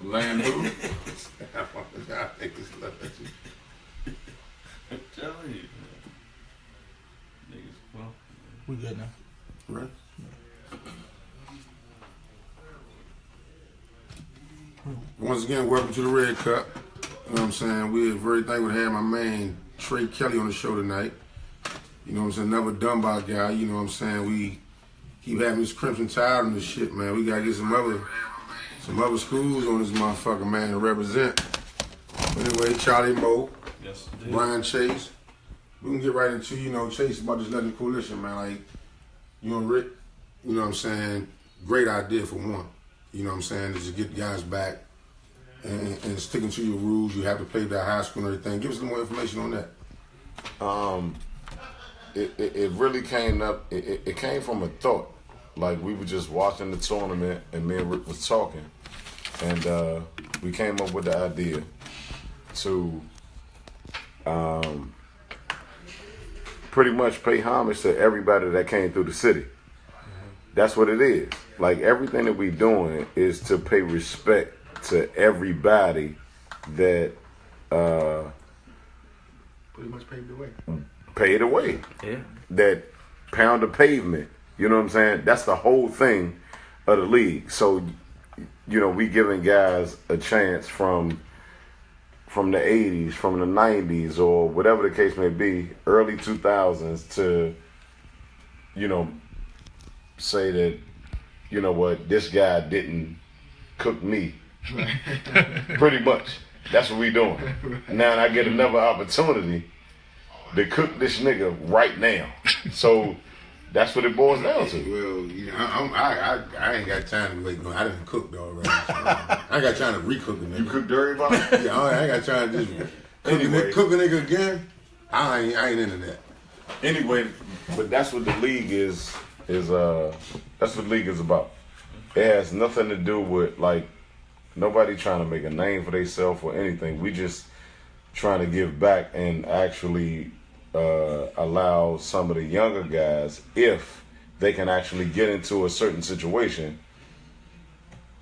Land who? I'm telling you. Niggas, well. We good now. Right. Once again, welcome to the Red Cup. You know what I'm saying? We're very thankful to have my man Kelley on the show tonight. You know what I'm saying? Another Dunbar guy. You know what I'm saying? We keep having this Crimson Tide on this shit, man. We gotta get some other schools on this motherfucker, man, to represent. Anyway, Charlie Moe, Yes, Brian Chase. We can get right into, Chase about this Legend Coalition, man. Like, Rick, you know what I'm saying? Great idea for one. You know what I'm saying? Is to get guys back and sticking to your rules. You have to play that high school and everything. Give us some more information on that. It really came up. It came from a thought. Like we were just watching the tournament, and me and Rick was talking, and we came up with the idea to pretty much pay homage to everybody that came through the city. That's what it is. Like everything that we doing is to pay respect to everybody that Pretty much paved the way. paid the way. Yeah. That pound of pavement. You know what I'm saying? That's the whole thing of the league. So, we giving guys a chance from the 80s, from the 90s, or whatever the case may be, early 2000s to, say that, this guy didn't cook me. Pretty much. That's what we doing. Now I get another opportunity to cook this nigga right now. So that's what it boils down to. Well, I ain't got time to wait. No, I didn't cook though already. I ain't got time to recook the nigga. You cook dirty, Bob? Yeah, I ain't got time to just cook a nigga again. I ain't into that. Anyway, but that's what the league is that's what the league is about. It has nothing to do with like nobody trying to make a name for themselves or anything. We just trying to give back and actually allow some of the younger guys, if they can actually get into a certain situation,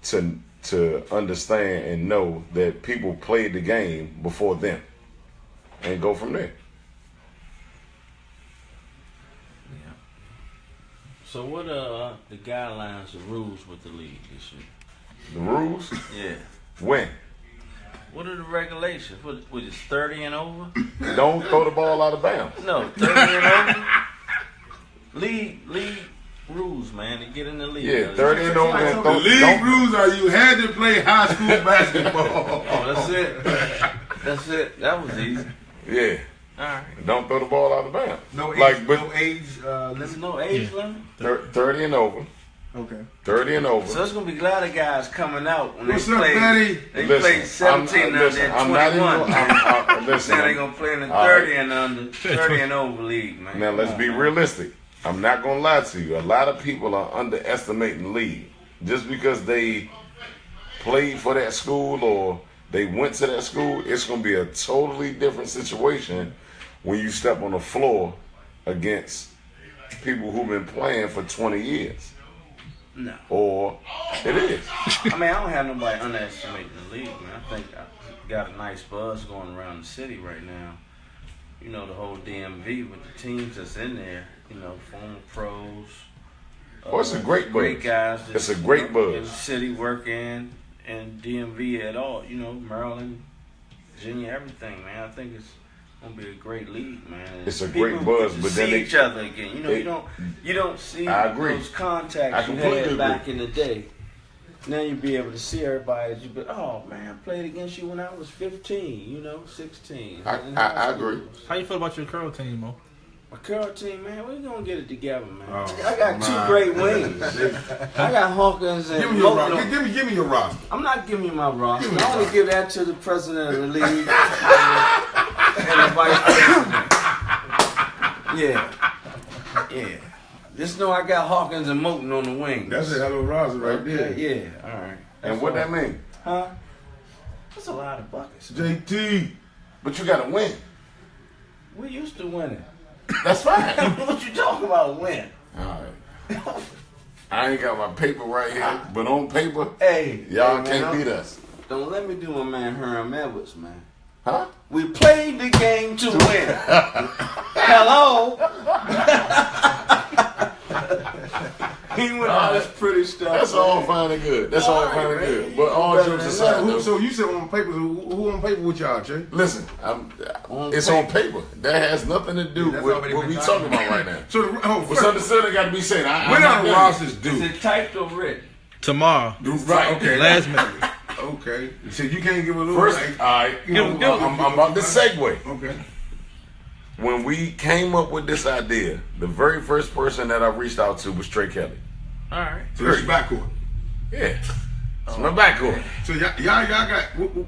to understand and know that people played the game before them and go from there. Yeah. So what are the guidelines, the rules with the league this year? The rules? Yeah. When? What are the regulations? What is 30 and over? Don't throw the ball out of bounds. No, 30 and over. League rules, man, to get in the league. Yeah, 30 and over. And The league rules are you had to play high school basketball. Oh, that's it. That's it. That was easy. Yeah. All right. Don't throw the ball out of bounds. No age, There's limit. no age limit. 30 and over. Okay. 30 and over. So it's gonna be a lot of guys coming out when What's they up, play. Patty? They Listen, play 17 under and 21. Listen, Now they gonna play in the 30 and under, 30 and over league, man. now let's be realistic. I'm not gonna lie to you. A lot of people are underestimating the league. Just because they played for that school or they went to that school, it's gonna be a totally different situation when you step on the floor against people who've been playing for 20 years. No. Or it is. I mean, I don't have nobody underestimating the league, man. I think I got a nice buzz going around the city right now. The whole DMV with the teams that's in there, former pros. Oh, it's a great buzz. Great guys. It's a great buzz. In the city working and DMV at all, Maryland, Virginia, everything, man. I think it's gonna be a great league, man. And It's a great buzz, but then see each other again. You don't see I agree. those contacts I you completely had back agree. in the day. Now you be able to see everybody. You be, oh man, I played against you when I was 15. 16. I agree. How you feel about your curl team, Mo? My curl team, man, we're gonna get it together, man. Oh, I got two great wings. I got Hawkins and Give me your Moto. roster. Give me your roster. I'm not giving you my roster. Give me I your only roster. give that to the president of the league and the vice president. Yeah. Just know I got Hawkins and Moton on the wing. That's a hell of a roster right there. Yeah, all right. And what that mean? Huh? That's a lot of buckets. JT. But you gotta win. We used to winning. That's fine. What you talking about win? Alright. I ain't got my paper right here, but on paper, Hey. y'all man, can't I'm- beat us. Don't let me do my man Herm Edwards, man. Huh? We played the game to win. Hello. He went all this pretty stuff. That's all fine and good. That's all fine and good. But all jokes aside, though, So you said on paper, who on paper with y'all, Jay? listen, it's on paper. That has nothing to do with what we talking about right now. So What's understood got to be said. when are the rosters Is due? it typed or written? Tomorrow. Right, okay. Last minute. Okay. So you can't give a little. First, like, all right, I'm about to segue. Okay. When we came up with this idea, the very first person that I reached out to was Trey Kelley. All right. So that's backcourt. Yeah. It's my backcourt. So y'all got.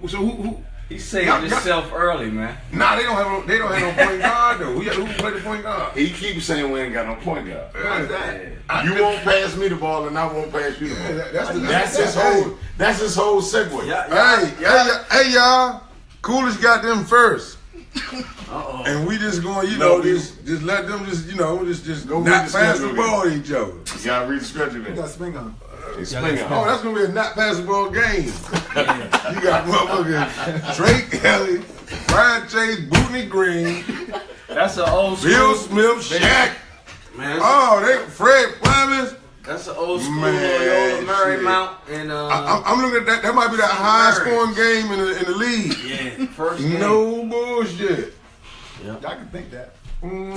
So who? He saved himself early, man. Nah, they don't have no point guard though. Who play the point guard? He keeps saying we ain't got no point guard. Why's that? You won't pass me the ball and I won't pass you the ball. That's That's his whole segue. Hey, y'all. Coolidge got them first. Uh-oh. And we just going, just let them just Go not read the pass the schedule ball to each other. You gotta read the schedule then. got spring on. It's spring Oh, on. that's gonna be a not pass the ball game. You got motherfucking Drake Kelley, Brian Chase, Bootney Green, That's an old school. Bill Smith, Shaq. Man, Fred Clemens. that's an old school Man, Loyola Marymount. shit. And I'm looking at that. That might be the highest scoring game in the league. yeah, first game. No bullshit. Y'all can think that. I don't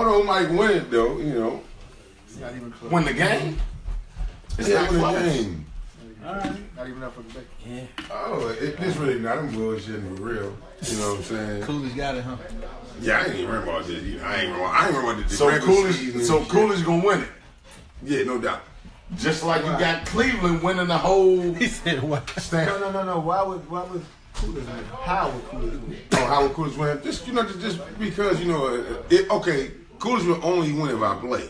know who might win it though. It's not even close. Win the game? It's Yeah, not win the close. game. Not even up for debate. Yeah. Oh, it's really not. I'm bullshitting for real. You know what I'm saying? Coolidge got it, huh? Yeah, I ain't even remember all this. I ain't remember what the So regular season Coolidge, and so shit. Coolidge gonna win it. Yeah, no doubt. Just like you got Cleveland winning the whole He said what? Stand. No. Why would Coolidge win? How would Coolidge win? Oh, how would Coolidge win? Just because okay, Coolidge will only win if I play.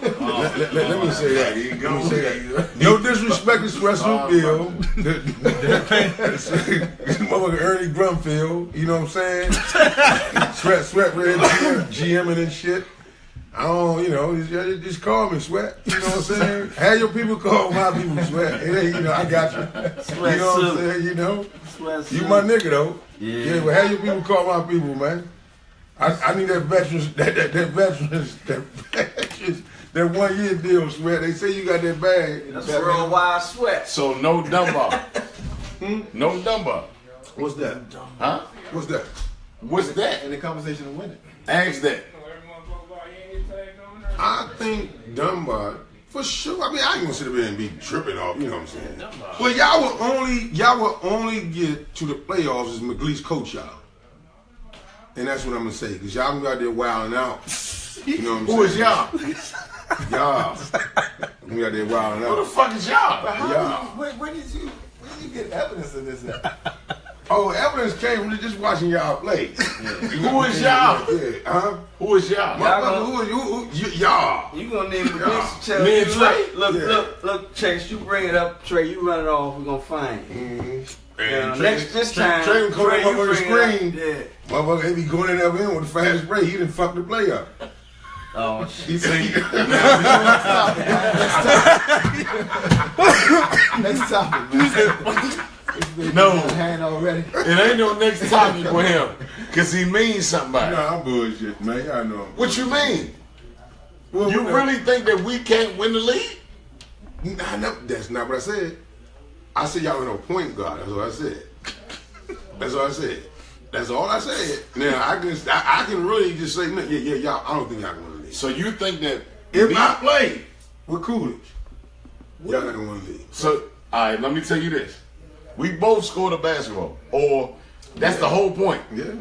Let me say that. Let me say that. No disrespect to Sweat Bill. Motherfucker Ernie Grunfield. You know what I'm saying? Sweat Red GMing and shit. I don't, just call me Sweat. You know what I'm saying? Have your people call my people Sweat. Hey, I got you. Sweat You know what I'm suit. saying? You my nigga though. Yeah. But have your people call my people, man. I need that veterans, that 1 year deal, Sweat. They say you got that bag. That's worldwide sweat. So no Dunbar. No Dunbar. What's that? Huh? What's that? What's that? In the conversation of winning. Ask that. I think Dunbar, for sure. I mean, I ain't gonna sit up there and be tripping off. You know what I'm saying? Well, y'all will only get to the playoffs as McGlee's coach y'all, and that's what I'm gonna say. Cause y'all gonna be out there wilding out. You know what I'm saying? Who is y'all? Y'all. We out there wilding Who the out. fuck is y'all? Yeah. Where did you get evidence of this at? Oh, evidence came from just watching y'all play. Who is y'all? Yeah, huh? Who is y'all? Y'all. You gonna need Chase to tell Me you, and Trey? look, Chase, you bring it up, Trey, you run it off, we're gonna find you. Mm-hmm. Yeah, this time, Trey was coming up on the you bring screen. it up. Motherfucker, they be going in there in with the fast break. He done fucked the play up. Oh, shit. He said, Next topic, man. No. Hand already. It ain't no next topic with him. Cause he means something by it. Nah, I'm bullshit, man. Y'all know. What you mean? Well, You really think that we can't win the league? Nah, no, that's not what I said. I said y'all were no point guard. That's what I said. That's what I said. That's all I said. Now I can really just say, yeah, y'all. I don't think y'all can win the league. So you think that If I play with Coolidge, y'all not gonna win the league. So all right, let me tell you this. We both scored a basketball. Or that's the whole point. Yeah.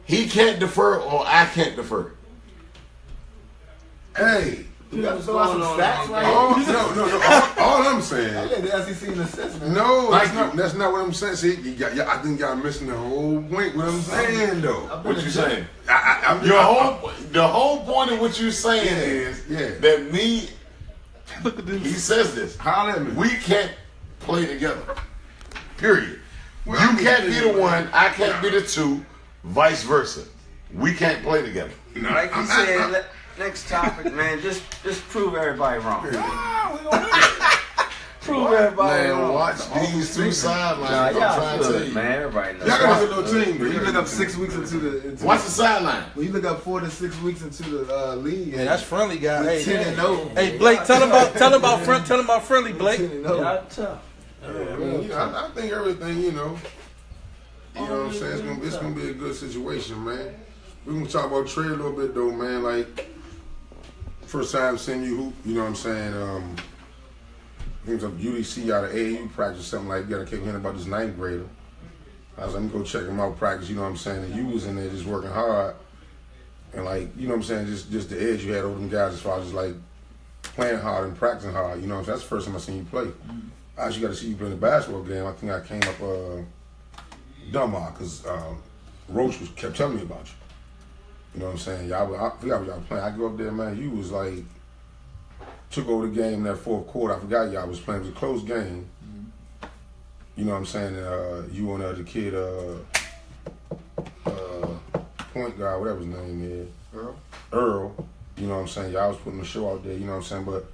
He can't defer or I can't defer. Hey. You got to throw out some stats right No. All I'm saying. here. Yeah, the SEC in assessment. No, that's not what I'm saying. See, I think y'all missing the whole point. What I'm saying though. What you saying? The The whole point of what you're saying is that me. Look at this. He says this. Holler at me. We can't play together. Period. Well, You I mean, can't be the one. I can't be the two. Vice versa. We can't play together. Like you said, next topic, man, just prove everybody wrong. Prove everybody Man, wrong. watch these two sidelines. Nah, I'm y'all trying to feel tell it, you. man. Everybody knows. Y'all got a little team, When you man. look up 6 weeks into the Watch the sideline. when you look up 4 to 6 weeks into the league, Yeah, that's friendly, guy. Hey, 10-0. hey, Blake, tell him about friendly, Blake. 10-0. Y'all tough. Yeah, I mean, you know, I think everything, you know what I'm saying? It's gonna be a good situation, man. We're gonna talk about Trey a little bit though, man. Like, first time seeing you hoop, you know what I'm saying? He was up UDC out of AAU practice, something like that. I kept hearing about this 9th grader. I was like, let me go check him out practice, you know what I'm saying? And you was in there just working hard. And like, you know what I'm saying, just the edge you had over them guys as far as like playing hard and practicing hard, you know what I'm saying? That's the first time I seen you play. I actually got to see you play in the basketball game. I think I came up Dunbar because Roach kept telling me about you. You know what I'm saying? I forgot what y'all was playing. I go up there, man, you was like, took over the game in that fourth quarter. I forgot y'all was playing. It was a close game. You know what I'm saying? You and the kid, point guard, whatever his name is. Earl. You know what I'm saying? Y'all was putting the show out there, you know what I'm saying? But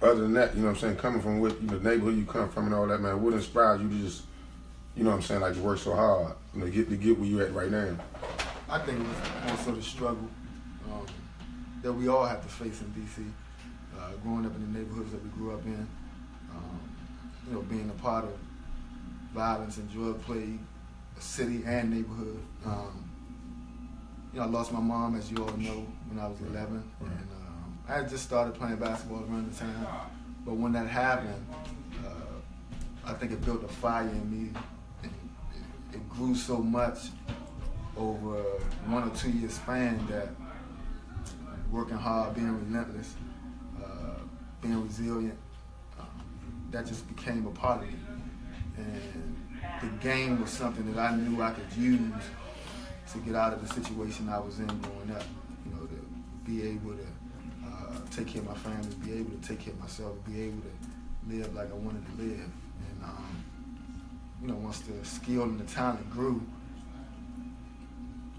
other than that, you know what I'm saying, coming from the neighborhood you come from and all that, man, what inspired you to just, you know what I'm saying, like to work so hard, you know, to get where you at right now? I think it was also the struggle that we all have to face in DC. Growing up in the neighborhoods that we grew up in, you know, being a part of violence and drug plague, city and neighborhood. You know, I lost my mom, as you all know, when I was 11, and I had just started playing basketball around the time. But when that happened, I think it built a fire in me. It grew so much over 1 or 2 year span that working hard, being relentless, being resilient, that just became a part of me. And the game was something that I knew I could use to get out of the situation I was in growing up. You know, to be able to take care of my family, be able to take care of myself, be able to live like I wanted to live. And you know, once the skill and the talent grew,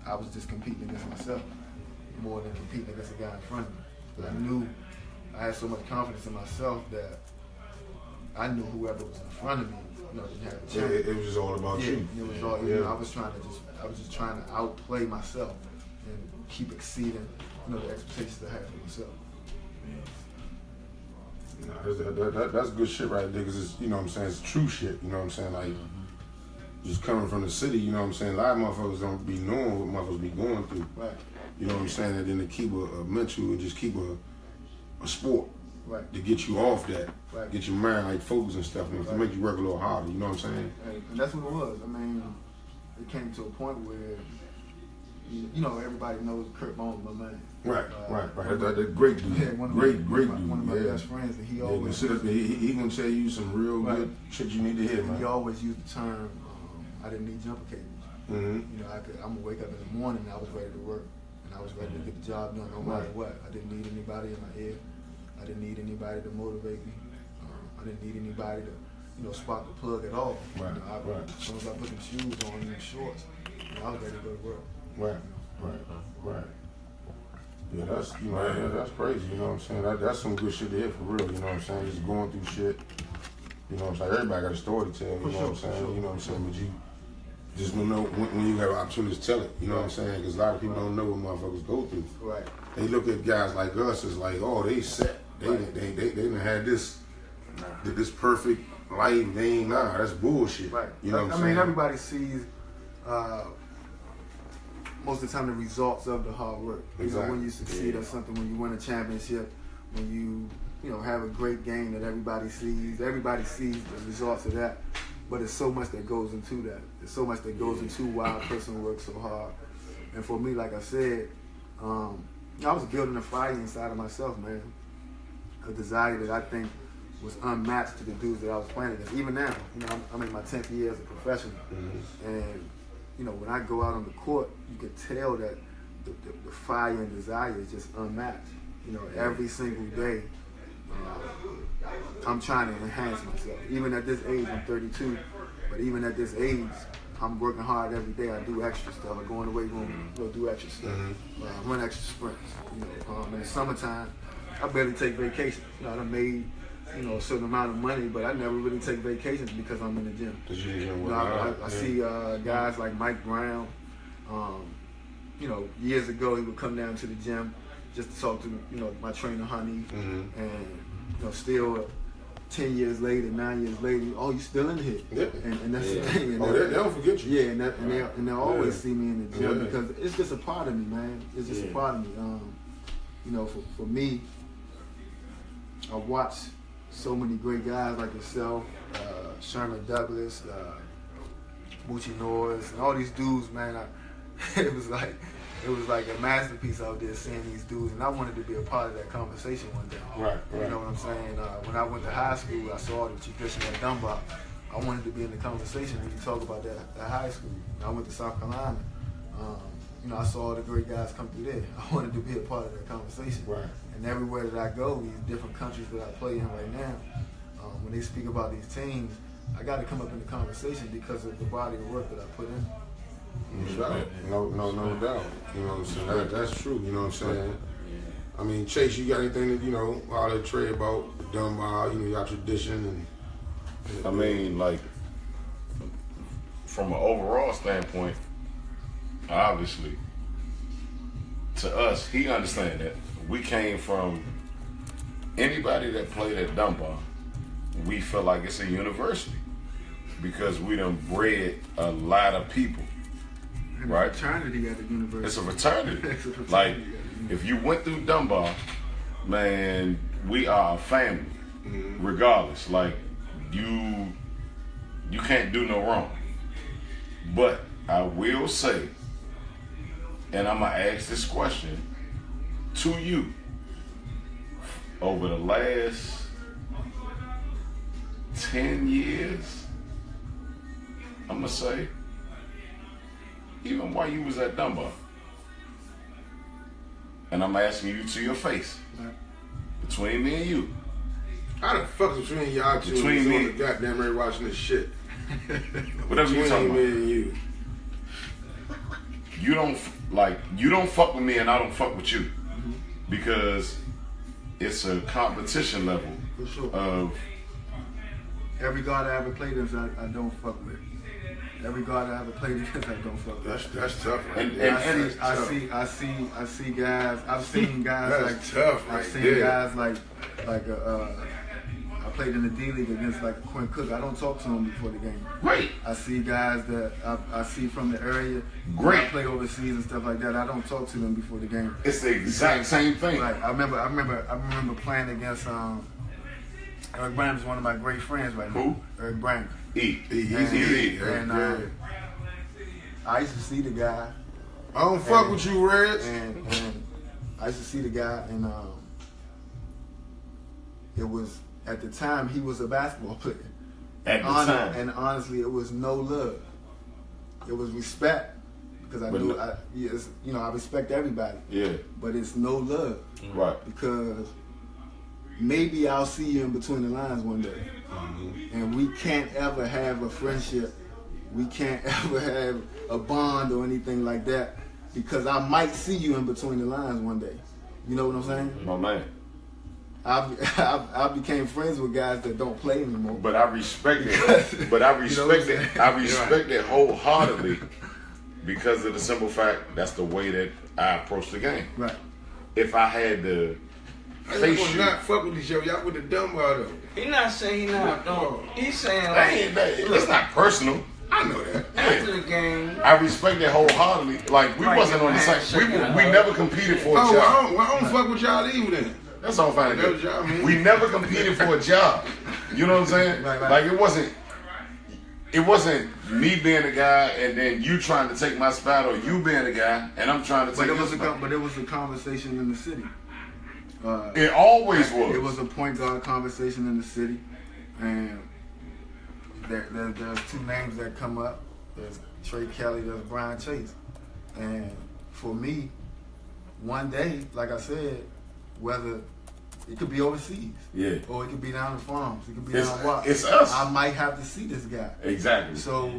I was just competing against myself more than competing against a guy in front of me. But I knew I had so much confidence in myself that I knew whoever was in front of me, you know, didn't have a chance. It was just all about you. It was all, you know, I was just trying to outplay myself and keep exceeding, you know, the expectations I had for myself. Nah, that's good shit right there, because it's, you know what I'm saying, it's true shit, you know what I'm saying, like, just coming from the city, you know what I'm saying, a lot of motherfuckers don't be knowing what motherfuckers be going through. Right. You know what I'm saying, and then to keep a mental and just keep a sport. Right. To get you off that, Right. get your mind like focused and stuff, and to Right. make you work a little harder, you know what I'm saying? And that's what it was. I mean, it came to a point where, you know, everybody knows Curt, my man. Right. That's a great dude. Yeah, one of my best friends, and he always sit up there, he gonna tell you some real Right. good shit you need to hear, man. he always used the term, I didn't need jumper cables. Mm-hmm. You know, I'm gonna wake up in the morning and I was ready to work, and I was ready to get the job done no matter what. I didn't need anybody in my ear. I didn't need anybody to motivate me. I didn't need anybody to, you know, spark the plug at all. Right, You know, right. As soon as I put them shoes on and them shorts, you know, I was ready to go to work. Right. Yeah, that's, you know, yeah, that's crazy, you know what I'm saying? That's some good shit to hear for real, you know what I'm saying? Just going through shit, you know what I'm saying? Everybody got a story to tell, you know what I'm saying? You know what I'm saying? But you just don't know when you have an opportunity to tell it, you know what I'm saying? Because a lot of people don't know what motherfuckers go through. Right. They look at guys like us as like, oh, they set. They didn't have this perfect life. They ain't, nah, that's bullshit. Right. You know what I'm saying? I mean, everybody sees most of the time the results of the hard work. You know, when you succeed at something, when you win a championship, when you know, have a great game that everybody sees the results of that. But there's so much that goes into that. There's so much that goes into why a person works so hard. And for me, like I said, I was building a fire inside of myself, man. A desire that I think was unmatched to the dudes that I was playing against. Even now, you know, I'm in my 10th year as a professional. Mm-hmm. And, you know, when I go out on the court, you could tell that the fire and desire is just unmatched. You know, every single day, I'm trying to enhance myself. Even at this age, I'm 32, but even at this age, I'm working hard every day. I do extra stuff. I go in the weight room, do extra stuff. Run extra sprints. You know, in the summertime, I barely take vacations. You know, I done made a certain amount of money, but I never really take vacations because I'm in the gym. I see guys like Mike Brown. Years ago he would come down to the gym just to talk to my trainer Honey, and still 10 years later, 9 years later, oh, you still in here? Yeah. And that's the thing. And they don't forget you. Yeah, and they always see me in the gym because it's just a part of me, man. It's just a part of me. For me, I watched so many great guys like yourself, Sherman Douglas, Moochie Norris, and all these dudes, man. It was like a masterpiece out there seeing these dudes, and I wanted to be a part of that conversation one day. Right. You know what I'm saying? When I went to high school, I saw the tradition at Dunbar. I wanted to be in the conversation when you talk about that high school. I went to South Carolina. I saw all the great guys come through there. I wanted to be a part of that conversation. Right. And everywhere that I go, these different countries that I play in right now, when they speak about these teams, I got to come up in the conversation because of the body of work that I put in. No doubt. No doubt. You know what I'm saying? That's true. You know what I'm saying? I mean, Chase, you got anything that all that Trey about Dunbar, your tradition and. I mean, like, from an overall standpoint, obviously, to us, he understand that we came from anybody that played at Dunbar. We feel like it's a university because we done bred a lot of people. Right? Fraternity at the university. It's a fraternity. Like, if you went through Dunbar, man, we are a family, regardless. Like, you can't do no wrong. But I will say, and I'm gonna ask this question to you, over the last 10 years, I'm gonna say, even while you was at Dunbar, and I'm asking you to your face, between me and you, how the fuck is between y'all two Between me- on the goddamn radio watching this shit? whatever you talking Between me about, and you. you don't fuck with me and I don't fuck with you, because it's a competition level For sure. of Every guard I ever played against, I don't fuck with. Every guard I ever played against, I don't fuck with. That's tough. Right And- there. and- I see guys. I've seen guys That's tough right I've seen there. guys like I played in the D League against like Quinn Cook. I don't talk to him before the game. great. I see guys that I see from the area. Great. I play overseas and stuff like that. I don't talk to them before the game. It's the exact same thing. Like I remember playing against Eric Bram is one of my great friends right now. Who? Eric Bram. Easy. And I used to see the guy. I don't fuck with you, Reds. And I used to see the guy, and it was at the time he was a basketball player. At the time. And honestly, it was no love. It was respect because I But knew no- I respect everybody, Yeah, but it's no love right. because maybe I'll see you in between the lines one day, and we can't ever have a friendship. We can't ever have a bond or anything like that because I might see you in between the lines one day. You know what I'm saying? My man. I became friends with guys that don't play anymore. But I respect it. But I respect it. I respect it wholeheartedly because of the simple fact that's the way that I approach the game. Right. If I had to I just face want to you, not fuck with each other. Y'all with the Dunbar though. He not saying he not don't. He's saying it's not personal. I know that. after the game. I respect it wholeheartedly. Like we Right, wasn't on the your same. hand We shaking. never competed for a Oh, job. I don't fuck with y'all either then. That's all fine. and That good. was y'all, man. We never competed for a job. You know what I'm saying? Right. Like it wasn't me being a guy and then you trying to take my spot, or you being a guy and I'm trying to take your spot. But it was a conversation in the city. It always was. It was a point guard conversation in the city, and there's two names that come up. There's Trey Kelley, there's Brian Chase, and for me, one day, like I said, whether it could be overseas, Yeah. or it could be down the farms, it could be It's- down Watts. it's us. I might have to see this guy. Exactly. So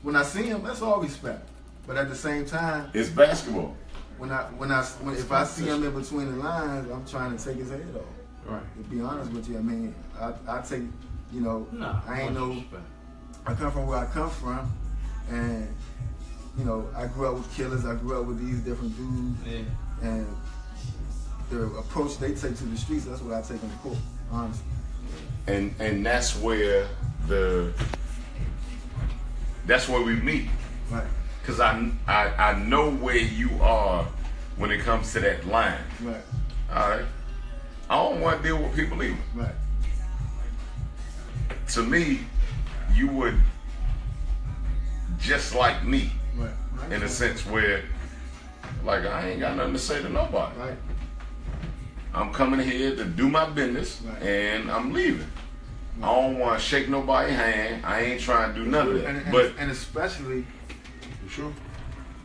when I see him, that's all respect. But at the same time, It's basketball. if I see him in between the lines, I'm trying to take his head off. Right. To be honest with you, I mean, I take, you know, No, I ain't much no. respect. I come from where I come from, and you know, I grew up with killers. I grew up with these different dudes, Yeah. and the approach they take to the streets, that's what I take on the court, honestly. And that's where we meet. Right. Cause I know where you are when it comes to that line. Right. All right. I don't want to deal with people either. Right. To me, you would just like me Right. Right. in a sense where, like, I ain't got nothing to say to nobody. Right. I'm coming here to do my business, Right. and I'm leaving. I don't want to shake nobody's hand. I ain't trying to do none of that. And especially, You sure?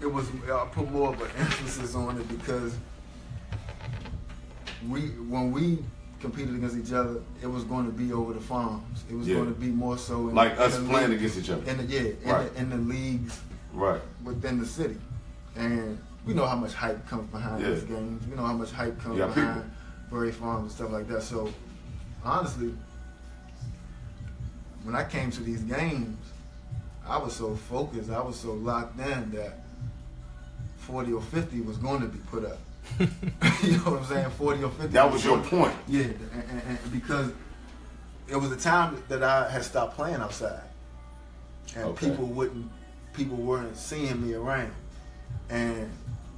it was I put more of an emphasis on it because when we competed against each other, it was going to be over the farms. It was Yeah. going to be more so in Like the, us in the playing league- against each other. Right. in the leagues Right. within the city, and we know how much hype comes behind Yeah. these games. We know how much hype comes Yeah, behind people. Bury Farms and stuff like that. So honestly, when I came to these games, I was so focused, I was so locked in that 40 or 50 was going to be put up. You know what I'm saying? 40 or 50. That was your point. Yeah, and because it was a time that I had stopped playing outside, and Okay. people weren't seeing me around. And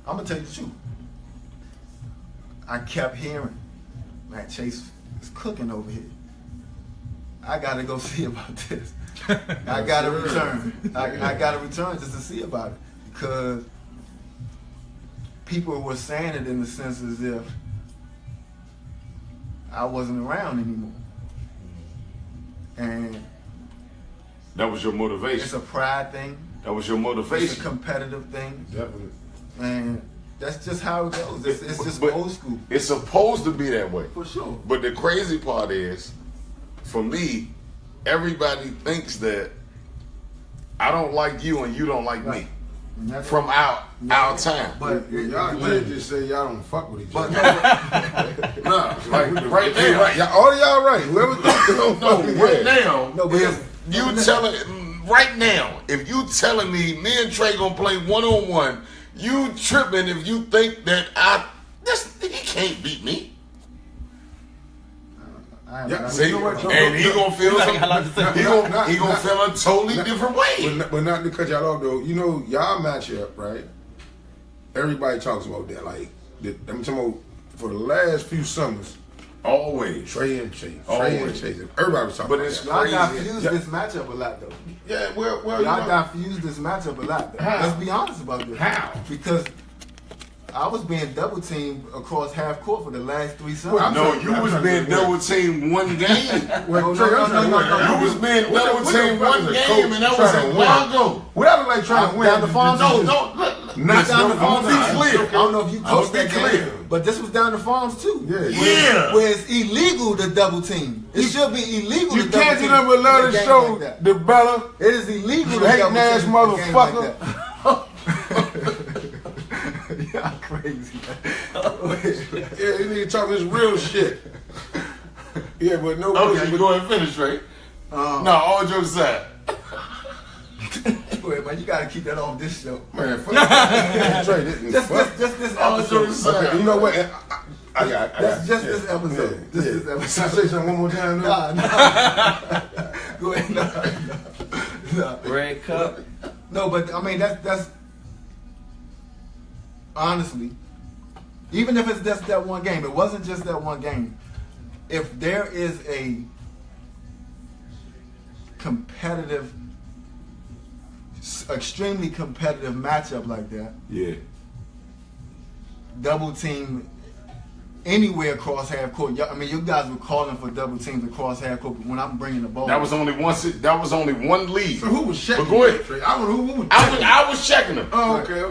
I'm gonna tell you the truth. I kept hearing, man, Chase is cooking over here. I gotta go see about this. I gotta return. I gotta return just to see about it because people were saying it in the sense as if I wasn't around anymore. And That was your it's motivation. a pride thing. That was your It's a motivation. competitive thing. Definitely. And that's just how it goes. It's just But old school. It's supposed to be that way. For sure. But the crazy part is, for me, everybody thinks that I don't like you and you don't like me Right. And that's from our time. But Y'all can't just say y'all don't fuck with each but other. no, Nah, like right now, Right. All of y'all right. Whoever thinks they don't no, fuck with right each now, no, but if you telling right now, if you telling me and Trey gonna play 1-on-1, you tripping if you think that he can't beat me. Yeah, See, You know what, and he gonna feel You got a lot to say. he gonna feel a totally different way. But not to cut y'all off though, you know, y'all match up, right? Everybody talks about that. Like, I'm talking about for the last few summers, Always. Trey and Chase. Always. Everybody was talking But about it's that. y'all crazy. got fused Yeah. this matchup a lot though. Yeah, well, you Y'all know, got fused this matchup a lot though. How? Let's be honest about this. How? Because I was being double teamed across half court for the last 3 summers. Well, No, you was being double teamed one game. Well, No, Trey, no, I'm trying to no, win. no, You was being What the- double what the teamed fuck one is a game, coach and that was trying a to win? while ago. Without like trying to win. down the farm No, too. no, Not down the no, farm no, too. no, clear. I don't know if you I'ma coached be that clear. game, but this was down the farms too. Yeah. Yeah. Where it's illegal to double team. It should be illegal You to double can't team. do nothing but love in a to game show like that. the Bella. It is illegal You to hating double ass team in a game like motherfucker. that. Y'all crazy. Yeah, you need to talk this real shit. Yeah, but no Okay, pussy. you go ahead and finish, Trey. No, all jokes aside. Wait, man, you gotta keep that off this show. Man, fuck that. Trey, this Just this All episode. jokes aside. Okay, you know what? I got Just yeah. this episode. Yeah, Just yeah. this Can I episode. say something one more time? though? Nah. Go ahead. No. Red Cup. No, but I mean that's honestly, even if it's just that one game, it wasn't just that one game. If there is a competitive, extremely competitive matchup like that, Yeah. double team anywhere across half court. I mean, you guys were calling for double teams across half court, but when I'm bringing the ball, That was only one lead. So who was checking? But go ahead. Trey? I was who was I was checking him. Oh, okay.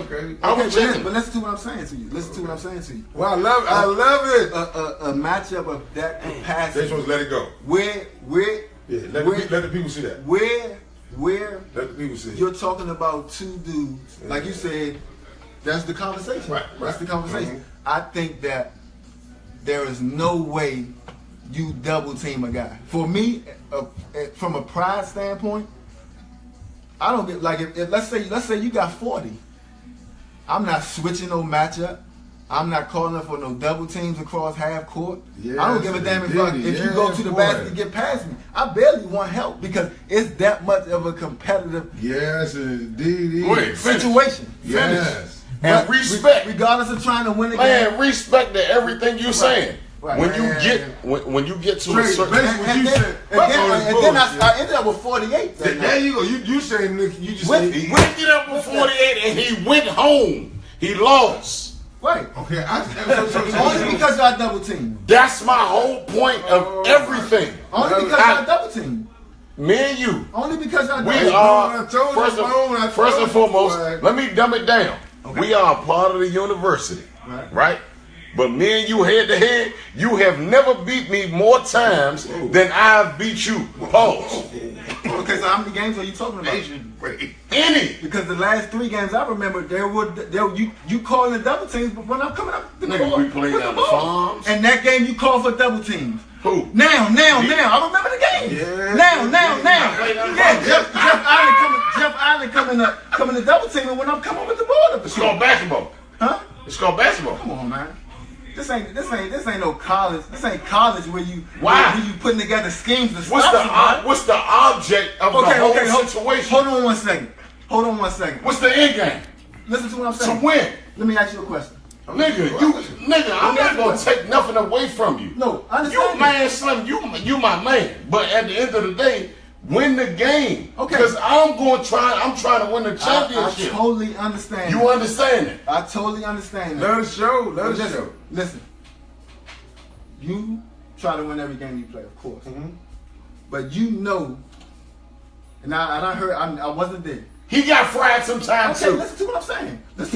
I was checking. but listen to what I'm saying to you. Listen to what I'm saying to you. Well, I love it. A matchup of that They capacity. supposed to let it go. Where Yeah, let the people see that. where Let the people see it. you're talking about two dudes, like you said, that's the conversation. Right. That's the conversation. Mhm. I think that there is no way you double team a guy. For me, from a pride standpoint, I don't get like if let's say you got 40. I'm not switching no matchup. I'm not calling for no double teams across half court. Yes, I don't give a damn if you go to the basket and get past me. I barely want help because it's that much of a competitive indeed. situation. Yes. And respect. Regardless of trying to win the game. Man, respect to everything you're saying. Right. When you get to a certain And then I ended up with 48. There you go. You saying you just he ended up with 48 and he went home. He lost. Right. Okay. Only because y'all double team. That's my whole point of everything. Only because y'all double team. Me and you. Only because y'all double We team. are first and foremost. Let me dumb it down. Okay. We are a part of the university, right? But me and you head to head, you have never beat me more times than I've beat you. Pause. Okay, so how many games are you talking about? Any. Because the last 3 games I remember, you calling the double teams, but when I'm coming up the Nigga, ball, we played on the farms. And that game you called for double teams. Who? Now. I remember the game. Yeah. Now. Yeah, Jeff Allen coming to double team, and when I'm coming with the ball up the It's called basketball. Huh? It's called basketball. Come on, man. This ain't no college. This ain't college where you you putting together schemes to stop What's the object of the whole situation? Hold on one second. What's the end game? Listen to what I'm saying. To win. Let me ask you a question. Nigga, I'm not gonna take nothing away from you. No, I understand. You man, Slim, you my man. But at the end of the day, win the game. Okay. Because I'm trying to win the championship. I totally understand. You understand it? I totally understand that. Let us show. Listen. You try to win every game you play, of course. Mm-hmm. But you know, and I heard, I wasn't there. He got fried sometimes too. Listen to what I'm saying. But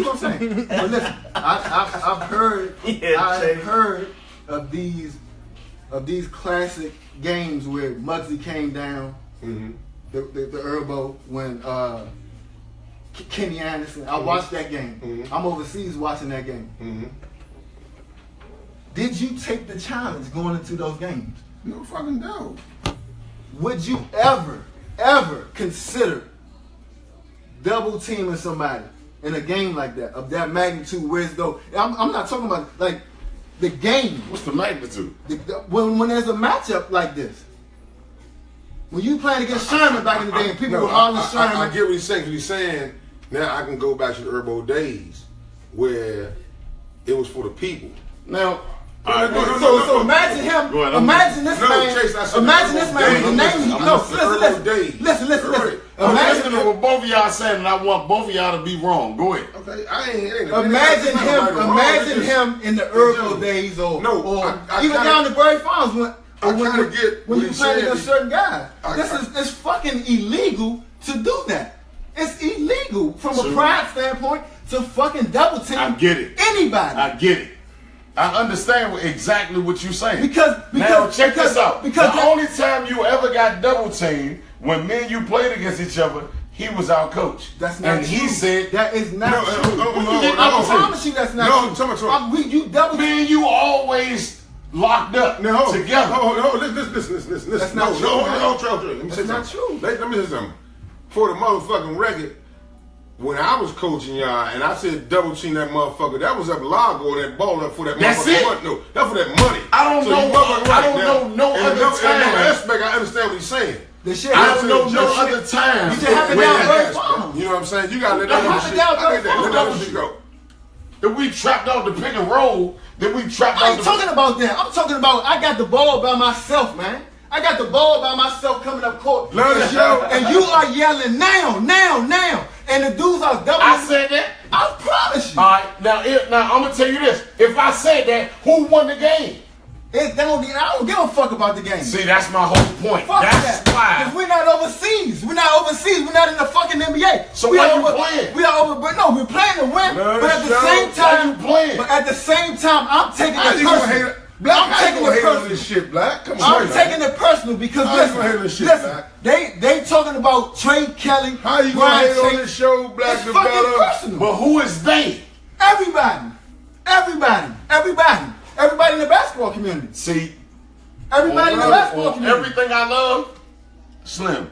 listen, I've heard of these classic games where Muggsy came down, the Herbo when Kenny Anderson. I watched that game. I'm overseas watching that game. Did you take the challenge going into those games? No fucking doubt. Would you ever consider double teaming somebody in a game like that, of that magnitude, where it's go? I'm not talking about like the game. What's the magnitude? When there's a matchup like this, when you playing against Sherman back in the day, and people were hollering Sherman. I get what he's saying. He's saying now I can go back to the Herbo days where it was for the people. Now. So imagine him. Imagine this man. Imagine this man with the name. Listen. Imagine what both of y'all saying, and I want both of y'all to be wrong. Go ahead. Okay, I ain't Imagine him in the Herbo days, or even down to Barry Farms when you playing against certain guys. It's fucking illegal to do that. It's illegal from a pride standpoint to fucking double team. I get it. Anybody. I get it. I understand exactly what you're saying. Now check this out. Because the only time you ever got double teamed when me and you played against each other, he was our coach. That's not true. And he said that is not true. I promise you that's not true. You double teamed. Me and you always locked up together. Listen. That's not true. Let me say something. Let me say something. For the motherfucking record, when I was coaching y'all and I said double team that motherfucker, that was up Lago, that ball up for that motherfucking money. No, that's for that money. I don't know no other time. In that aspect, I understand what he's saying. I don't know no other time. You just have it down very far. You know what I'm saying? You gotta let that other shit. I get that. Let that other shit go. Then we trapped off the pick and roll. Then we trapped I ain't talking about that. I'm talking about I got the ball by myself, man. I got the ball by myself coming up court. And you are yelling now. And the dudes are double. I said that. I promise you. All right, now I'm gonna tell you this. If I said that, who won the game? I don't give a fuck about the game. See, that's my whole point. Fuck that's that. why. Because we're not overseas. We're not in the fucking NBA. So why you playing? We are over. But no, we're playing to win. But at the same time, I'm taking it personal. Black, I'm taking it personal. This shit, Black. Come on, I'm taking it personal because listen, they talking about Trey Kelley. How you gonna hate on this show, Black? It's fucking personal. But who is they? Everybody in the basketball community. See, Everybody in the basketball community. Everything I love, Slim.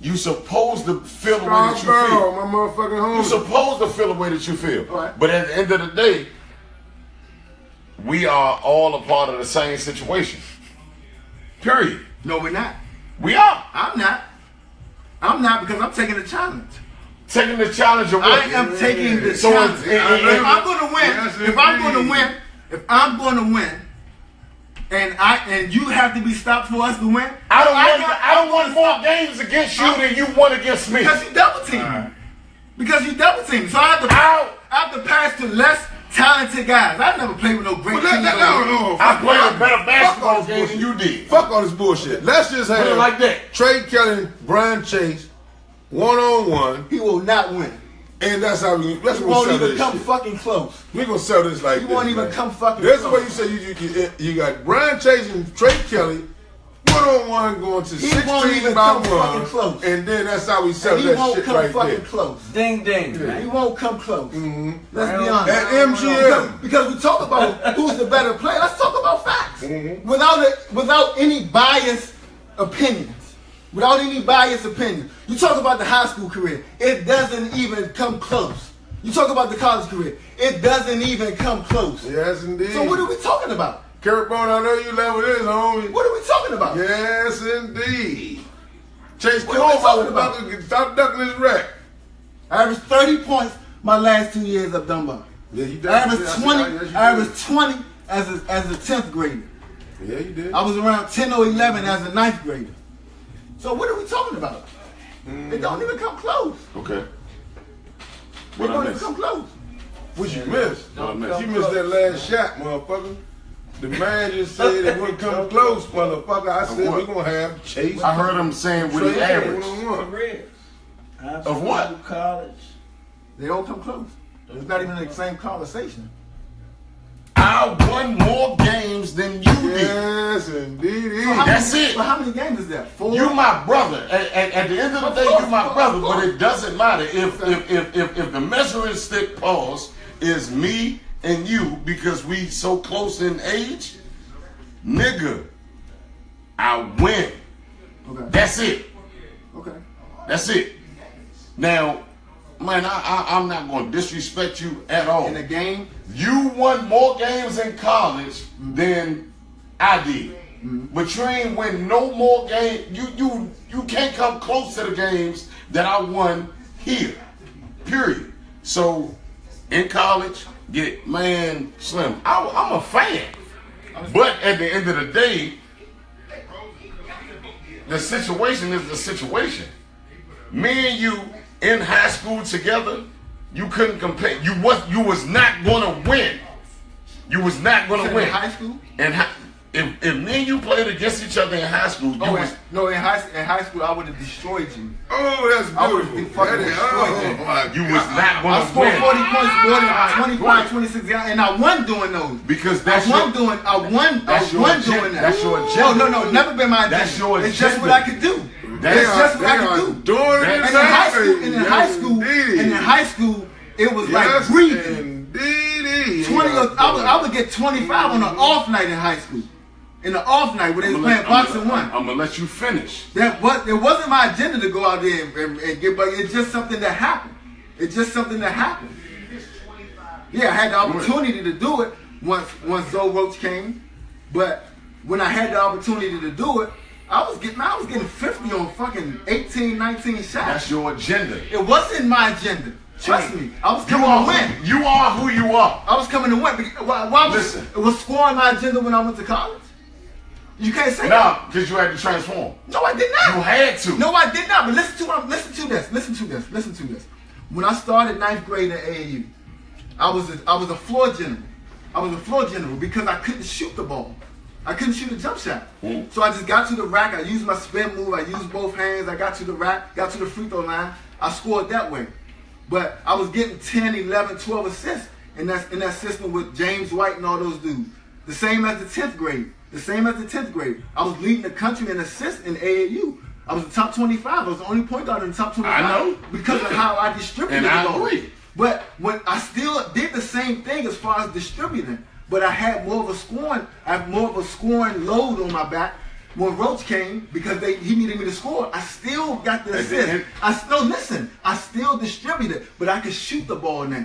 You supposed to feel the way that you feel. My motherfucking home. You supposed to feel the way that you feel. Right. But at the end of the day, we are all a part of the same situation. Period. No, we're not. We are. I'm not. I'm not because I'm taking the challenge. Taking the challenge of what? I am taking the So challenge. it's- If I'm going to win, Yes, if I'm indeed. going to win, if I'm going to win, and you have to be stopped for us to win. I don't want more games against you than you won against me. Because you double team. Because you double team. So I have to pass to less talented guys. I never played with no great teams. I played a better basketball game than you did. Fuck all this bullshit. Let's just Put it have like that. Trey Kelley, Brian Chase, 1-on-1, He will not win. and that's how we. That's He what we won't sell even this come shit. fucking close. We gonna sell this like He this. won't even man. come fucking That's the close. way you say you got Brian Chase and Trey Kelley, 1-on-1 going to He won't 16 even by come fucking 1, close. and then that's how we sell And he that won't shit come right fucking there. close. Ding ding. He Man. won't come close. Mm-hmm. Let's be honest. At MGM. Because we talk about who's the better player. Let's talk about facts. Mm-hmm. Without any biased opinions. Without any biased opinions. You talk about the high school career. It doesn't even come close. You talk about the college career. It doesn't even come close. Yes, indeed. So what are we talking about? Curt, I know you level this, homie. What are we talking about? Yes, indeed. Chase, What are we talking about? Stop ducking his rack. I averaged 30 points my last 2 years at Dunbar. Yeah, you did. I averaged Yes, 20. yes, you I did. averaged 20 as a 10th grader. Yeah, you did. I was around 10 or 11 as a 9th grader. So what are we talking about? It don't even come close. Okay. It What I don't even missed? come close. What you missed? What I missed? You missed that last shot, motherfucker. The man just said it wouldn't come close, motherfucker. I said what? we're gonna have Chase. I heard him saying what he Trey averaged. 1-on-1. Careers. High Of school, what? College. They don't come close. It's not even the same conversation. I won more games than you did. Yes, indeed. That's it. But how many games is that? 4? You my brother. At the end of the day, you my brother. But it doesn't matter if the measuring stick pause is me and you because we so close in age, nigga. I win. Okay. That's it. Okay. That's it. Now, man, I'm not going to disrespect you at all. In the game, You won more games in college than I did. But you ain't win no more games. You can't come close to the games that I won here. Period. So in college, Slim, I'm a fan. But at the end of the day, the situation is the situation. Me and you in high school together, you couldn't compare. You was not gonna win. You was not gonna in win. high school? And if me and you played against each other in high school, you was No, in high school I would have destroyed you. Oh, that's I would've beautiful. been fucking destroyed. my you was not I gonna scored win 40 points more than 25, 26, and I won doing those. because I that's won your, doing that's your doing agenda. that. That's your agenda. No, never been my agenda. That's your It's just what agenda. I could do. That's It's just what I could do. Doing it And in That's- high school, it was like Yes, breathing. indeed. 20. I would get 25 on an off night in high school. In the off night when they was playing boxing one. I'm gonna let you finish. It wasn't my agenda to go out there and get, but it's just something that happened. It's just something that happened. Yeah, I had the opportunity to do it once Zoe Roach came, but when I had the opportunity to do it, I was getting 50 on fucking 18, 19 shots. That's your agenda. It wasn't my agenda. Trust me, I was coming to win. You are who you are. I was coming to win. Why Listen. was scoring my agenda when I went to college? You can't say that. Nah, because you had to transform. No, I did not. You had to. No, I did not. But listen to this. When I started 9th grade at AAU, I was a floor general. I was a floor general because I couldn't shoot the ball. I couldn't shoot a jump shot. So I just got to the rack. I used my spin move. I used both hands. I got to the rack, got to the free throw line. I scored that way. But I was getting 10, 11, 12 assists in that system with James White and all those dudes. The same as the 10th grade. I was leading the country in assists in AAU. I was the top 25. I was the only point guard in the top 25. I know. Because of how I distributed And I the ball. agree. But when I still did the same thing as far as distributing. but I had more of a scoring load on my back. When Roach came, because he needed me to score, I still got the assist. I still distributed, but I could shoot the ball now.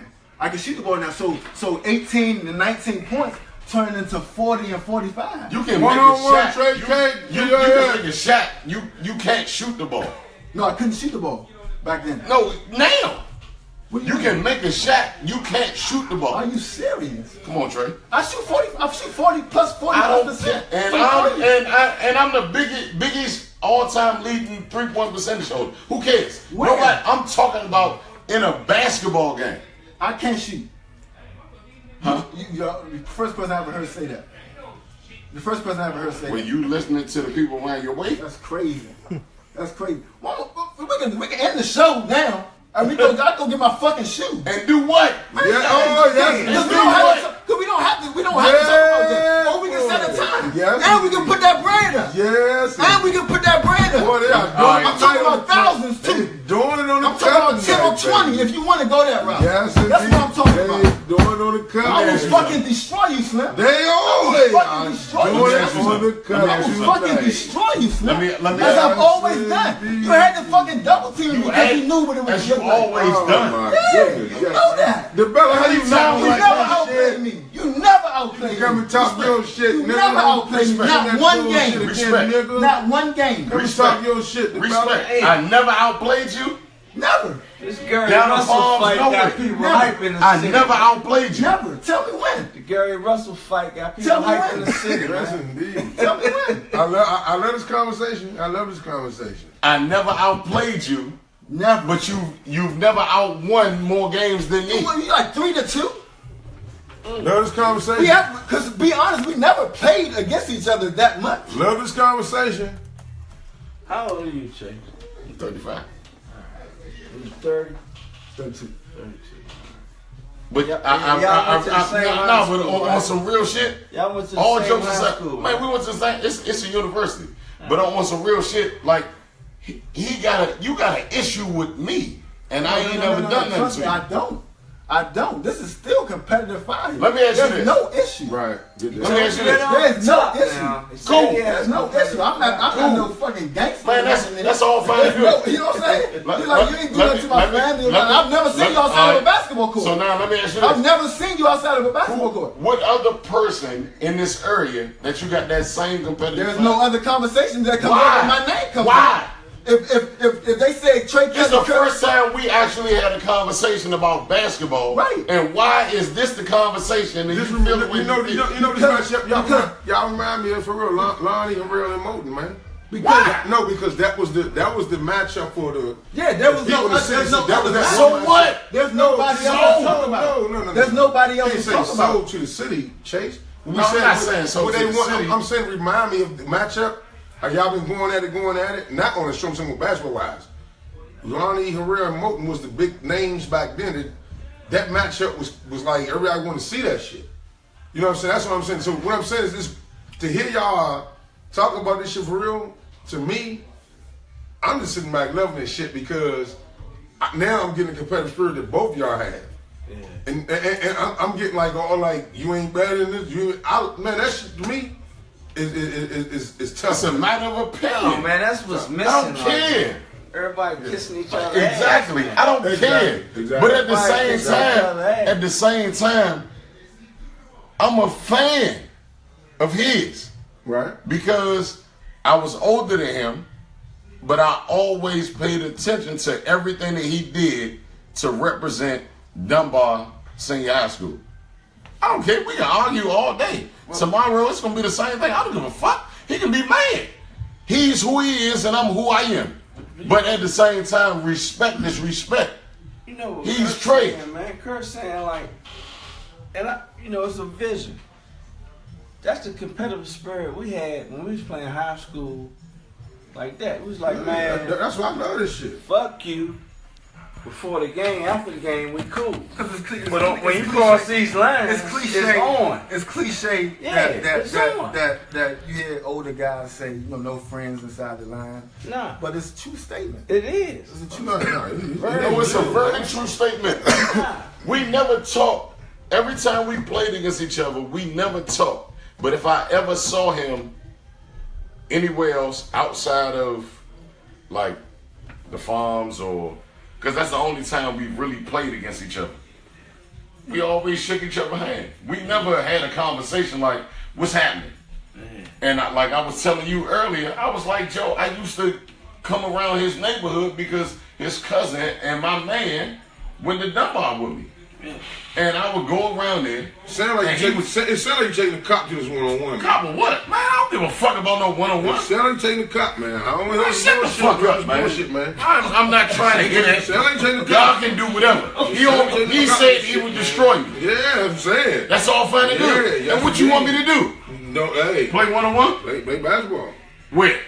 So 18 to 19 points turned into 40 and 45. You can make a shot. You can make a shot. You can't shoot the ball. No, I couldn't shoot the ball back then. No, now. You can make a shot. You can't shoot the ball. Are you serious? Come on, Trey. I shoot 40 plus 40%. And I'm the biggest all-time leading 3-point percentage holder. Who cares? Where? Nobody. I'm talking about in a basketball game. I can't shoot. Huh? You're the first person I ever heard say that. The first person I ever heard say When that. you listening to the people around your way? That's crazy. That's crazy. Well, we can end the show now. I go get my fucking shoe. And do what? Because we don't have to talk about that. Or we can set a time. Yes. And we can put that bread up. Yes. And we can put that bread up. Boy, they are doing I'm talking about thousands too. Doing it on the I'm talking about 10 or 20 if you want to go that route. Yes, that's what I'm talking about. Doing on the cut. I will fucking destroy you, Slim. They always fucking destroy you. doing it on the cut. I will fucking destroy you, Slim. Let me as I've always done. You had to fucking double team me because you knew what it was. As you always done. You know that. The better how you sound You like never that outplayed shit. me. You never outplayed me. Come and talk your shit. You never outplayed me. Not one game. Respect. Not one game. Come and talk your shit. Respect. I never outplayed you. Never. This Gary Down the Russell farms, fight nowhere. got people Never. hyping the I city. never outplayed you. Never. Tell me when. The Gary Russell fight got people Tell me hyping when. the city. Yes, Man. indeed. Tell me when. I love this conversation. I love this conversation. I never outplayed you, Never. but you've never outwon more games than me. You like 3-2? Love this conversation. We have, because to be honest, we never played against each other that much. Love this conversation. How old are you, Chase? I'm 35. You 30? 32. 32. But y'all went to the same high but school, on right? some real shit. Y'all went to the All same jokes high aside, school. man, we went to the same. It's a university, but on some real shit, like you got an issue with me, and I ain't never done nothing Trust to me, you. I don't. This is still competitive fire. Let me ask you There's this. no issue. Right. Get Let me this. ask you this. There's no issue. Now. Cool. There's no issue. I'm not no fucking gangster. Man, that's all fine and No, good. you know what I'm saying? You're like, you ain't do let that me- to my let me- family. let me- I've never seen you outside of a basketball court. So now let me ask you I've this: never seen you outside of a basketball court. what other person in this area that you got that same competitive? There's fight? no other conversation that comes Why? up with my name comes Why? up. If they say Trey This is Kelley, the first time we actually had a conversation about basketball. Right. And why is this the conversation? And This you remember, feel the way you know feel? this matchup. Y'all remind me of for real, Lonnie and Real and Moten, man. Because that was the matchup for the. yeah, there was no People in the city, there's no that was other that matchup. So one what? There's nobody else to talk about. No. There's nobody else They to say talk sold about. to the city, Chase. No, I'm not saying sold to the city. I'm saying remind me of the matchup. How y'all been going at it. Not on the show, I'm saying basketball wise. Lonnie, Herrera, and Moten was the big names back then. That matchup was like everybody wanted to see that shit. You know what I'm saying? That's what I'm saying. So what I'm saying is this: to hear y'all talk about this shit for real, to me, I'm just sitting back loving this shit because now I'm getting a competitive spirit that both y'all have. Yeah. And I'm getting like all like you ain't better than this. Man, that shit to me is tough. It's a matter of opinion. Oh man, that's what's missing. I don't like, care. everybody kissing each other. Exactly. I don't care. Exactly. But at the Everybody same time, I'm a fan of his Right. because I was older than him, but I always paid attention to everything that he did to represent Dunbar Senior High School. I don't care. We can argue all day. Tomorrow it's gonna be the same thing. I don't give a fuck. He can be mad. He's who he is, and I'm who I am. But at the same time, respect is respect. You know what He's Kurt's Trey. saying, man. Kurt saying like, and it's a vision. That's the competitive spirit we had when we was playing high school, like that. It was like, man, That's why I love this shit. fuck you. Before the game, after the game, we cool. But When you cross these lines, it's cliche. it's on. It's cliche Yeah, it's on. that you hear older guys say, no friends inside the line. Nah, But it's a true statement. it is. It's a true No, statement. No, it's a very true statement. We never talk every time we played against each other, we never talked. But if I ever saw him anywhere else outside of like the farms or, because that's the only time we really played against each other, we always shook each other's hand. We never had a conversation like, what's happening? And like I was telling you earlier, I was like, Joe, I used to come around his neighborhood because his cousin and my man went to Dunbar with me. And I would go around there. It sounded like you taking the cop to this one-on-one. Cop of what? Man, I don't give a fuck about no one-on-one. It sounded like you taking the cop, man. I don't know. Shut the fuck up, man. Bullshit, man. I'm not trying to hear that. Sound like you taking the Y'all cop. can do whatever. He said he would destroy me. Yeah, I'm saying. That's all fine to do. Yeah, and what you want me to do? No, hey. Play one-on-one? Play basketball. Where?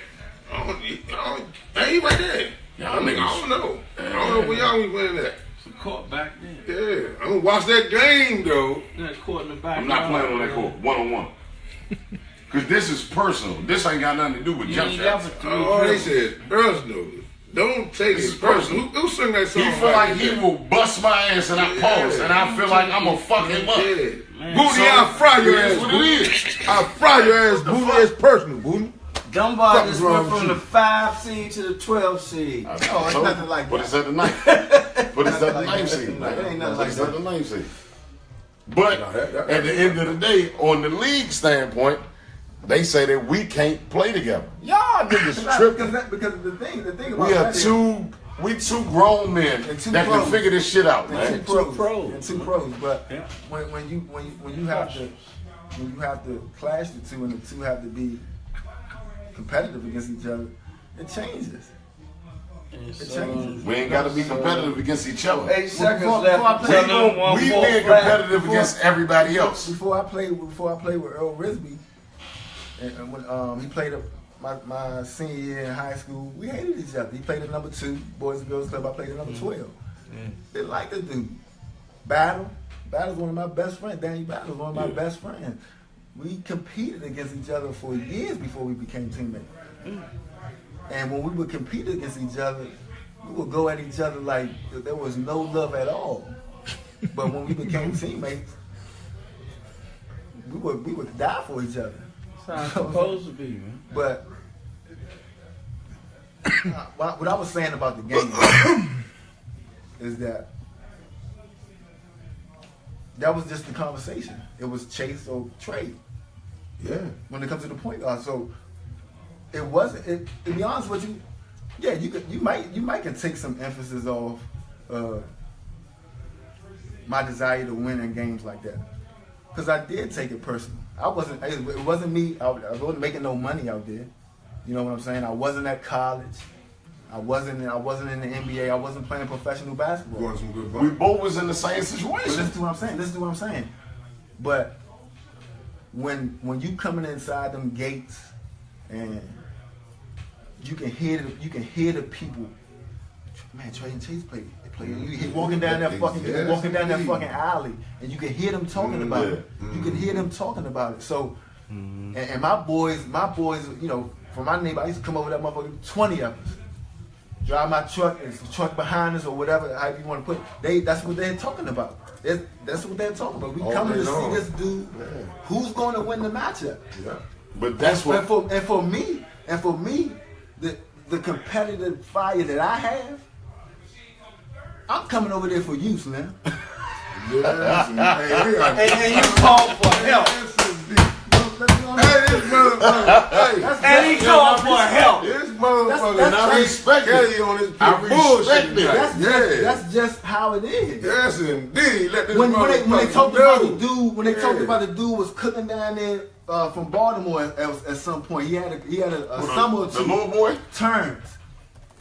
Hey, right there. Y'all I don't know. I don't know where y'all was playing at. Court back then. Yeah, I'm gonna watch that game though. That court in the back. I'm not playing on that court, one-on-one. Because this is personal. This ain't got nothing to do with jump shots. Oh, they said personal. Don't take it personal. Who sang that song? He feel like he will bust my ass and I pause, and I feel like I'm gonna fuck him up. Booty, I'll fry your ass. What it is. I'll fry your ass, Booty. It's personal, Booty. Dunbar just went wrong from with the 5 seed to the 12 seed. Oh, it's nothing like But that. it's at the ninth. But it's at the ninth seed. It ain't nothing like It's at that. the ninth seed. But at the end of the day, on the league standpoint, they say that we can't play together. Y'all niggas tripping. Because the thing about We are that is- two grown men And two that pros. can figure this shit out, and man. two pros. But when you have to clash the two, and the two have to be competitive against each other, it changes. It changes. We ain't got to be competitive against each other. 8 seconds Before I left. play- We being competitive against everybody else. Before I played with Earl Risby, and when he played my senior year in high school, we hated each other. He played at number 2, Boys and Girls Club. I played at number 12. They liked the dude. Battle's one of my best friends. Danny Battle's one of my best friends. We competed against each other for years before we became teammates. And when we would compete against each other, we would go at each other like there was no love at all. But when we became teammates, we would die for each other. That's how it's supposed to be, man. But what I was saying about the game is that was just the conversation. It was chase or trade. Yeah. When it comes to the point guard, so it wasn't. To be honest with you, yeah, you might can take some emphasis off my desire to win in games like that, because I did take it personal. It wasn't me. I wasn't making no money out there. You know what I'm saying? I wasn't at college. I wasn't in the NBA. I wasn't playing professional basketball. Going some good We ball. both was in the same But situation. listen to what I'm saying. But when you coming inside them gates and you can hear the people, man, Trey and Chase play. You walking down that fucking alley, and you can hear them talking about it. You can hear them talking about it. So, and my boys, you know, from my neighbor, I used to come over that motherfucker, 20 of us. Drive my truck, it's the truck behind us or whatever, however you want to put it. That's what they're talking about. That's what they're talking about. We coming to see this dude. Who's going to win the matchup? Yeah. But that's what. And for me, the competitive fire that I have, I'm coming over there for you, Slim. Yeah, And you called for help. This motherfucker. And he called for help. This motherfucker. That's I respect Kelley on his I respect bullshit. that. Yeah. That's just how it is. Yes, indeed. Let this When they motherfucker talked know. about the dude, when they talked Yeah. about the dude was cooking down there from Baltimore at some point, he had a summer or The two. little boy? Turns.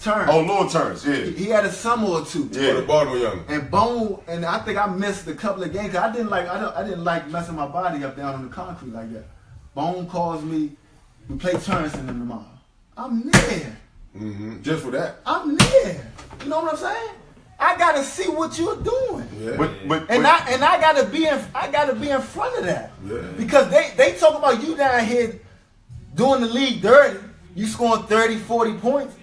Oh, Lord Turns, yeah. He had a summer or two. For the Baltimore young. And Bone, and I think I missed a couple of games. 'Cause I didn't like messing my body up down on the concrete like that. Bone calls me, we play Turns in tomorrow. I'm there. Just for that. I'm there. You know what I'm saying? I gotta see what you're doing. Yeah. But And I gotta be in front of that. Yeah. Because they talk about you down here doing the league dirty, you scoring 30, 40 points.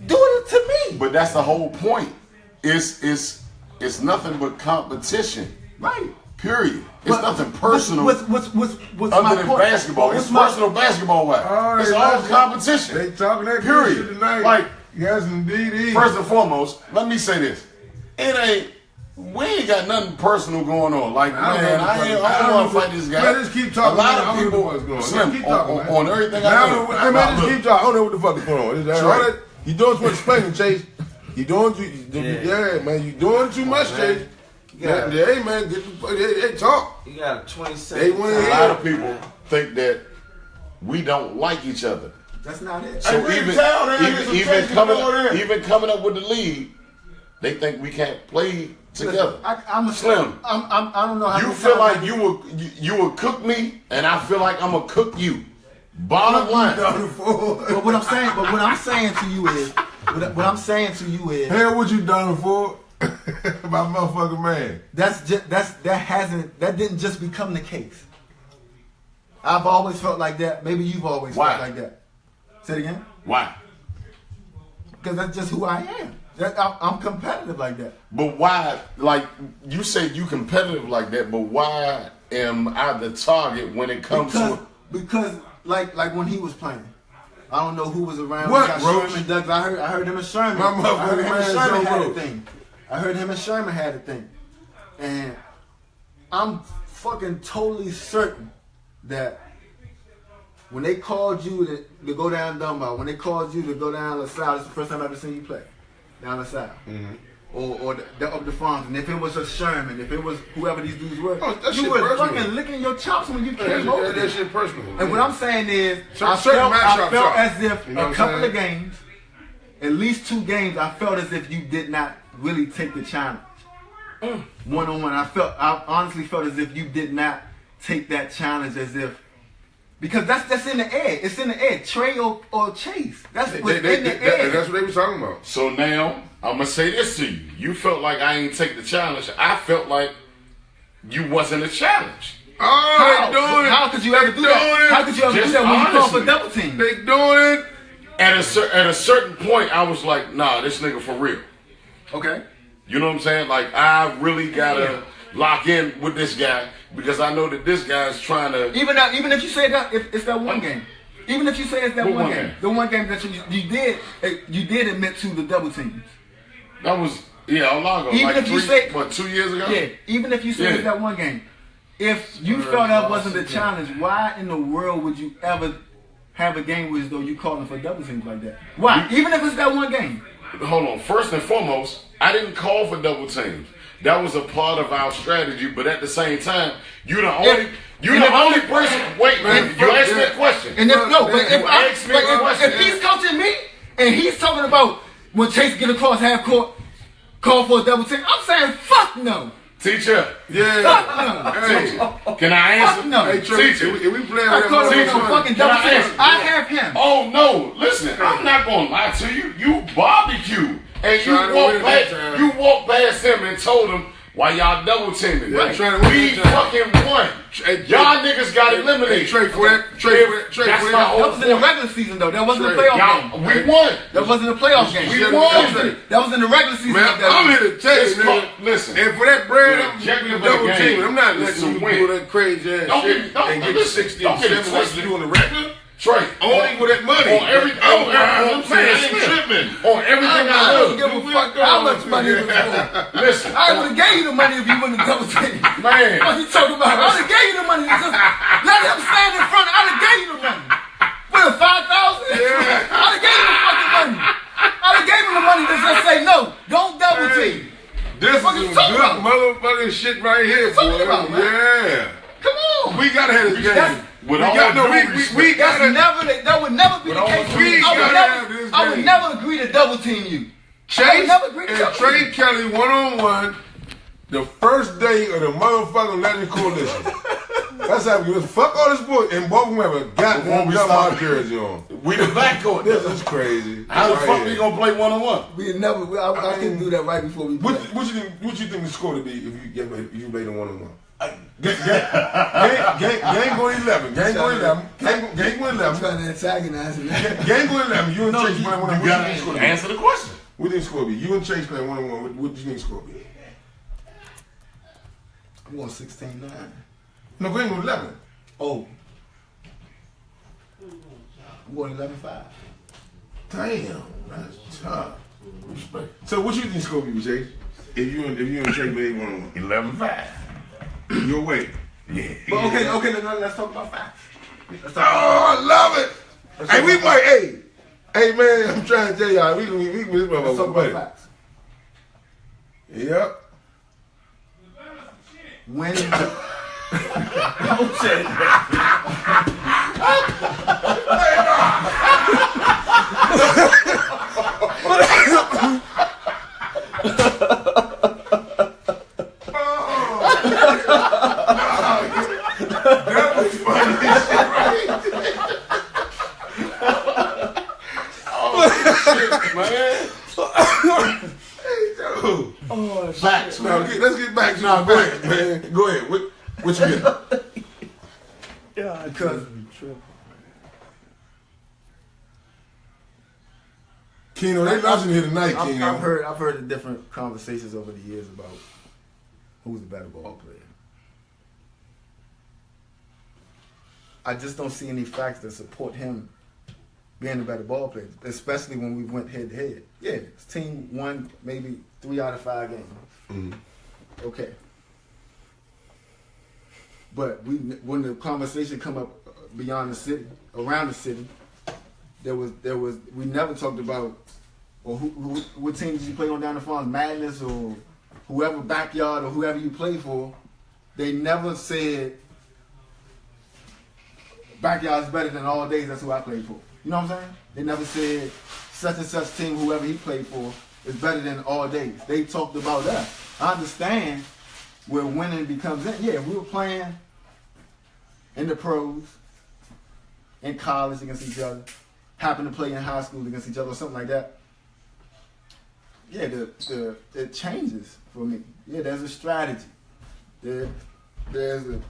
Do it to me. But that's the whole point. It's nothing but competition. Right. Period. It's nothing personal. What's other my than point? basketball. It's personal basketball wise. It's all competition. They talking that Period. shit tonight. Like, yes, indeed. first and foremost, let me say this. We ain't got nothing personal going on. Like, I don't want to fight this guy. Man, just keep talking. A lot of I don't know people what's going on. Slim, Keep talking, man. on everything Man, I do. man, just keep talking. I don't know what the fuck is going on. Sure. You doing too much explaining, Chase. You doing man. You doing too much, Chase. Yeah. Hey, man, they talk. You got a 20 They seconds. want to A hear. lot of people think that we don't like each other. That's not it. So we can tell that there's some tension going on. even coming up with the league, they think we can't play together. I'm a Slim. I don't know how You feel like you will cook me, and I feel like I'm gonna cook you. Bottom line. But what I'm saying to you is, Hell, what you done for? My motherfucking man. that didn't just become the case. I've always felt like that. Maybe you've always Why? felt like that. Say it again. Why? Because that's just who I am. I'm competitive like that. But why? Like you said, you competitive like that. But why am I the target when it comes to? Because like when he was playing, I don't know who was around. What, We got Roach? Sherman, Douglas. I heard him and Sherman. My motherfucking I heard him and man, Sherman Joe had a Roach. thing. I heard him and Sherman had a thing, and I'm fucking totally certain that when they called you to go down Dunbar, when they called you to go down LaSalle, it's the first time I've ever seen you play down LaSalle. Or up the farms, and if it was a Sherman, if it was whoever these dudes were, Oh, that you shit were personal. fucking licking your chops when you came over That there. shit personal. And what I'm saying is, Certain matchups I felt are. as if You know what a I'm couple saying? of games, at least 2 games, I felt as if you did not really take the challenge. One-on-one, I honestly felt as if you did not take that challenge as if, because that's in the air. It's in the air. Trey or Chase. That's what's in the air. That's what they were talking about. So now I'm gonna say this to you. You felt like I ain't take the challenge. I felt like you wasn't a challenge. Oh, they doing it. How could you ever do that? How could you ever do Just that when you call for honestly. double team? They doing it. At a certain point, I was like, nah, this nigga for real. Okay. You know what I'm saying? Like, I really gotta lock in with this guy because I know that this guy's trying to. Even if you say that, if it's that one game. Even if you say it's that What one one game, game? the one game that you did admit to the double teams. That was how long ago? Even like if you say 2 years ago? Yeah, even if you say Yeah. it's that one game, if you felt that wasn't the challenge, why in the world would you ever have a game where as though you calling for double teams like that? Why? Even if it's that one game. Hold on. First and foremost, I didn't call for double teams. That was a part of our strategy, but at the same time, you're the only person. Wait, man, you asked me a question. And if no, but If if he's coaching me and he's talking about when Chase get across half court, call for a double team, I'm saying fuck no. Teacher, Yeah. Fuck no. Hey, can I answer? Fuck no. hey, Trey, Teacher. if we play I that call him Teacher, for fucking can double I teams. answer? I have him. Oh no! Listen, I'm not gonna lie to you. You barbecue, and Trying to win that time. you walked past him and told him why y'all double teaming. Yeah, trying to win We that time. fucking won. Hey, Y'all niggas got Hey, eliminated. Trey, for that. That's my That whole was in the regular season though. That wasn't a Trey, playoff Y'all, game. we won. That wasn't a playoff game. We That won. was in the regular season. Man, I'm here to tell you, It's called- nigga. listen. And for that bread, The I'm objective of double the game teaming. I'm not is letting to you win. do that crazy ass Don't shit get- and get listen, 60 don't and get it 70 like twisted. you do on the regular. Trey, Only with that money. on everything. On everything I I love. don't give a fuck how much money it was for. Listen, I would have gave you the money if you wouldn't have double teamed. man. What you talking about? I would have gave you the money. Just let him stand in front. I would have gave you the money. What, 5,000? I would have gave you the fucking money. I would have gave him the money to just say no. Don't double team. This is What some you good talking about? motherfucking shit right here, What you boy. talking about, man? Yeah. Come on. We gotta have this game. With We all got due no. respect. We That would never be the all case. we gotta have this I would game. never agree to double team you. I Chase would never agree to and double Trey team. Kelley one-on-one the first day of the motherfucking Legend Coalition. That's how we do. Fuck all this boy, and both of them have a Before goddamn we double start- jersey on. We the backcourt. This is crazy. How the Right fuck here. we gonna play 1-on-1? We never. I can do that right before we play. What you think the score to be if you played a one-on-one? Game going 11. Game going 11. Game going I'm 11. trying to antagonize him. Game going 11. You and Chase playing one-on-one. You What you think score gotta to be? answer the question. What do you think score be? You and Chase playing one-on-one. What do you think score be? I'm going 16-9. No, go ahead and go 11. Oh. I'm going 11-5. Damn, that's tough. Respect. So what you think it's gonna be, Jay? If you and Trey made one 11-5. your way. Yeah. But okay, let's talk about facts. Oh, I love it. Hey, we might. Hey, man, I'm trying to tell y'all. We Let's talk about facts. Yep. When Don't say that. That was funny as shit, right? Oh, Facts, man. Let's get back to go ahead, man. Go ahead. What you get? yeah, because Keno, they lost in here tonight, Keno. I've heard the different conversations over the years about who's the better ball player. I just don't see any facts that support him being a better ball player, especially when we went head to head. Yeah, his team won maybe 3 out of 5 games. Mm-hmm. Okay. But when the conversation come up beyond the city, around the city, there was we never talked about or what team did you play on down the farm, Madness or whoever backyard or whoever you play for. They never said backyard's better than all days. That's who I played for. You know what I'm saying? They never said such and such team, whoever he played for, is better than all days. They talked about us. I understand where winning becomes in. Yeah, we were playing in the pros, in college against each other, happened to play in high school against each other or something like that. Yeah, it changes for me. Yeah, there's a strategy. There's a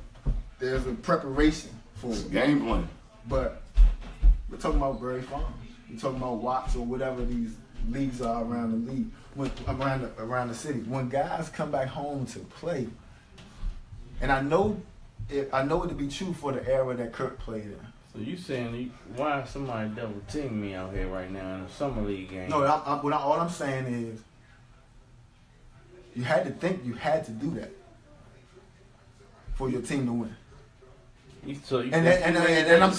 preparation for it. Game plan. But we're talking about Berry Farms. We're talking about Watts or whatever these leagues are around the league, around the city. When guys come back home to play, and I know it to be true for the era that Curt played in. So you saying why somebody double team me out here right now in a summer league game? No, all I'm saying is you had to think you had to do that for your team to win. And I'm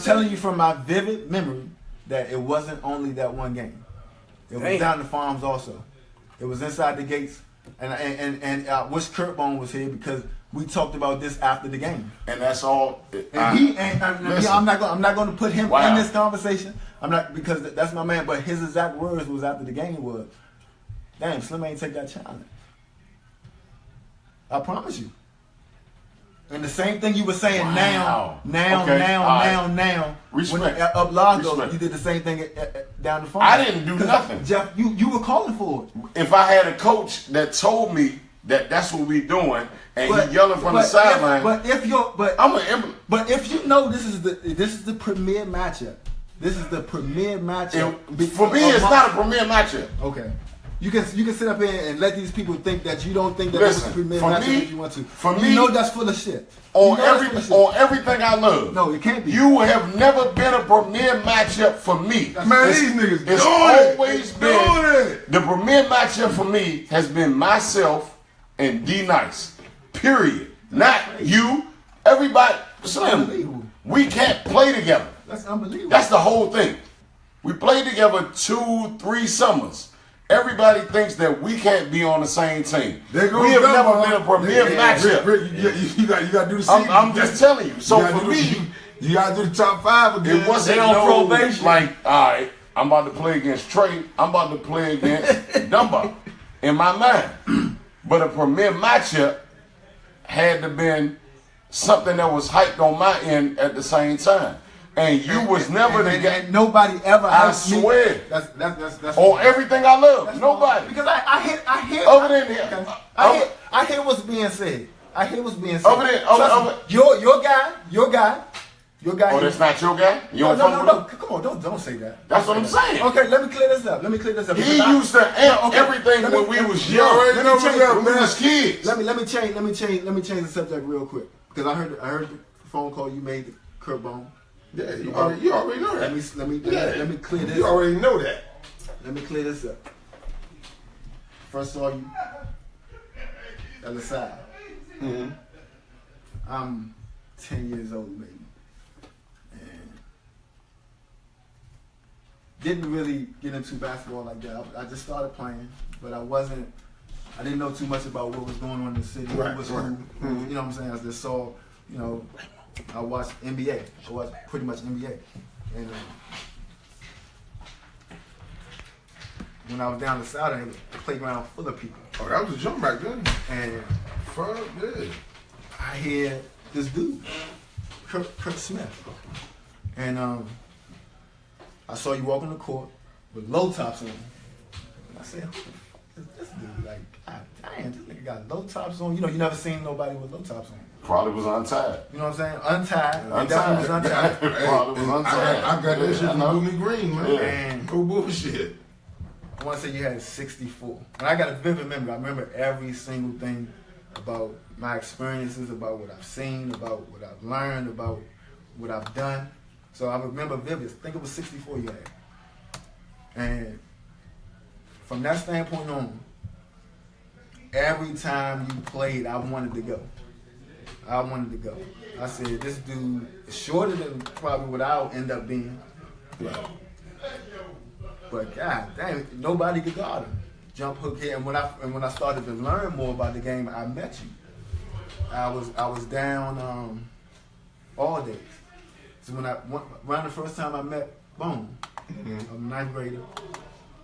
telling you from my vivid memory that it wasn't only that one game. It was down the farms also. It was inside the gates. And I wish Curt Bone was here because we talked about this after the game. And that's all. I'm not going to put him in this conversation. I'm not, because that's my man. But his exact words was after the game was, "Damn, Slim ain't take that challenge." I promise you. And the same thing you were saying now. Respect. When up Largo, Respect. you did the same thing down the farm. I didn't do nothing. Jeff, you were calling for it. If I had a coach that told me that that's what we doing, and he yelling from the sideline, but if you know this is the premier matchup. This is the premier matchup. For me, it's not a premier matchup. Okay. You can sit up here and let these people think that you don't think that this is the premier matchup if you want to. For you me, know that's full of shit. On everything I love. No, it can't be. You have never been a premier matchup for me. Man, these niggas it's always been the premier matchup for me has been myself and D Nice. Period. Not you. Everybody. Slim. We can't play together. That's unbelievable. That's the whole thing. We played together 2-3 summers. Everybody thinks that we can't be on the same team. We have never been a premier matchup. Rick, you got to do the season. I'm just telling you. So for me, you got to do the top 5 again. It wasn't on probation. Like, all right, I'm about to play against Trey. I'm about to play against Dumbo in my mind. But a premier matchup had to been something that was hyped on my end at the same time. And you was never the guy. Nobody ever. I swear. That's on everything I love. Nobody. Because I hear. Other than him. I hear what's being said. I hear what's being said. Over there. Your guy. Your guy. Oh, that's not your guy? You No, don't no, fuck no, with him? no. Come on, don't say that. That's what I'm saying. Okay, let me clear this up. He Because used to amp everything when we was young. Let me change When we was kids. Let me change the subject real quick. Because I heard the phone call you made to Curt Bone. Yeah, you already know that. Let me clear this. You already know that. Let me clear this up. First saw you at the side. Mm-hmm. I'm 10 years old, maybe. And didn't really get into basketball like that. I just started playing, but I didn't know too much about what was going on in the city. Right, Who was right. who. Mm-hmm. You know what I'm saying? I just saw, I watched NBA. I watched pretty much NBA. And when I was down the south, I had a playground full of people. Oh, that was a jump back then. And Fuck yeah. I hear this dude, Curt Smith. And I saw you walk on the court with low tops on. And I said, who is this dude? Like, God damn, this nigga got low tops on. You never seen nobody with low tops on. Probably was untied. You know what I'm saying? Untied. It definitely was untied. Probably was untied. I got that shit from Boomy Green, man. And No bullshit. I want to say you had 64. And I got a vivid memory. I remember every single thing about my experiences, about what I've seen, about what I've learned, about what I've done. So I remember vivid. I think it was 64 you had. And from that standpoint on, every time you played, I wanted to go. I said, this dude is shorter than probably what I'll end up being. But God damn, nobody could guard him. Jump hook here. And when I started to learn more about the game, I met you. I was down all days. So around the first time I met Bone, I'm a ninth grader.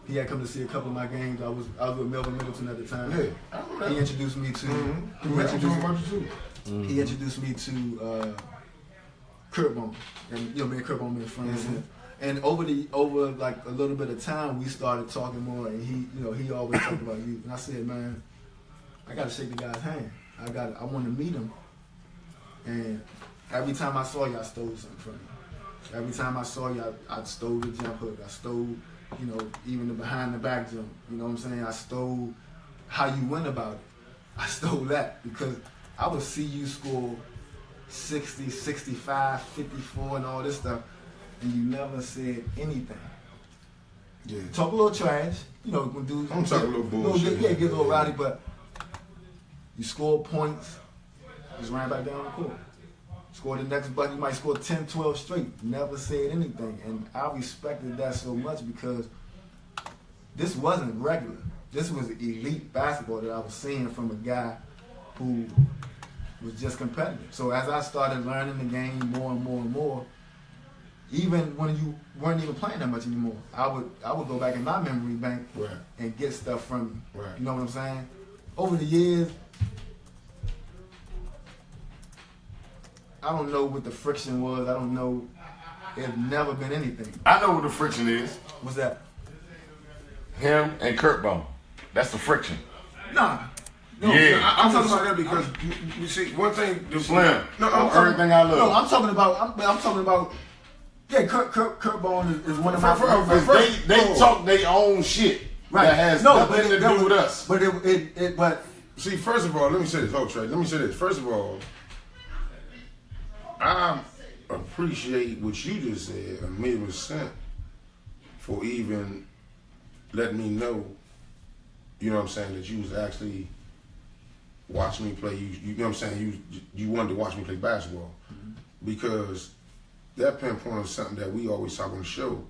He had come to see a couple of my games. I was with Melvin Middleton at the time. Yeah, I remember that. He introduced me to. He introduced me to Curt Bone, and me and Curt Bone been friends. And over like a little bit of time, we started talking more. And he always talked about you. And I said, man, I got to shake the guy's hand. I want to meet him. And every time I saw you, I stole something from you. Every time I saw you, I stole the jump hook. I stole, even the behind the back jump. You know what I'm saying? I stole how you went about it. I stole that because I would see you score 60, 65, 54 and all this stuff, and you never said anything. Yeah. Talk a little trash, when dudes. I'm talking a little bullshit. Get a little rowdy, but you score points, just ran back down the court. Score the next bucket, you might score 10, 12 straight. Never said anything. And I respected that so much because this wasn't regular. This was elite basketball that I was seeing from a guy who was just competitive. So as I started learning the game more and more and more, even when you weren't even playing that much anymore, I would go back in my memory bank and get stuff from you. Right. You know what I'm saying? Over the years, I don't know what the friction was. I don't know. It's never been anything. I know what the friction is. What's that? Him and Curt Bone. That's the friction. Nah. No, Yeah. I'm talking about that because you see one thing. Slim. No, Everything I love. No, I'm talking about. Yeah, Curt Bone is one of my. They talk their own shit. Right. That has nothing to do with us. But see, first of all, let me say this. Hold, Trey. Let me say this. First of all, I appreciate what you just said 1,000,000% for even letting me know, you know what I'm saying, that you was actually watching me play. You know what I'm saying, you wanted to watch me play basketball. Because that pinpoint is something that we always talk on the show.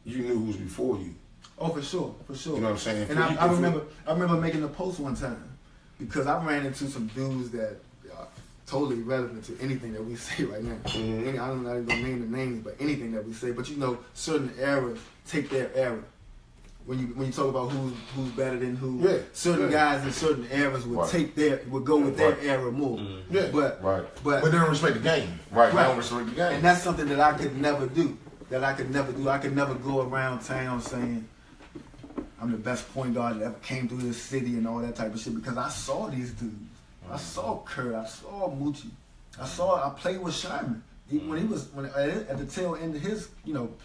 You knew who was before you. Oh, for sure. You know what I'm saying? And I remember making a post one time because I ran into some dudes that are totally relevant to anything that we say right now. Mm-hmm. I'm not even gonna name the names, but anything that we say. But certain eras take their era. When you talk about who's better than who, certain guys in certain eras would go with their era more. Yeah. But they don't respect the game. Right. They don't respect the game. And that's something that I could never do. I could never go around town saying I'm the best point guard that ever came through this city and all that type of shit because I saw these dudes. I saw Curt. I saw Moochie. I played with Sherman. When he was at the tail end of his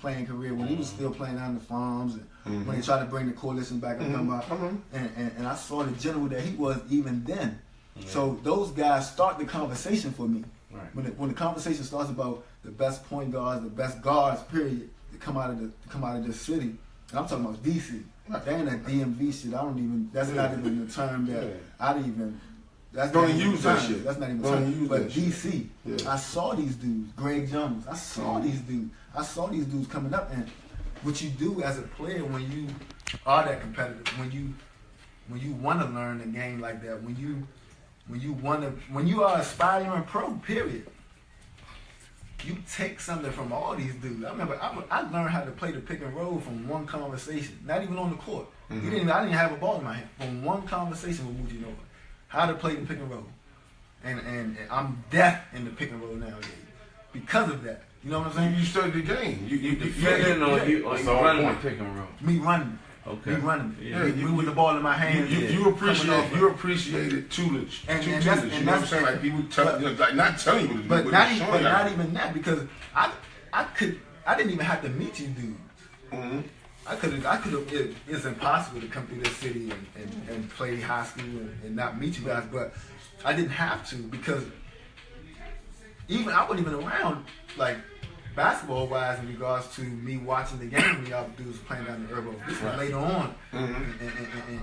playing career, when he was still playing on the farms, and when he tried to bring the coalition back up, and I saw the general that he was even then. So those guys start the conversation for me. Right. When the conversation starts about the best point guards, the best guards, period, to come out of this city, and I'm talking about DC. Right. That ain't that DMV shit. I don't even. That's not even the term that I didn't even. That's don't not use that shit. That's not even term. But DC, I saw these dudes. Greg Jones. I saw these dudes. I saw these dudes coming up, and what you do as a player when you are that competitive, when you want to learn the game like that, when you are aspiring pro, period. You take something from all these dudes. I remember I learned how to play the pick and roll from one conversation, not even on the court. I didn't have a ball in my hand. From one conversation with Muji Nova, how to play the pick and roll, and I'm deaf in the pick and roll nowadays because of that. You know what I'm saying? You studied the game. You defending or you running the pick and roll? Me running. Okay. Me running. Yeah. Me with the ball in my hand. You appreciate it tutelage. And you know what I'm saying? Like people like not telling you what to do, but not even that, because I didn't even have to meet you dudes. I could have. It's impossible to come through this city and play high school and not meet you guys, but I didn't have to, because I wasn't even around like basketball wise in regards to me watching the game when y'all dudes playing down the Herbo. This was later on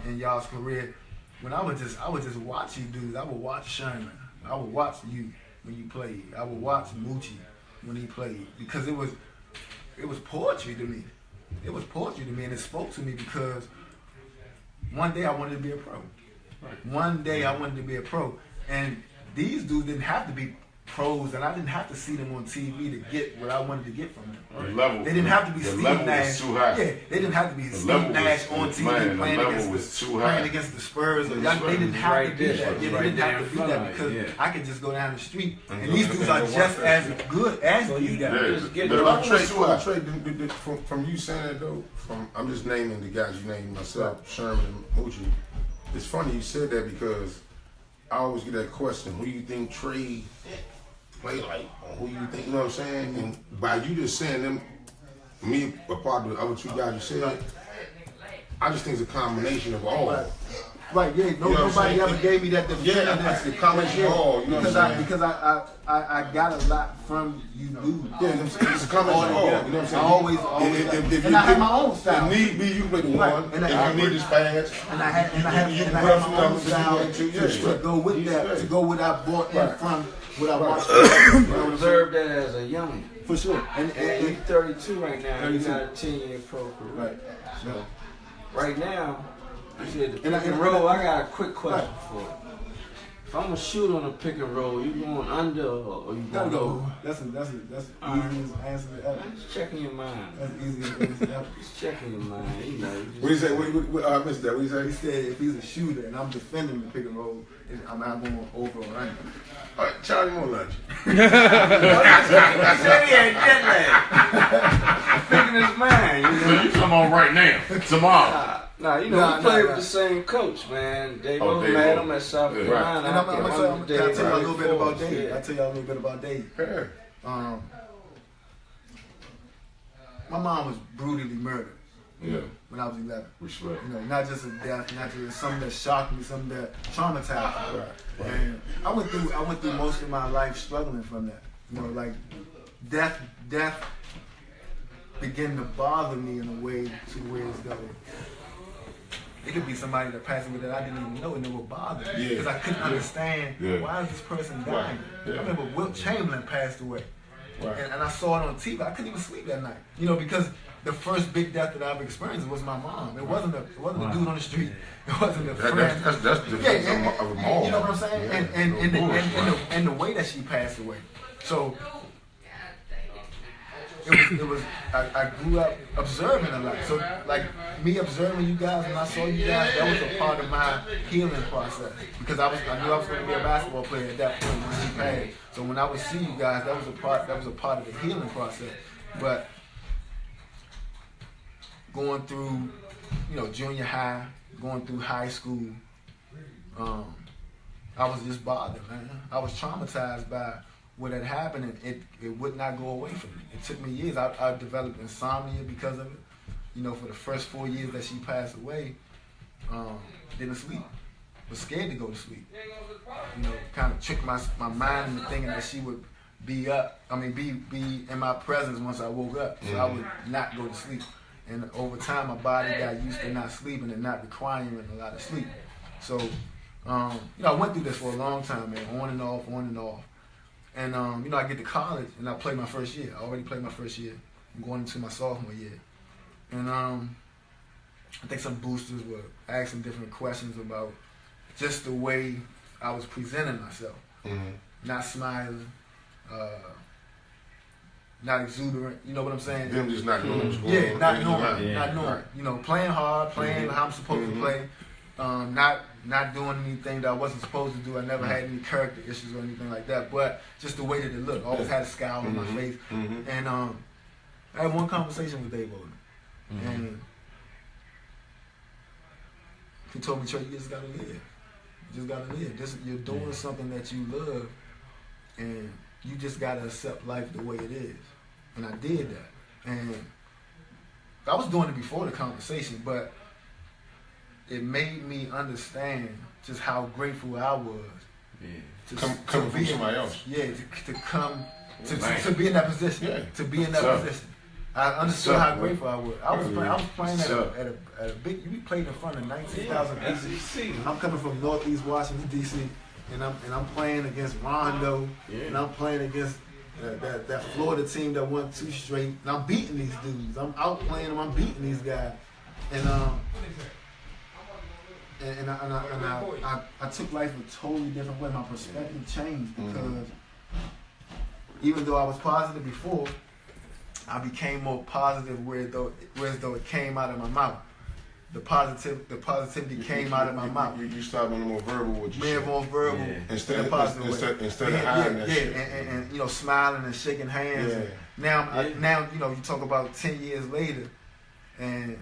in y'all's career, when I would just watch you dudes. I would watch Sherman. I would watch you when you played. I would watch Moochie when he played, because it was poetry to me. It was poetry to me, and it spoke to me, because one day I wanted to be a pro. Right. One day I wanted to be a pro, and these dudes didn't have to be pros, and I didn't have to see them on TV to get what I wanted to get from them. Right. They didn't have to be Steve Nash. Yeah, they didn't have to be Steve Nash on TV playing against the Spurs. They didn't have to do that. They didn't have to do that, because I could just go down the street, and these dudes are just as good as these guys. From you saying that though, I'm just naming the guys you named myself, Sherman and Moochie. It's funny you said that, because I always get that question: who you think Trey play like? Or who you think? You know what I'm saying? And by you just saying them, me a part of the other two guys you said, I just think it's a combination of all. Right, yeah. Nobody ever gave me that definition. Yeah, that's the combination of all. You know what I'm saying? Because I got a lot from you dudes. Yeah, it's a combination of all. You know what I'm saying? I always. And I have my own style. If need be, you play the one. And if you need this pass. And I have my own style to go with that. To go what I bought in from what I watched. I observed that as a young. For sure. And you're 32 right now. You got a 10-year pro career. Right. So right now. You said the pick and roll. I got a quick question for you. If I'm a shooter on a pick and roll, you going under or you going over? That's the easiest answer ever. Just checking your mind. That's the easiest answer ever. Just checking your mind. You know. What do you say? I missed that. What do you say? He said if he's a shooter and I'm defending the pick and roll, I'm not going over or under. All right, Charlie, more lunch. He said he had jet lag. Picking his mind. You know. You come on right now, tomorrow. Nah, you know, we played with the same coach, man. Dave had him at South Carolina. And I'm gonna tell you a little bit about Dave. I'll tell y'all a little bit about Dave. My mom was brutally murdered. When I was 11. Respect. You know, not just a death, not just something that shocked me, something that traumatized me. Right. And I went through most of my life struggling from that. You know, like death began to bother me in a way to where it's though. It could be somebody that passed away that I didn't even know, and it would bother me because I couldn't understand why is this person dying. I remember Wilt Chamberlain passed away, and I saw it on TV. I couldn't even sleep that night, you know, because the first big death that I've experienced was my mom. It wasn't a dude on the street. It wasn't a friend. That's the difference of a mom. You know what I'm saying? And the way that she passed away. So it was I grew up observing a lot. So like me observing you guys, when I saw you guys, that was a part of my healing process, because I knew I was going to be a basketball player at that point when she passed. So when I would see you guys, that was a part of the healing process. But going through, you know, junior high, going through high school, I was just bothered, man. I was traumatized by what had happened, and it would not go away from me. It took me years. I developed insomnia because of it. You know, for the first 4 years that she passed away, didn't sleep. Was scared to go to sleep. You know, kind of tricked my mind into thinking that she would be in my presence once I woke up. So I would not go to sleep. And over time, my body got used to not sleeping and not requiring a lot of sleep. So, you know, I went through this for a long time, man, on and off. And, you know, I get to college and I play my first year. I already played my first year. I'm going into my sophomore year. And I think some boosters were asking different questions about just the way I was presenting myself. Not smiling, not exuberant, you know what I'm saying? Them just not knowing what's going on. Not knowing. You know, playing hard, playing how I'm supposed to play, not doing anything that I wasn't supposed to do. I never had any character issues or anything like that, but just the way that it looked. I always had a scowl on my face. And I had one conversation with Dave Odom, and he told me, "Trey, you just gotta live. You just gotta live. You're doing something that you love, and you just gotta accept life the way it is." And I did that. And I was doing it before the conversation, but it made me understand just how grateful I was. Coming from somebody else. Yeah, to be in that position. Yeah. To be in that position. I understood how grateful I was. I was playing at a big. We played in front of 19,000 people. I'm coming from Northeast Washington D.C. and I'm playing against Rondo, and I'm playing against that Florida team that won 2 straight. And I'm beating these dudes. I'm outplaying them. I'm beating these guys. And I took life a totally different way. My perspective changed because even though I was positive before, I became more positive whereas though it came out of my mouth. The positivity came out of my mouth. You started being more verbal with you. Being more verbal instead of hiding that shit. And you know, smiling and shaking hands. Yeah. And now you know, you talk about 10 years later, and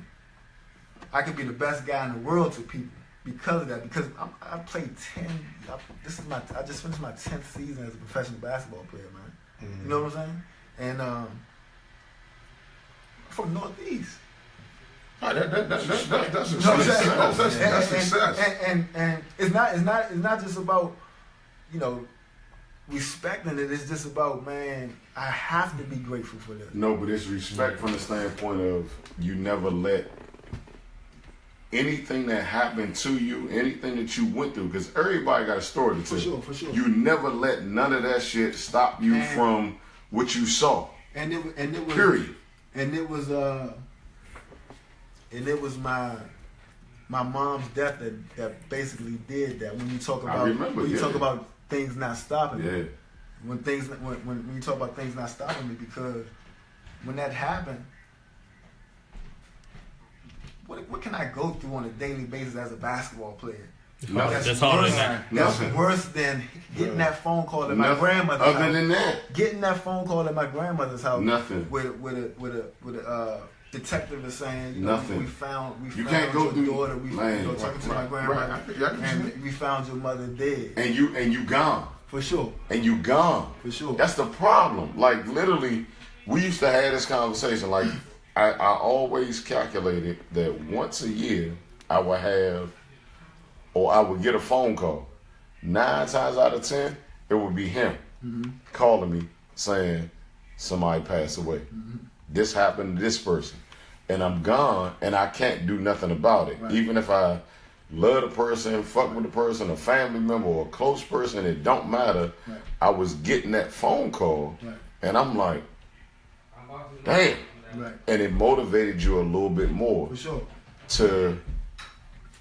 I could be the best guy in the world to people because of that. Because I played 10. I just finished my 10th season as a professional basketball player, man. You know what I'm saying? And from Northeast. Oh, that's success. And it's not just about, you know, respecting it. It's just about, man, I have to be grateful for this. No, but it's respect from the standpoint of you never let anything that happened to you, anything that you went through, because everybody got a story to tell. For sure. You never let none of that shit stop you from what you saw. And it was period. And it was my mom's death that basically did that. When you talk about talk about things not stopping me. When you talk about things not stopping me, because when that happened, what can I go through on a daily basis as a basketball player? That's worse than getting that phone call at my grandmother's house. Other than that, getting that phone call at my grandmother's house. Nothing. With a detective is saying, you nothing. Know, we found you can't go your through, daughter. We talking to my grandmother, and we found your mother dead. And you gone. For sure. And you gone. For sure. That's the problem. Like literally, we used to have this conversation. Like I always calculated that once a year I would have, or I would get a phone call. 9 times out of 10, it would be him calling me saying somebody passed away. This happened to this person. And I'm gone and I can't do nothing about it. Right. Even if I love the person, fuck with the person, a family member or a close person, it don't matter. Right. I was getting that phone call and I'm like, damn. Right. And it motivated you a little bit more. For sure. To,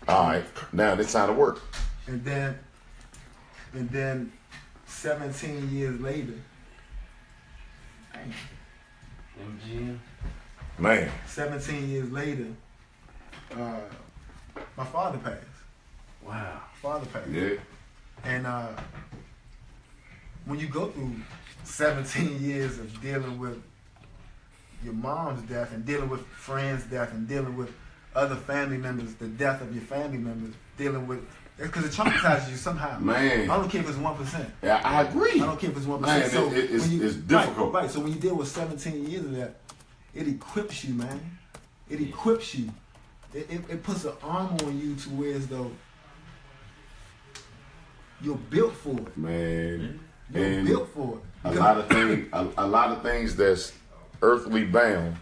all right, now it's time to work. And then 17 years later, MGM. Man. 17 years later, my father passed. Wow. Father passed. Yeah. And when you go through 17 years of dealing with your mom's death and dealing with friends' death and dealing with other family members, the death of your family members, dealing with because it traumatizes you somehow. Man. I don't care if it's 1%. Yeah, I agree. I don't care if it's 1%. Man, So it's difficult. Right. So when you deal with 17 years of that, it equips you, man. It equips you. It puts an armor on you to where as though you're built for it. Man. You're built for it. A lot of things that's earthly bound,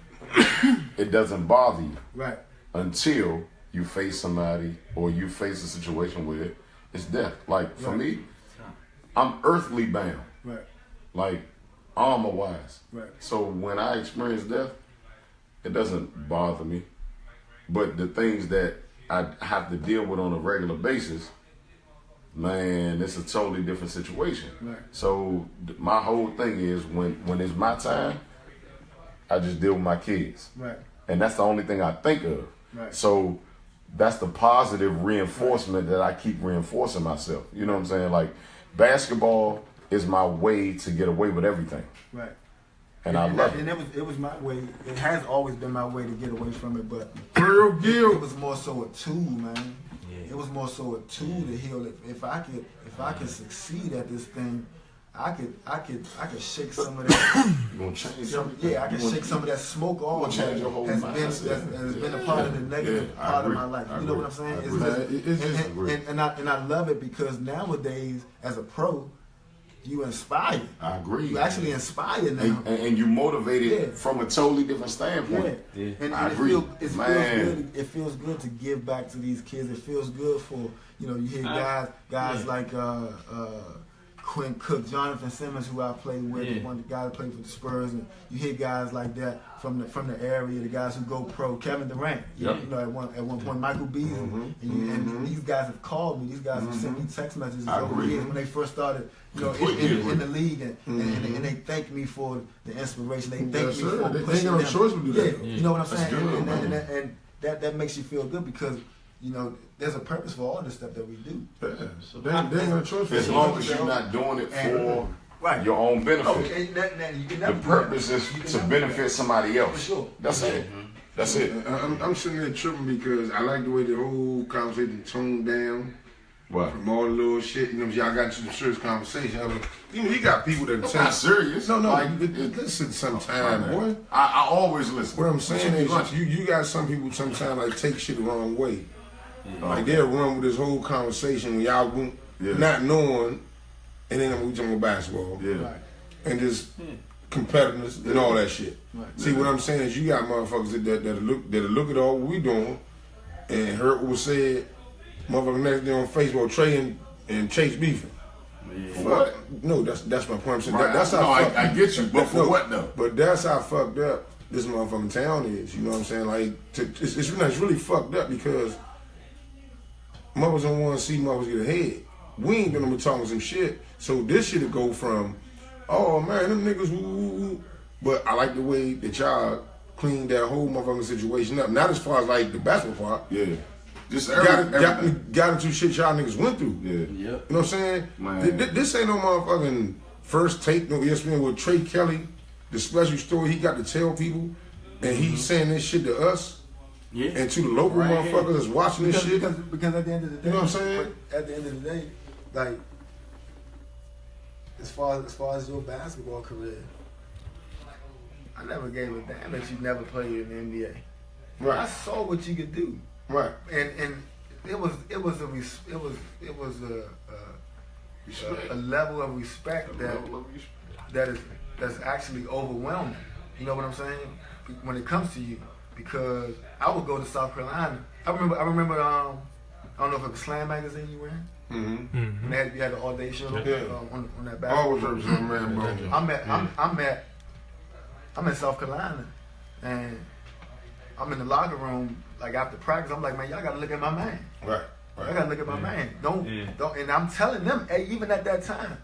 it doesn't bother you. Right. Until you face somebody or you face a situation where it's death. Like for me, I'm earthly bound. Right. Like armor wise. Right. So when I experience death, it doesn't bother me. But the things that I have to deal with on a regular basis, man, it's a totally different situation. Right. So my whole thing is when it's my time, I just deal with my kids. Right. And that's the only thing I think of. Right. So that's the positive reinforcement that I keep reinforcing myself. You know what I'm saying? Like basketball is my way to get away with everything. Right. And I love it. And it was my way. It has always been my way to get away from it, but Real it was more so a tool, man. Yeah. It was more so a tool to heal. If I could succeed at this thing, I could shake some of that. You gonna change Yeah, I can shake some of that smoke off. Change your whole has mindset. been a part of the negative part of my life. You know what I'm saying? And I love it because nowadays, as a pro, you inspire. I agree. You actually inspire now. And you motivated from a totally different standpoint. Yeah. And I agree. It feels good to give back to these kids. It feels good for, you hear guys like Quinn Cook, Jonathan Simmons, who I played with, one of the guys that played for the Spurs, and you hear guys like that from the area, the guys who go pro, Kevin Durant, at one point Michael Beasley, and these guys have called me, these guys have sent me text messages over the years when they first started, in the league, and they thank me for the inspiration, they thank me for pushing them. Choice to do that. You know what I'm saying? Good, and that makes you feel good because there's a purpose for all this stuff that we do. Yeah. So they ain't no choice. As long as you're not doing it for your own benefit. The purpose is to benefit somebody else. For sure. That's it. That's it. I'm sitting there tripping because I like the way the whole conversation toned down. What? From all the little shit, y'all got into the serious conversation. He got people that It's not serious. No, Like, listen sometime, boy. I always listen. What I'm saying is, you got some people sometimes like take shit the wrong way. Like they'll run with this whole conversation when y'all not knowing, and then we talking about basketball, and just competitiveness and all that shit. Right. See, what I'm saying is, you got motherfuckers that look at all what we doing, and heard what was said. Motherfucker next day on Facebook, Trey and Chase beefing. For what? No, that's my point. I'm saying Right. that's how. I get you, but for what though? But that's how fucked up this motherfucking town is. You know what I'm saying? Like, it's really fucked up because mothers don't want to see mothers get ahead. We ain't gonna be talking some shit. So this shit'll go from, oh man, them niggas woo. But I like the way that y'all cleaned that whole motherfucking situation up. Not as far as like the basketball part. Yeah. Just got into shit y'all niggas went through. Yeah. You know what I'm saying? Man. This ain't no motherfucking first take no ESPN with Trey Kelley, the special story he got to tell people, and he's saying this shit to us. Yeah. And to the local motherfuckers that's watching this shit. Because at the end of the day, you know what I'm saying? At the end of the day, like, as far as your basketball career, I never gave a damn that you never played in the NBA. Right. I saw what you could do. Right. And it was a level of respect that's actually overwhelming. You know what I'm saying? When it comes to you, because I would go to South Carolina. I remember. I don't know if it was Slam magazine you were in. Mm-hmm. When you had the all day show on that basketball. Always represent man, bro. I'm in South Carolina, and I'm in the locker room. Like after practice, I'm like, man, y'all gotta look at my man. Right. Y'all gotta look at my man. Don't. And I'm telling them, hey, even at that time,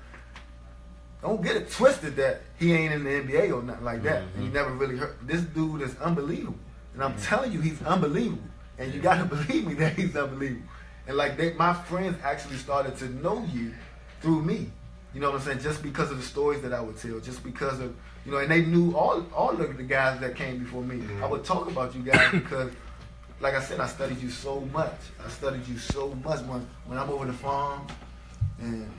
don't get it twisted that he ain't in the NBA or nothing like that. And you never really heard. This dude is unbelievable, and I'm telling you, he's unbelievable. And you gotta believe me that he's unbelievable. And like my friends actually started to know you through me. You know what I'm saying? Just because of the stories that I would tell, just because of and they knew all of the guys that came before me. I would talk about you guys because like I said, I studied you so much. I studied you so much when I'm over the farm, and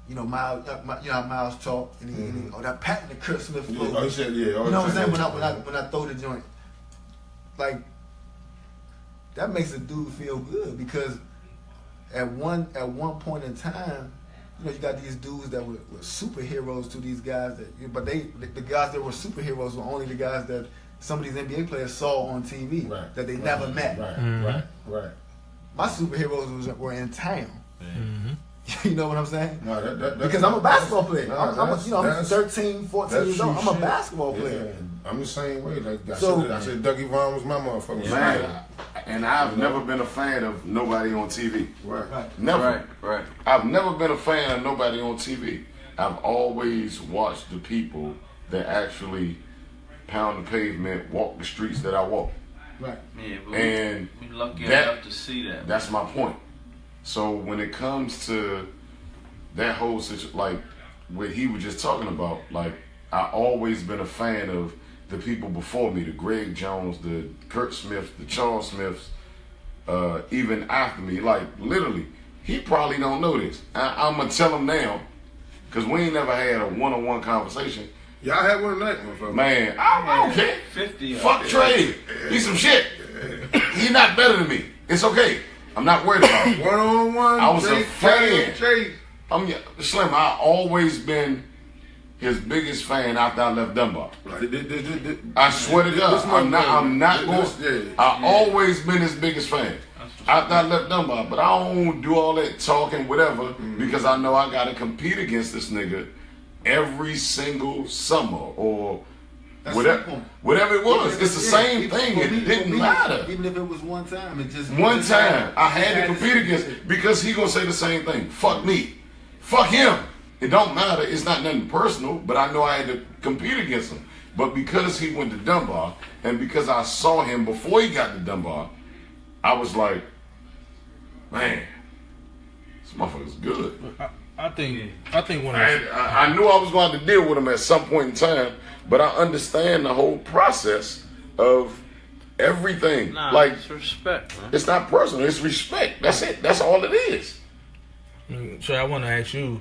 you know Miles, you know how Miles talk, and he oh that Pat and the Curt Smith flow. Yeah, oh, he said, yeah. You know what I'm saying? When I throw the joint, like that makes a dude feel good because at one point in time, you know, you got these dudes that were superheroes to these guys but the guys that were superheroes were only the guys that some of these NBA players saw on TV that they never met. Right. My superheroes were in town. Mm-hmm. You know what I'm saying? No, that's because I'm a basketball player. No, I'm 13, 14 years old. I'm a basketball player. Yeah, I'm the same way. Like I So- said, Dougie Vaughn was my motherfucker. Man, and I've never been a fan of nobody on TV. Right. Never. Right. I've never been a fan of nobody on TV. I've always watched the people that actually pound the pavement, walk the streets that I walk. Right. Yeah, but And we lucky that- enough to see that. That's my point. So when it comes to that whole situation, like what he was just talking about, like I always been a fan of the people before me, the Greg Jones, the Curt Smiths, the Charles Smiths, even after me. Like literally, he probably don't know this. I'm gonna tell him now, cause we ain't never had a one-on-one conversation. Y'all had one tonight, motherfucker. Man, I don't care. 50. Fuck Trey. He's some shit. He's not better than me. It's okay. I'm not worried about it. One-on-one. I was a fan. Jay. Slim, I always been his biggest fan after I left Dunbar. I swear to God, I'm not going. I always been his biggest fan after I left Dunbar, but I don't do all that talking, whatever, because I know I gotta compete against this nigga every single summer or whatever it was. It's the same thing. It didn't matter. Even if it was one time, it just One time I had to compete against because he gonna say the same thing. Fuck me. Fuck him. It don't matter. It's not nothing personal, but I know I had to compete against him. But because he went to Dunbar and because I saw him before he got to Dunbar, I was like, man, this motherfucker's good. I think when I knew I was going to have to deal with him at some point in time, but I understand the whole process of everything. Nah, like it's respect, man. it's not personal. It's respect. That's it. That's all it is. So I want to ask you,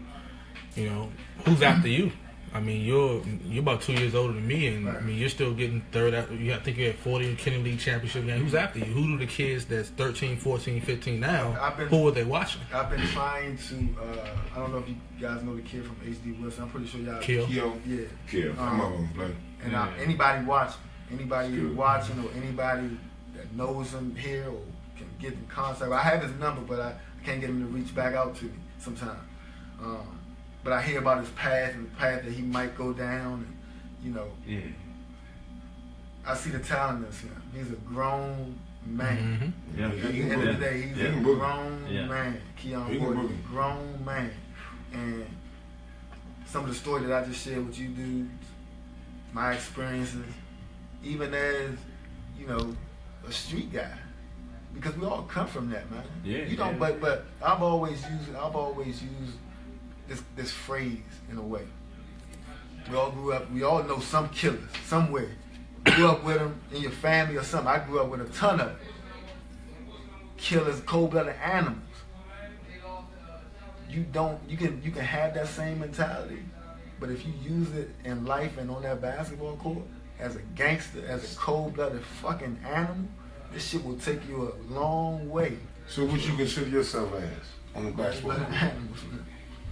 you know, who's after you? I mean, you're about 2 years older than me, and I mean, you're still getting third. I think you're at 40 in Kennedy League championship game. Who's after you? Who do the kids that's 13, 14, 15 now? Who are they watching? I've been trying to. I don't know if you guys know the kid from HD Wilson. I'm pretty sure y'all. Kill. Yeah. Kill. I'm up on play. And anybody watching, or anybody that knows him here or can get in contact. I have his number, but I can't get him to reach back out to me sometimes. But I hear about his path and the path that he might go down, and you know. Yeah. I see the talent in this young. He's a grown man. Mm-hmm. Yeah. At the end of the day, he's a grown man. Keon Gordon, a grown man. And some of the story that I just shared with you dudes, my experiences, even as, you know, a street guy. Because we all come from that, man. Yeah. You know, but I've always used this phrase in a way. We all grew up, we all know some killers somewhere. Grew up with them in your family or something. I grew up with a ton of killers, cold-blooded animals. You can have that same mentality, but if you use it in life and on that basketball court as a gangster, as a cold-blooded fucking animal, this shit will take you a long way. So what you consider yourself as on the basketball Cold-blooded court? animals, man.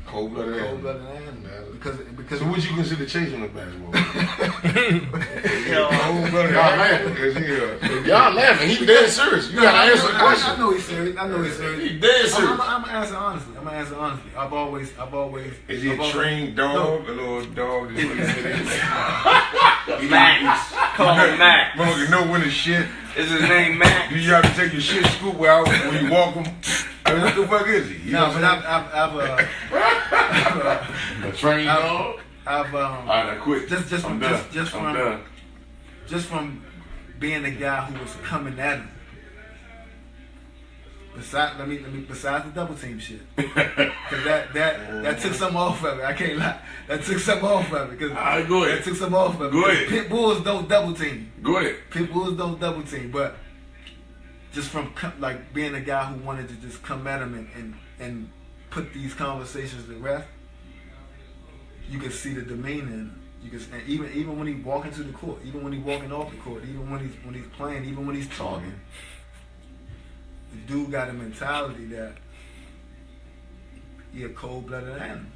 Cold-blooded animal. Cold-blooded animals. Because So what you consider chasing on the basketball court? Y'all laughing. Is he, Y'all laughing. He dead serious. You gotta answer the question. I know he's serious. He dead serious. I'm gonna answer honestly. I've always. Is he a trained dog? A little dog that's really sitting Max. Call him Max. Motherfucker know when to shit. Is his name Max? You have to take your shit scoop out when you walk him. I mean, what the fuck is he? You know No, what but I'm A trained dog. I've Alright, I quit. just I'm done. from being the guy who was coming at him. Besides the double team shit, cause that took some off of it. I can't lie. That took some off of it. Cause Alright, go ahead. That took some off of it. Go ahead. Pit bulls don't double team. Go ahead. Pit bulls don't double team. But just from like being a guy who wanted to just come at him and put these conversations to rest, you can see the demeanor in him. You can, and even when he walk into the court, even when he walking off the court, even when he's playing, even when he's talking, the dude got a mentality that he a cold-blooded animal.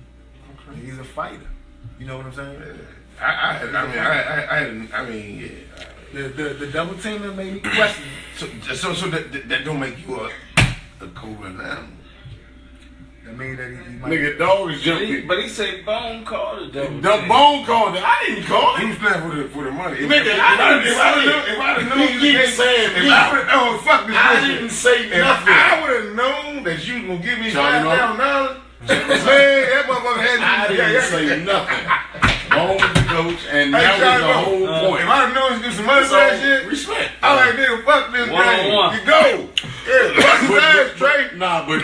Okay. He's a fighter. You know what I'm saying? The double teaming made me question. So that don't make you a cold-blooded animal. That mean that he might. Nigga, dog is jumping. But he said Bone called it. The Bone called it. I didn't call He it. was playing for the money. Nigga, if I didn't know, he keeps saying, fuck this. I didn't say If nothing. I would have known that you was gonna give me Charlie, $5,000, man, that motherfucker had I didn't say nothing. Bone was the coach, and that was the whole point. If I'd have known he was some money for that shit, Respect. I was like, nigga, fuck this guy. One-on-one. You go. Yeah, fuck his ass, Trey. Nah, but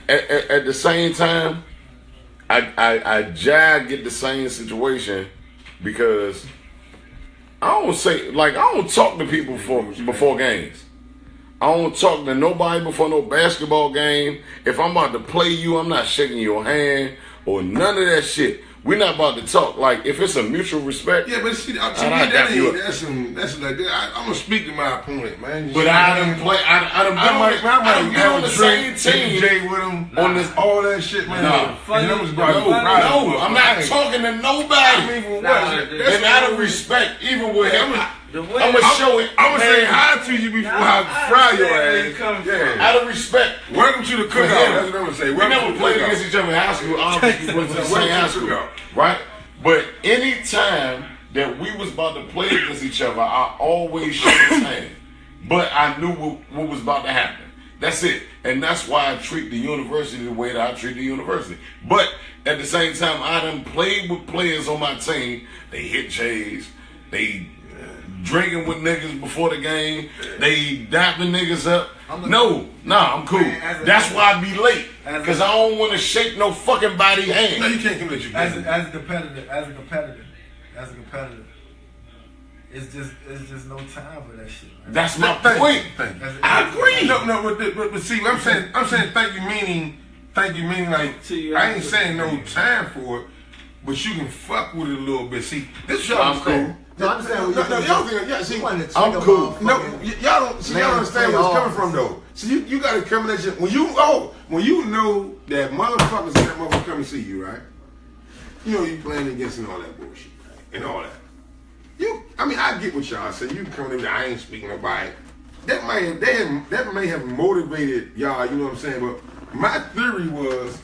at the same time, I get the same situation because I don't talk to people before games. I don't talk to nobody before no basketball game. If I'm about to play you, I'm not shaking your hand or none of that shit. We're not about to talk. Like, if it's a mutual respect. Yeah, but see, that's like that. I'm gonna speak to my opponent, man. But I done play. I done get on the same team Jay with him on this. all that shit, man. No, I'm not talking to nobody. And out of respect, even with him, I'm gonna show it. I'm gonna say hi to you before I fry your ass. Yeah. Out of respect. Welcome to the cookout. That's what I'm gonna say. We never played against each other in high school. Obviously, we went to the same high school, right? But any time that we was about to play against each other, I always shook his hand. But I knew what was about to happen. That's it. And that's why I treat the university the way that I treat the university. But at the same time, I done played with players on my team. They hit J's. They drinking with niggas before the game. They dapping niggas up. I'm cool. That's why I be late. Because I don't want to shake no fucking body hand. No, you can't commit your game. As a competitor, it's just no time for that shit, man. That's my point. Thank you. I agree. No, but see, I'm saying thank you meaning like I ain't saying no time for it, but you can fuck with it a little bit. See, this y'all cool. No, I understand what y'all think. Yeah, see, I'm cool. No, y'all don't understand where it's coming from though. So you got to come in that shit when you know that motherfuckers in that motherfucker come and see you, right? You know you playing against and all that bullshit, right? And all that. I get what y'all say. You come in there, I ain't speaking about it. That may have motivated y'all, you know what I'm saying? But my theory was,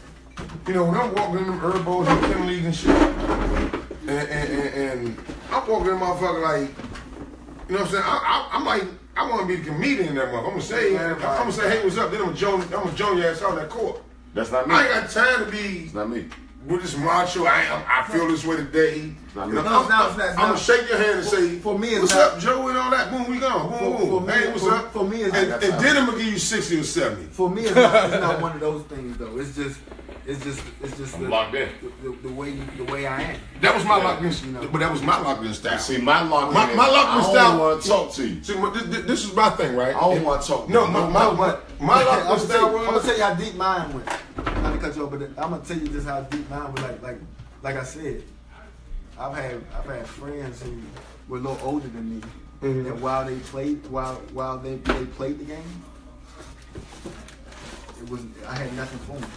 when I'm walking in them herb balls and Kim leagues and shit, and I'm walking in motherfucker like, you know what I'm saying? I'm like, I want to be the comedian in that motherfucker. I'm gonna say, hey, what's up? Then I'm gonna join your ass out that court. That's not me. I ain't got time to be. It's not me. With this macho, I feel this way today. I'm not. gonna shake your hand and say, for me, what's up, Joe, and all that. Boom, we gone. Boom, boom. Hey, what's up? For me, and then I'm gonna give you 60 or 70. For me, it's not one of those things though. It's just locked in. The way I am. That was my locked in, but that was my locked in style. See, my locked in style. I don't want to talk to you. See, this is my thing, right? I don't want to talk to you. No, my locked in style was. I'm gonna tell you how deep mine went. Not to cut you off, but I'm gonna tell you just how deep mine went. Like I said, I've had friends who were a little older than me, and while they played the game, I had nothing for them.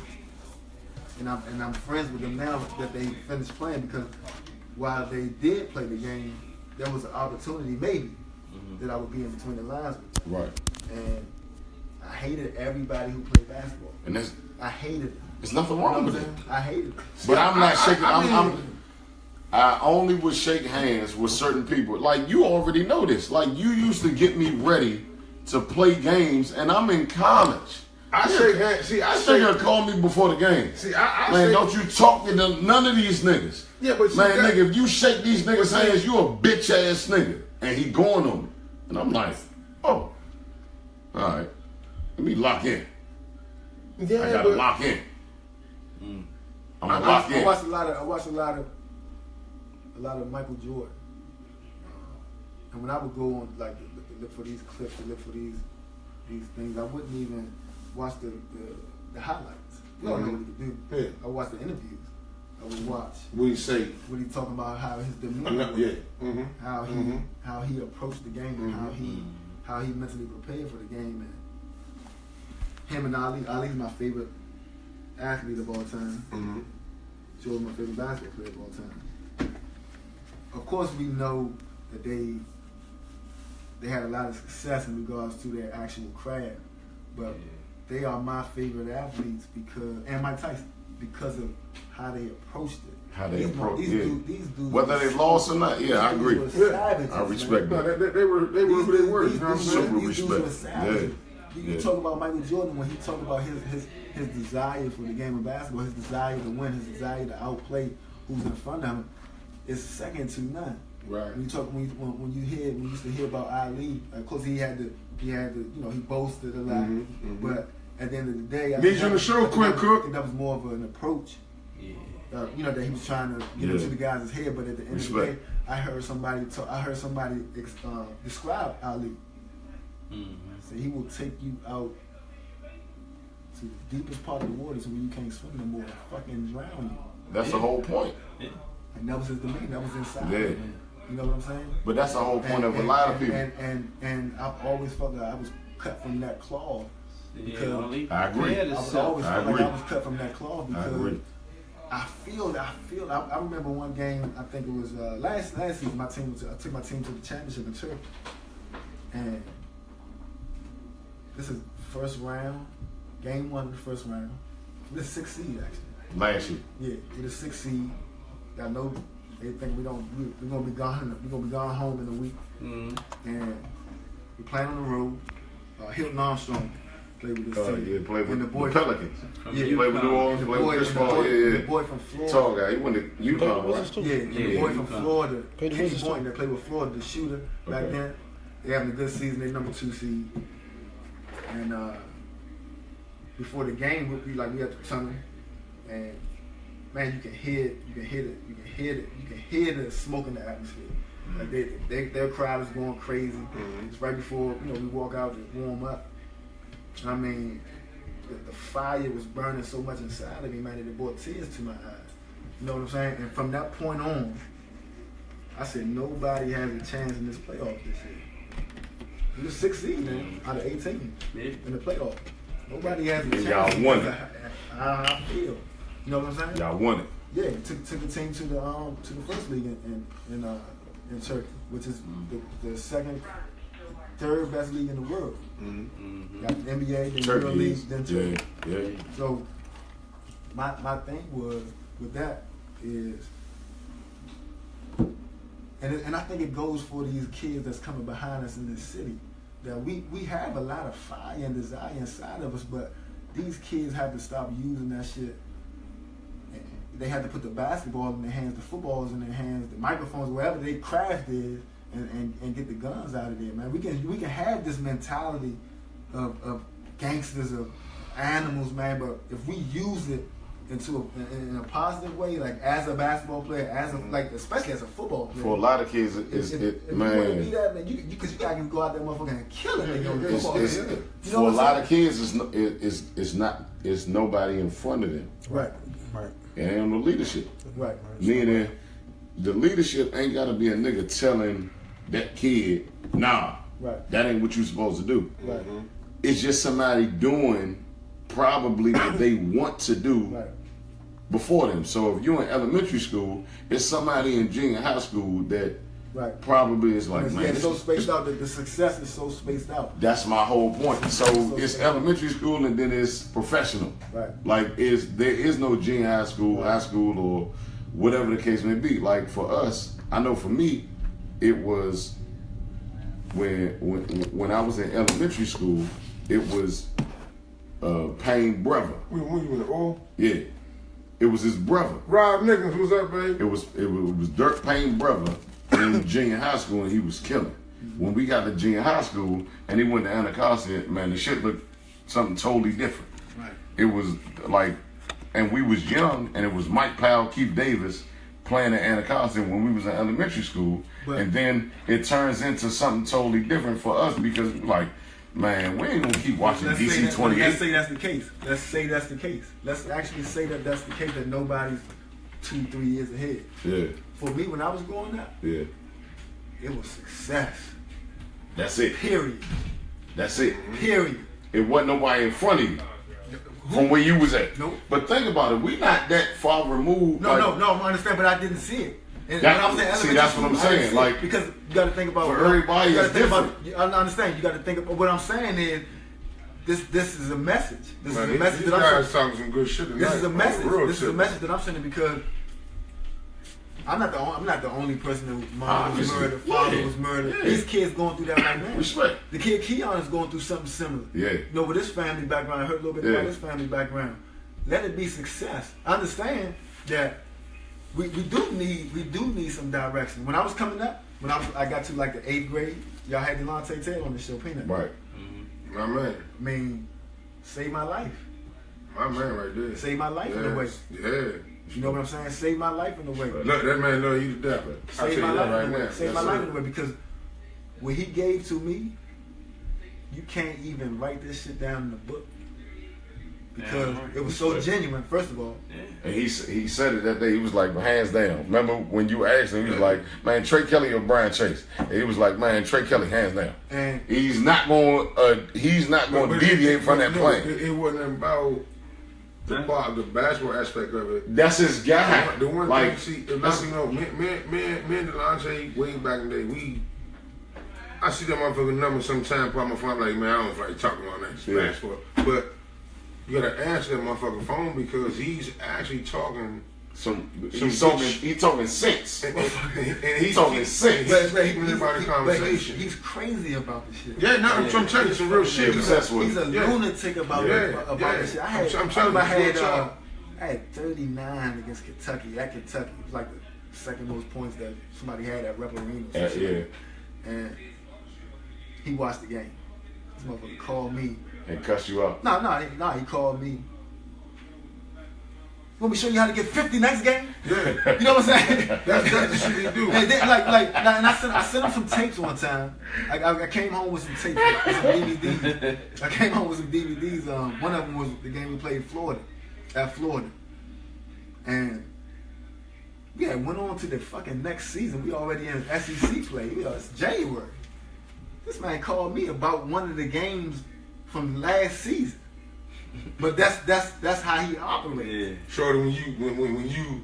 And I'm friends with them now that they finished playing because while they did play the game, there was an opportunity maybe that I would be in between the lines with. Right. And I hated everybody who played basketball. And I hated it. There's nothing wrong with it. I hated it. But I'm not shaking. I only would shake hands with certain people. Like, you already know this. Like, you used to get me ready to play games, and I'm in college. I shake hands. See, I shake hands. Call me before the game. See, man, don't you talk to none of these niggas. Yeah, but man, nigga, if you shake these niggas' hands, you a bitch ass nigga, and he going on me, and I'm like, oh, all right, let me lock in. Yeah, I gotta lock in. I'm gonna lock in. I watched a lot of Michael Jordan. And when I would go on like to look for these clips, to look for these things, I wouldn't even watch the highlights. You don't know what he could do. Yeah. I would watch the interviews. I would watch What he say? when he talking about how his demeanor, Yeah. Mm-hmm. how he approached the game, and how he mentally prepared for the game. And him and Ali's my favorite athlete of all time. Mm-hmm. Jordan's my favorite basketball player of all time. Of course, we know that they had a lot of success in regards to their actual craft, but they are my favorite athletes and Mike Tyson, because of how they approached it. How they approach these it. These dudes, Whether they lost or not, yeah, I agree. Savages, I respect No, that. they were who they were. You know what I'm These saying? Super dudes respect. were savages. You Yeah. talk about Michael Jordan when he talked about his desire for the game of basketball, his desire to win, his desire to outplay who's in front of him. It's second to none. Right. When you used to hear about Ali, of course he had to, he boasted a lot, but at the end of the day, Need you on the show, Curt. I think that was more of an approach. Yeah. That he was trying to get into the guys' head, but at the end of the day, I heard somebody describe Ali. So he will take you out to the deepest part of the water, so when you can't swim no more, fucking drown you. That's the whole point. And that was his demeanor. That was inside. Yeah. Of him. You know what I'm saying? But that's the whole point of a lot of people. And I've always felt that I was cut from that cloth. Because I agree. I was always I felt like agree. I was cut from that cloth I because agree. I remember one game, I think it was last season, I took my team to the championship in Turkey. And this is first round, game 1 of the first round. This is 6th seed actually. Last year. Yeah, we're the 6th seed. I know they think we're gonna be gone home in a week. And we playing on the road. Hilton Armstrong played with this team. Yeah, played with And the the boy Pelicans. Yeah, He played with New Orleans, played with Chris Paul. the boy from Florida. Tall guy. He went to UConn, right? Yeah, the boy from Florida, Played the Kenny Wizards, Boynton, that played with Florida, the shooter back Okay. then. They having a good season. They number 2 seed. And before the game, we at the tunnel, and man, you can hear the smoke in the atmosphere. Like their crowd is going crazy. It's right before we walk out to warm up. I mean, the fire was burning so much inside of me, man, that it brought tears to my eyes. You know what I'm saying? And from that point on, I said nobody has a chance in this playoff this year. We were 6 seed, man, out of 18 in the playoff. Nobody has a chance. And y'all won it. How I feel. You know what I'm saying? Y'all won it. Yeah, took the team to the first league in Turkey, which is the third best league in the world. Got the NBA, then Turkey Euro League, is- then Turkey. Yeah. So my thing was with that is, and I think it goes for these kids that's coming behind us in this city, that we have a lot of fire and desire inside of us, but these kids have to stop using that shit. They have to put the basketball in their hands, the footballs in their hands, the microphones, wherever their craft is, and get the guns out of there, man. We can have this mentality of gangsters, of animals, man, but if we use it in a positive way, like as a basketball player, especially as a football player. For a lot of kids, If you want to be man. that, man, because you guys can go out there, motherfucker, and kill it. Football player. You know For a what I'm lot saying? of kids, it's nobody in front of them. Right, And ain't no leadership. right. Meaning, the leadership ain't got to be a nigga telling that kid, nah, Right. that ain't what you supposed to do. Right. It's just somebody doing probably what they want to do Right. before them. So if you're in elementary school, it's somebody in junior high school that Right. probably is like, man, it's so this- spaced out. The success is so spaced out. that's my whole point. So it's elementary school and then it's professional. Right. Like there is no junior high school, high school, or whatever the case may be. Like for us, I know for me, it was when I was in elementary school, it was Payne brother. When you in the oil? Yeah. It was his brother. Rob Nichols, what's up, baby? It was Dirk Payne brother in junior high school, and he was killing. When we got to junior high school and he went to Anacostia, man, the shit looked something totally different. Right. It was like, and we was young, and it was Mike Powell, Keith Davis, playing at Anacostia when we was in elementary school, and then it turns into something totally different for us because like, man, we ain't gonna keep watching DC 28. Let's say that's the case. Let's say that's the case. Let's actually say that that's the case, that nobody's 2-3 years ahead. Yeah. For me, when I was growing up, Yeah. it was success. That's it. Period. That's it. Period. It wasn't nobody in front of you from where you was at. Nope. But think about it. We not that far removed. No, like, no, I understand, but I didn't see it. And That- when I was in see, elementary that's what I'm school, I didn't saying, see like, it. Because you got to think about for everybody, you gotta it's think different. I understand. You got to think about what I'm saying is this is a message. This Man, is a message these that guys I'm. talking some good shit tonight. This is a message. Real This is a shit. message that I'm sending because I'm not the only person whose mom was Obviously. murdered, father Yeah. was murdered. Yeah. These kids going through that right now. Respect. The kid Keon is going through something similar. Yeah. You know, with his family background, I heard a little bit Yeah. about his family background. Let it be success. I understand that we do need some direction. When I was coming up, I got to like the 8th grade, y'all had Delonte Taylor on the show, Peanut. Right. My man. I mean, saved my life. My man right there. Saved my life in a way. Yeah. You know what I'm saying? Saved my life in a way. Look, that man know you to death. I'll tell Saved you my that life right in a way. now. Saved Yes, my life sir. in a way because what he gave to me, you can't even write this shit down in the book. Because it was so genuine, first of all. And he said it that day. He was like, hands down. Remember when you asked him, he was like, man, Trey Kelley or Brian Chase? And he was like, man, Trey Kelley, hands down. And He's not going to deviate from that plan. It wasn't about the basketball aspect of it. That's his guy. The one like, thing, see, if you know, me and Delonte, way back in the day, I see that motherfucking number sometimes, put my phone like, man, I don't feel like talking about that basketball. But you gotta answer that motherfucking phone because he's actually talking. He's talking sense. And he's talking sense. But he's about the conversation. He's crazy about the shit. Yeah, no, I'm telling you some real shit. He's obsessed with He's a lunatic about this shit. I had 39 against Kentucky at Kentucky. It was like the second most points that somebody had at Rebel Arena. yeah. And he watched the game. This motherfucker called me. And cuss you out. No, he called me. Want me to show you how to get 50 next game? Yeah. You know what I'm saying? That's the shit he do. And then, and I sent him some tapes one time. I came home with some tapes, with some DVDs. I came home with some DVDs. One of them was the game we played at Florida. And we had went on to the fucking next season. We already in SEC play. It's January. This man called me about one of the games from last season. But that's how he operates. Yeah. Shorty, when you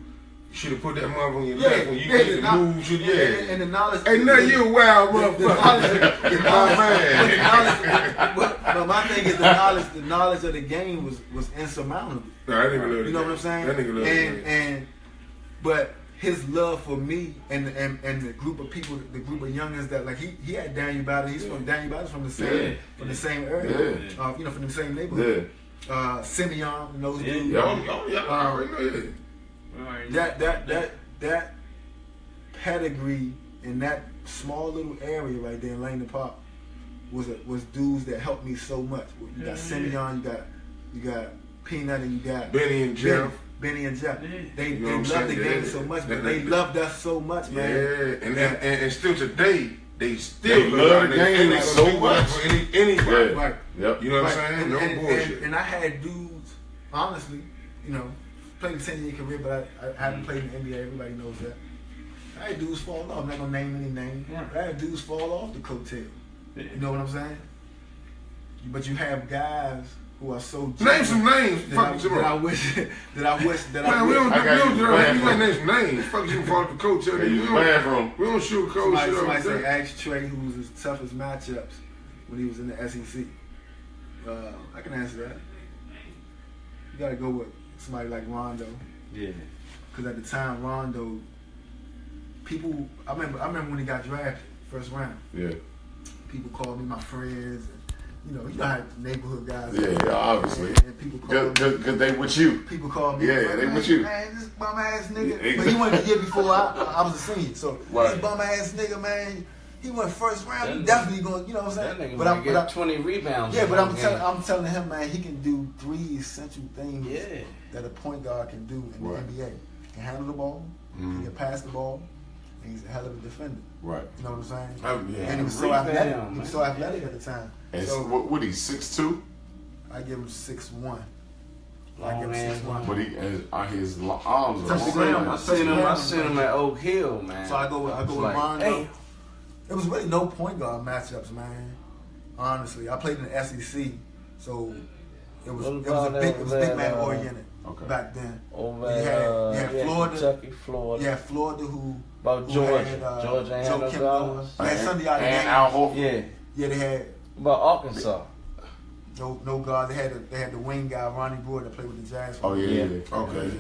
should have put that mother on your left, when you made the move, and the knowledge. Hey, now you a wild motherfucker. But my thing is the knowledge of the game was insurmountable. Nah, that nigga love You know what I'm saying? That nigga love and but his love for me and the group of people, the group of youngins that like he had Daniel Battle. He's from Daniel Battle's from the same area. You know, from the same neighborhood. Simeon and those dudes. That pedigree in that small little area right there in Langdon Park was dudes that helped me so much. You got Simeon, you got Peanut, and you got Benny and Jeff. Benny and Jeff. They You know what I'm loved the saying? game so much, but they loved us so much, man. Yeah, and still today, they still love the game they so gonna much. for anybody. Right. Yep. You know what Right. I'm saying? No bullshit. And I had dudes, honestly, you know, played a 10-year career, but I haven't played in the NBA. Everybody knows that. I had dudes fall off. I'm not gonna name any names. But I had dudes fall off the coattail. You know what I'm saying? But you have guys who are so Name some names. Fuck that I wish Man, we don't name some names. Fuck you for the coach. We don't shoot coach shit Somebody up say there. ask Trey who was his toughest matchups when he was in the SEC. I can answer that. You gotta go with somebody like Rondo. Yeah. Because at the time, Rondo, I remember when he got drafted, first round. Yeah. People called me my friends. And, you know how neighborhood guys. Yeah, obviously. And people called me. Because they with you. People called me. Yeah, like, they man, with you. Man, this bum ass nigga. Yeah, exactly. But he went the year before I was a senior. So Right. this bum ass nigga, man, he went first round. He That definitely going. You know what I'm That saying? nigga But might get 20 rebounds. Yeah, in but one I'm game. telling him, man, he can do 3 essential things Yeah. that a point guard can do in Right. the NBA. Can handle the ball, He can pass the ball, and he's a hell of a defender. Right. You know what I'm saying? Oh, yeah. And he was so Rebound, athletic. man. He was so athletic at the time. And So what he 6'2"? I give him 6'1". I Long give him ass 6'1". But his arms Touch the are ground. I seen him at Oak Hill, man. So I go with It's Rondo. like, hey, There was really no point guard matchups, man. Honestly, I played in the SEC, so it was big man oriented back then. over You had Florida. Kentucky, Florida. You had Florida who About who Georgia. had, Georgia and Joe no Kim guards. They had Sunday out and Al Horford. Yeah. Yeah, they had About Arkansas. no guard. They had the wing guy Ronnie Brewer that played with the Jazz. Oh yeah. Okay.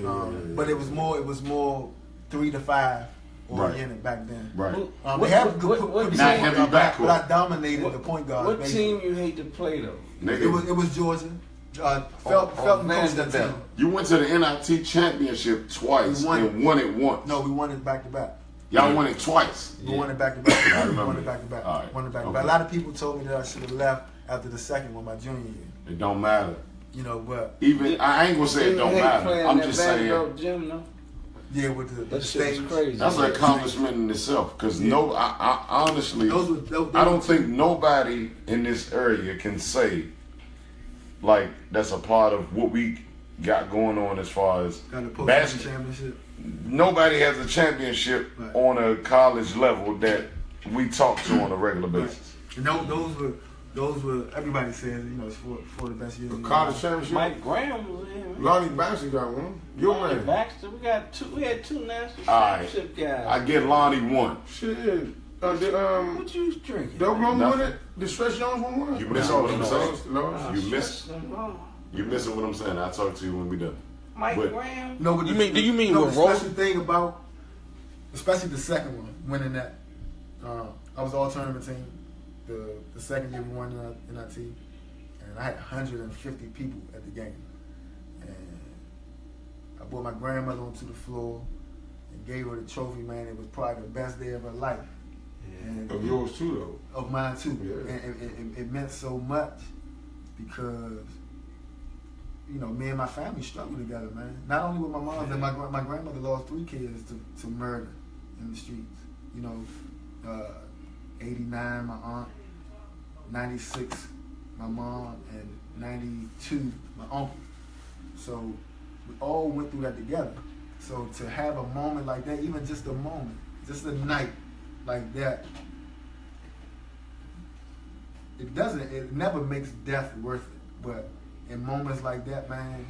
But it was more 3 to 5 oriented back then. Right. They have good what good Not point heavy guard, backcourt. but I dominated the point guard. What basically. team you hate to play though? Nigga, It was Georgia. Felton coached that team. you went to the NIT championship twice We won it. and won it once. No, we won it back to back. Y'all won it twice. We won it back to back. I We remember won it that. back to back. All right. Won it back to Okay. back. A lot of people told me that I should have left after the second one, my junior year. It don't matter. You know, but Even I ain't gonna say it don't matter. I'm just saying Gym, no? yeah, with the That shit stage. was crazy. that's an accomplishment in itself. Because I honestly, Those I don't think nobody in this area can say like that's a part of what we got going on as far as got a post basketball. championship. Nobody has a championship Right. on a college level that we talk to on a regular Right. basis. And those were everybody says it's for the best years. The of your college life. championship. Mike Graham was in. Man. Lonnie Baxter got one. Your Lonnie man. Baxter. We had two national All right. championship guys. I get Lonnie one. Shit. what you drinking? Dope Bloom Nothing. won it? The Stretch Jones one? You missing what I'm saying? Lost. You miss. You missing what I'm saying? I'll talk to you when we done. Mike But- Graham. No, but Do you mean no, with the Rose? special thing about, especially the second one, winning that, I was all tournament team. The second year we won NIT, and I had 150 people at the game, and I brought my grandmother onto the floor and gave her the trophy. Man, it was probably the best day of her life, and Of yours too, of mine too. Yeah. And it meant so much because. Me and my family struggled together, man. Not only with my mom, and my grandmother lost 3 kids to murder in the streets. 89, my aunt, 96, my mom, and 92, my uncle. So we all went through that together. So to have a moment like that, even just a moment, just a night like that, it never makes death worth it. But in moments like that, man,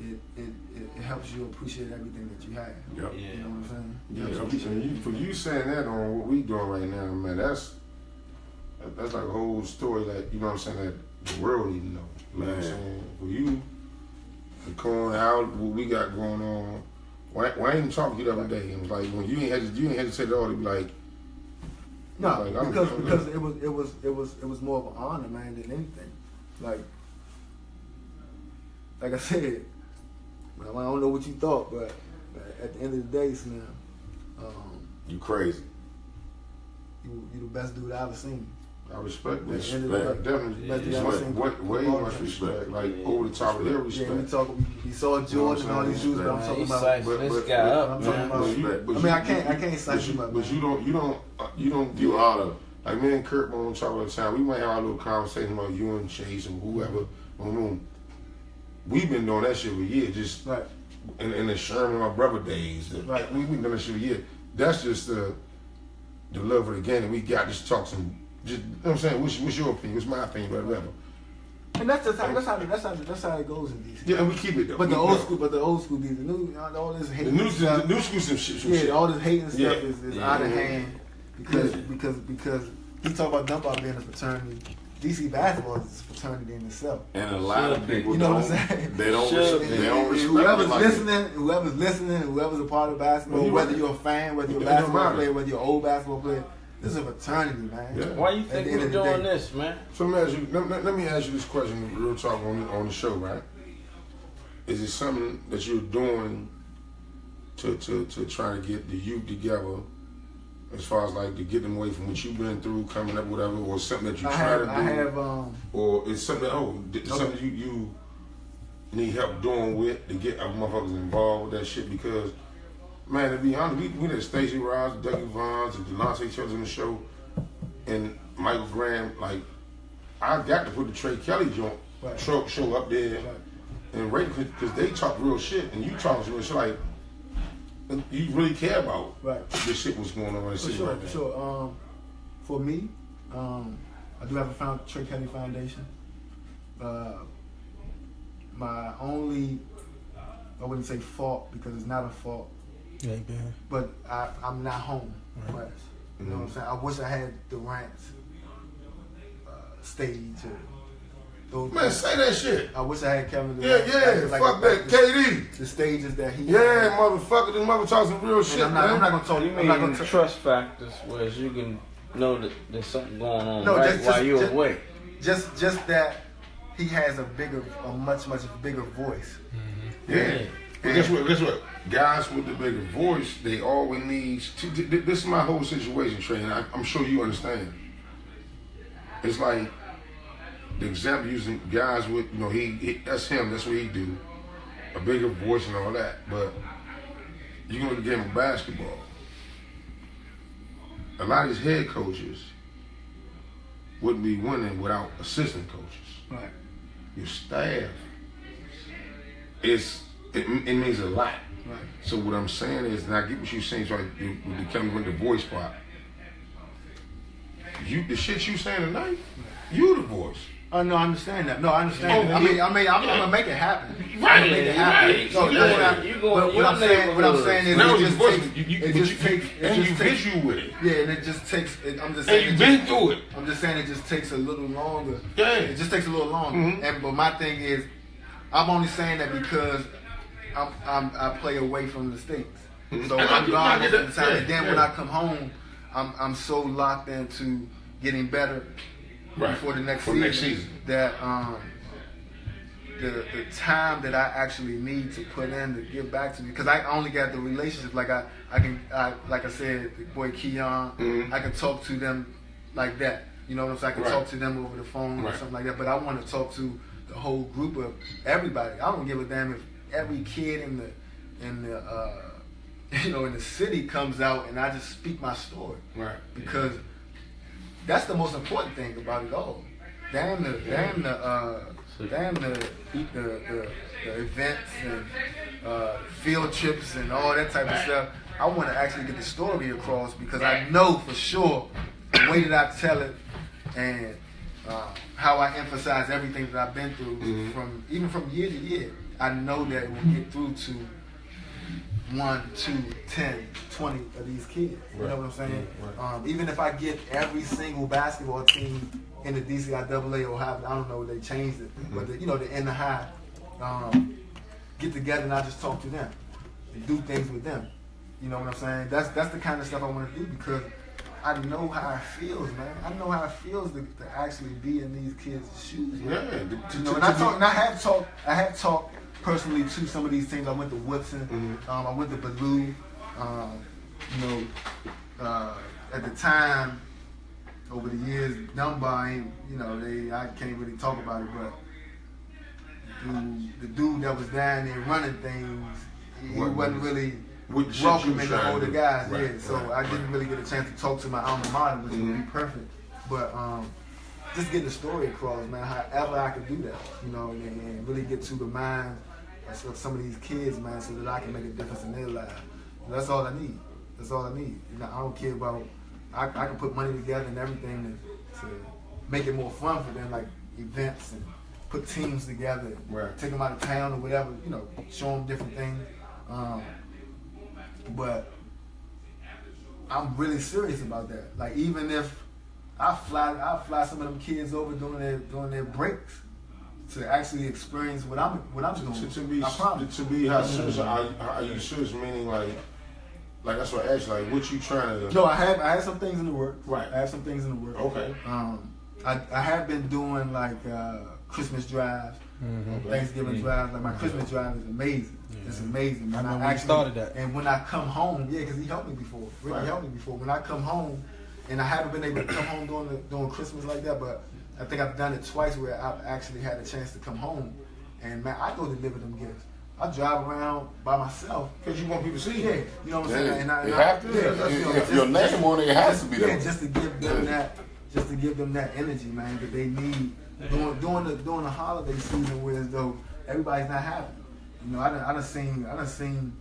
it helps you appreciate everything that you have. Yep. Yeah. You know what I'm Yeah, saying? and for you saying that on what we doing right now, man, that's like a whole story that, you know what I'm saying, that the world need to know. You know what I'm Man. saying? For you, the corn, how what we got going on. When I even talked to you the other day, it was like when you ain't hesitate at all to be like, No, like, I'm- because it was more of an honor, man, than anything. Like I said, I don't know what you thought, but at the end of the day, Slim, You crazy. you the best dude I ever seen. I respect that. At the end of Respect. the day, Definitely. best dude I ever seen. Way much respect. Like over the top of their Yeah, respect. we saw George and all these dudes, but I'm talking about. This guy I'm up, talking man. about. Respect. I mean, I can't cite him up. But you don't You oughta. like me and Curt on talk all the time. We might have our little conversation about you and Chase and whoever. We've been doing that shit for years, just Right. in the Sherman my brother days. Right. We've been doing that shit for years. That's just the love of the game that we got. Just talk some. Just, you know what I'm saying? What's your opinion? What's my opinion? Whatever. And that's how it goes in DC. Yeah, and we keep it though. But the We old keep school, the new, all this hate. it. The new school some shit. Some Yeah, shit. all this hating stuff Yeah. is out of hand because he talk about dump out being a fraternity. DC basketball is a fraternity in itself. And a lot of people You know what don't. I'm saying? They don't. Should Respect, be. they don't respect. Whoever's it like listening, whoever's a part of basketball, Well, you whether right. you're a fan, whether you're a It don't basketball matter. player, whether you're an old basketball player, this is a fraternity, man. Yeah. Why you At think the end we're of the doing day. this, man? So let me ask you this question, real talk on the show, right? Is it something that you're doing to try to get the youth together, as far as like to get them away from what you've been through, coming up, whatever, or something that you try to do, I have or it's something something you need help doing with to get other motherfuckers involved with that shit? Because Man, to be honest, we did Stacey Ross, Dougie Vaughns, and Delonte Childers in the show, and Michael Graham. Like, I got to put the Trey Kelley joint show up there and rate because they talk real shit and you talk real shit. Like, you really care about this shit what's going on in the city right now. Sure. For me, I do have a Trey Kelley Foundation. My only, I wouldn't say fault because it's not a fault, but I'm not home much. You know what I'm saying? I wish I had Durant's stage. Man, say that shit. I wish I had Kevin Durant. Fuck that, KD. The stages that he had. Motherfucker, this mother talking some real shit, I'm not gonna talk. You mean trust factors, whereas you can know that there's something going on while you're away. Just that he has a much bigger voice. Yeah. But guess what? Guys with the bigger voice, they always need. This is my whole situation, Trey, and I'm sure you understand. It's like the example using guys with, he that's him. That's what he do. A bigger voice and all that. But you can look at the game of basketball. A lot of these head coaches wouldn't be winning without assistant coaches. Right. Your staff it means a lot. Right. So what I'm saying is, and I get what you're saying, so with the Kelley with the voice part. The shit you saying tonight, you the voice. Oh no, I understand that. No, I understand. I mean, I'm gonna make it happen. Right. Make it happen. Right. No, what I'm saying is, it just takes visual with it. Yeah, and it just takes. I'm just saying. And you've been through it. I'm just saying it just takes a little longer. Yeah. It just takes a little longer. But my thing is, I'm only saying that because I play away from the States. So I'm gone most of the time. And then when I come home, I'm so locked into getting better before the next season that the time that I actually need to put in to give back to me, because I only got the relationships. Like I like I said, the boy Keon, I can talk to them like that. You know what I'm saying? I can talk to them over the phone or something like that. But I want to talk to the whole group of everybody. I don't give a damn if every kid in the city comes out and I just speak my story. Right. Because that's the most important thing about it all. Damn the events and field trips and all that type of stuff. I want to actually get the story across because I know for sure the way that I tell it and how I emphasize everything that I've been through from year to year. I know that it will get through to 1, 2, 10, 20 of these kids. You know what I'm saying? Right. Even if I get every single basketball team in the DCIAA or I don't know, they changed it, but the in the high, get together and I just talk to them and do things with them. You know what I'm saying? That's the kind of stuff I want to do because I know how it feels, man. I know how it feels to actually be in these kids' shoes. Man. Yeah. And I have talked personally to some of these teams. I went to Woodson. I went to Ballou. At the time, over the years, Dunbar I can't really talk about it, but the dude that was down there running things, he wasn't really welcoming the older guys. Right, yeah, so I didn't really get a chance to talk to my alma mater, which would be perfect. But just get the story across, man. However I could do that, and really get to the minds of some of these kids, man, so that I can make a difference in their lives. And that's all I need. That's all I need. I don't care about. I can put money together and everything to make it more fun for them, like events and put teams together, take them out of town or whatever, show them different things. But I'm really serious about that. Like even if I fly some of them kids over during their breaks to actually experience what I'm doing. I promise. To be how serious are you serious? Meaning like that's what I asked. Like what you trying to? No, I had some things in the works. Right. I have some things in the works. Okay. I have been doing like Christmas drives, Thanksgiving drives. Like my Christmas drive is amazing. Yeah. It's amazing. I remember when you started that. And when I come home, because he helped me before. Really helped me before. When I come home, and I haven't been able to come home during Christmas like that, but I think I've done it twice where I've actually had a chance to come home. And man, I go deliver them gifts. I drive around by myself. Because you want people to see Yeah, you. you know what I'm saying? And It have to. If your name on it, it has to be there. just to give them that energy, man, that they need during the holiday season, where as though everybody's not happy. You know, I done seen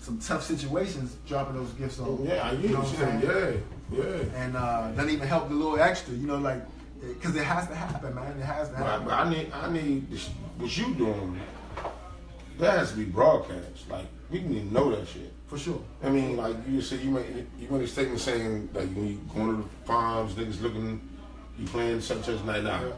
some tough situations dropping those gifts on. Yeah, I you know what I'm saying? Yeah. And doesn't even help the little extra, you know, like, because it has to happen, man. It has to happen. But I need this, what you doing. That has to be broadcast. Like, we can even know that shit. For sure. I mean, like you said, you made a statement saying like when you going to the farms, niggas looking, you playing such night now. Yeah.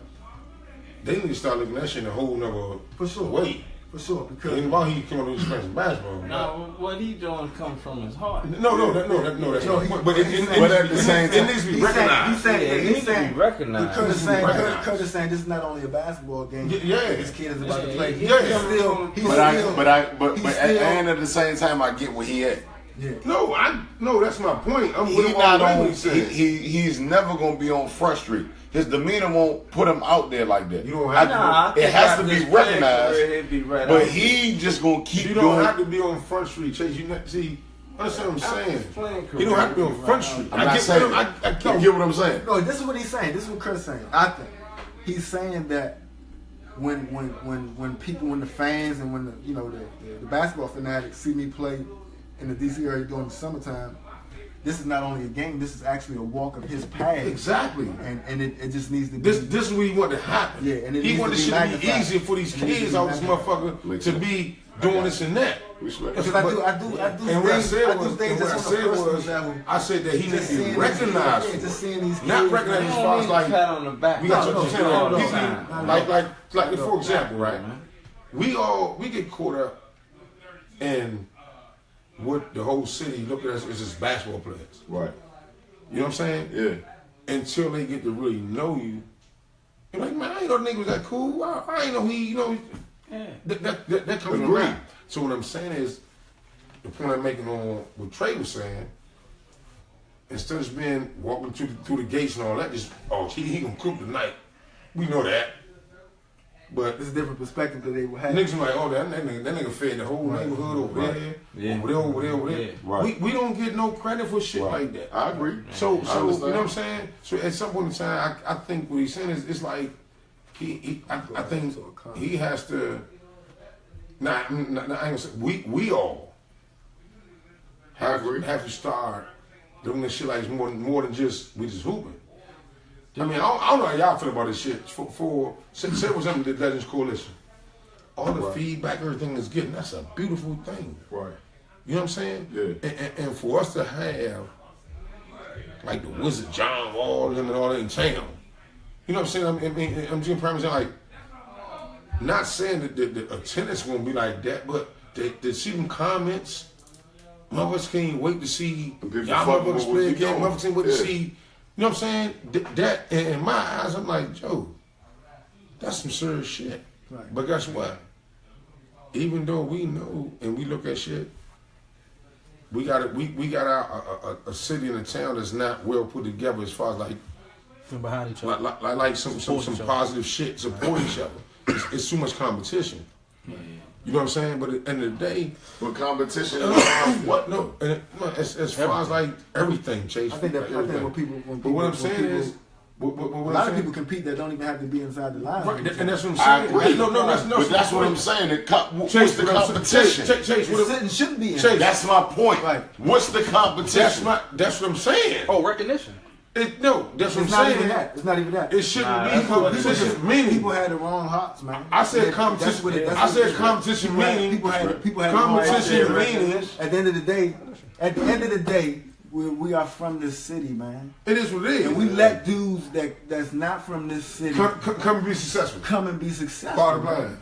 They need to start looking at shit in a whole nother For sure. way. For sure, because And while he come on to this playing some basketball. No, what he doing comes from his heart. That's No, not. But at the same time, it needs to be recognized. It needs to be recognized. Kurt is saying, Recognized. Kurt is saying this is not only a basketball game. Yeah. that this kid is about to play. Yeah. But at the same time, I get where he at. Yeah. No, that's my point. I'm with He him not all the way on. when he said. He's never gonna be on Front Street. His demeanor won't put him out there like that. You don't have to. It has to be recognized. Right, But he just gonna keep You doing. don't have to be on Front Street, Chase. You see, understand what I'm saying? playing You don't have to be on Front Street. I'm not saying. I You get what I'm saying? No, this is what he's saying. This is what Kurt's saying. I think he's saying that when the fans and when the basketball fanatics see me play in the DC area during the summertime, this is not only a game. This is actually a walk of his path. Exactly. And it just needs to be. This is what he wanted to happen. Yeah, and it he needs wanted to this be shit to be magnified. easier for these It needs to kids be out this magnified. motherfucker to be doing this and that. Respect. Because I do And what I said was, I said that he needs to be recognized. Just seeing these kids. Not recognized as far as like pat on the back. we got No, your no, no, channel. no. Like for example, right? We get caught up in what the whole city look at us as just basketball players. Right. You know what I'm saying? Yeah. Until they get to really know you. You're like, man, I ain't know the nigga was that cool. I ain't know he, Yeah. that comes Agreed. around. So what I'm saying is, the point I'm making on what Trey was saying, instead of just being walking through the gates and all that, just, he gonna cook tonight. We know that. But It's a different perspective that they will have. niggas are like, that nigga fed the whole neighborhood over there, Yeah. over there. Yeah. Right. We don't get no credit for shit like that. I agree. So I you know understand. what I'm saying? So at some point in time, I think what he's saying is it's like I think he has to. I ain't gonna say we all have to start doing this shit like it's more than just we just hooping. I mean, I don't know how y'all feel about this shit. Say it was something the Legends Coalition. All the feedback, everything is getting, that's a beautiful thing. Right. You know what I'm saying? Yeah. And for us to have like the Wizard John Wall and all that in town, you know what I'm saying? I'm just saying, like, not saying that the attendance won't be like that, but to see them comments, motherfuckers can't wait to see y'all motherfuckers play a game. Motherfuckers can't wait to see. You know what I'm saying? That in my eyes, I'm like, Joe, that's some serious shit. Right. But guess what? Even though we know and we look at shit, we got a city and a town that's not well put together as far as like behind each other. like some positive shit, support each other. It's too much competition. You know what I'm saying? But at the end of the day, But competition. what? No, as far as like everything, Chase. I think like everything. when people, But what I'm saying is, a lot of people compete that don't even have to be inside the line. right, and that's what I'm I saying. agree. But that's what I'm saying. What's Chase, the competition? Chase, It shouldn't be in. Chase, That's my point. Right. What's the competition? That's what I'm saying. Oh, recognition. That's what It's I'm not saying. even that. It's not even that. It shouldn't Nah, be that's what it competition. is. Meaning, People had the wrong hearts, man. I said That's competition. what it- that's I what it said is. competition meaning. People had the wrong competition hearts. meaning. At the end of the day, we are from this city, man. It is what it is. And we let dudes that's not from this city come and be successful. come and be successful. Bottom man. line.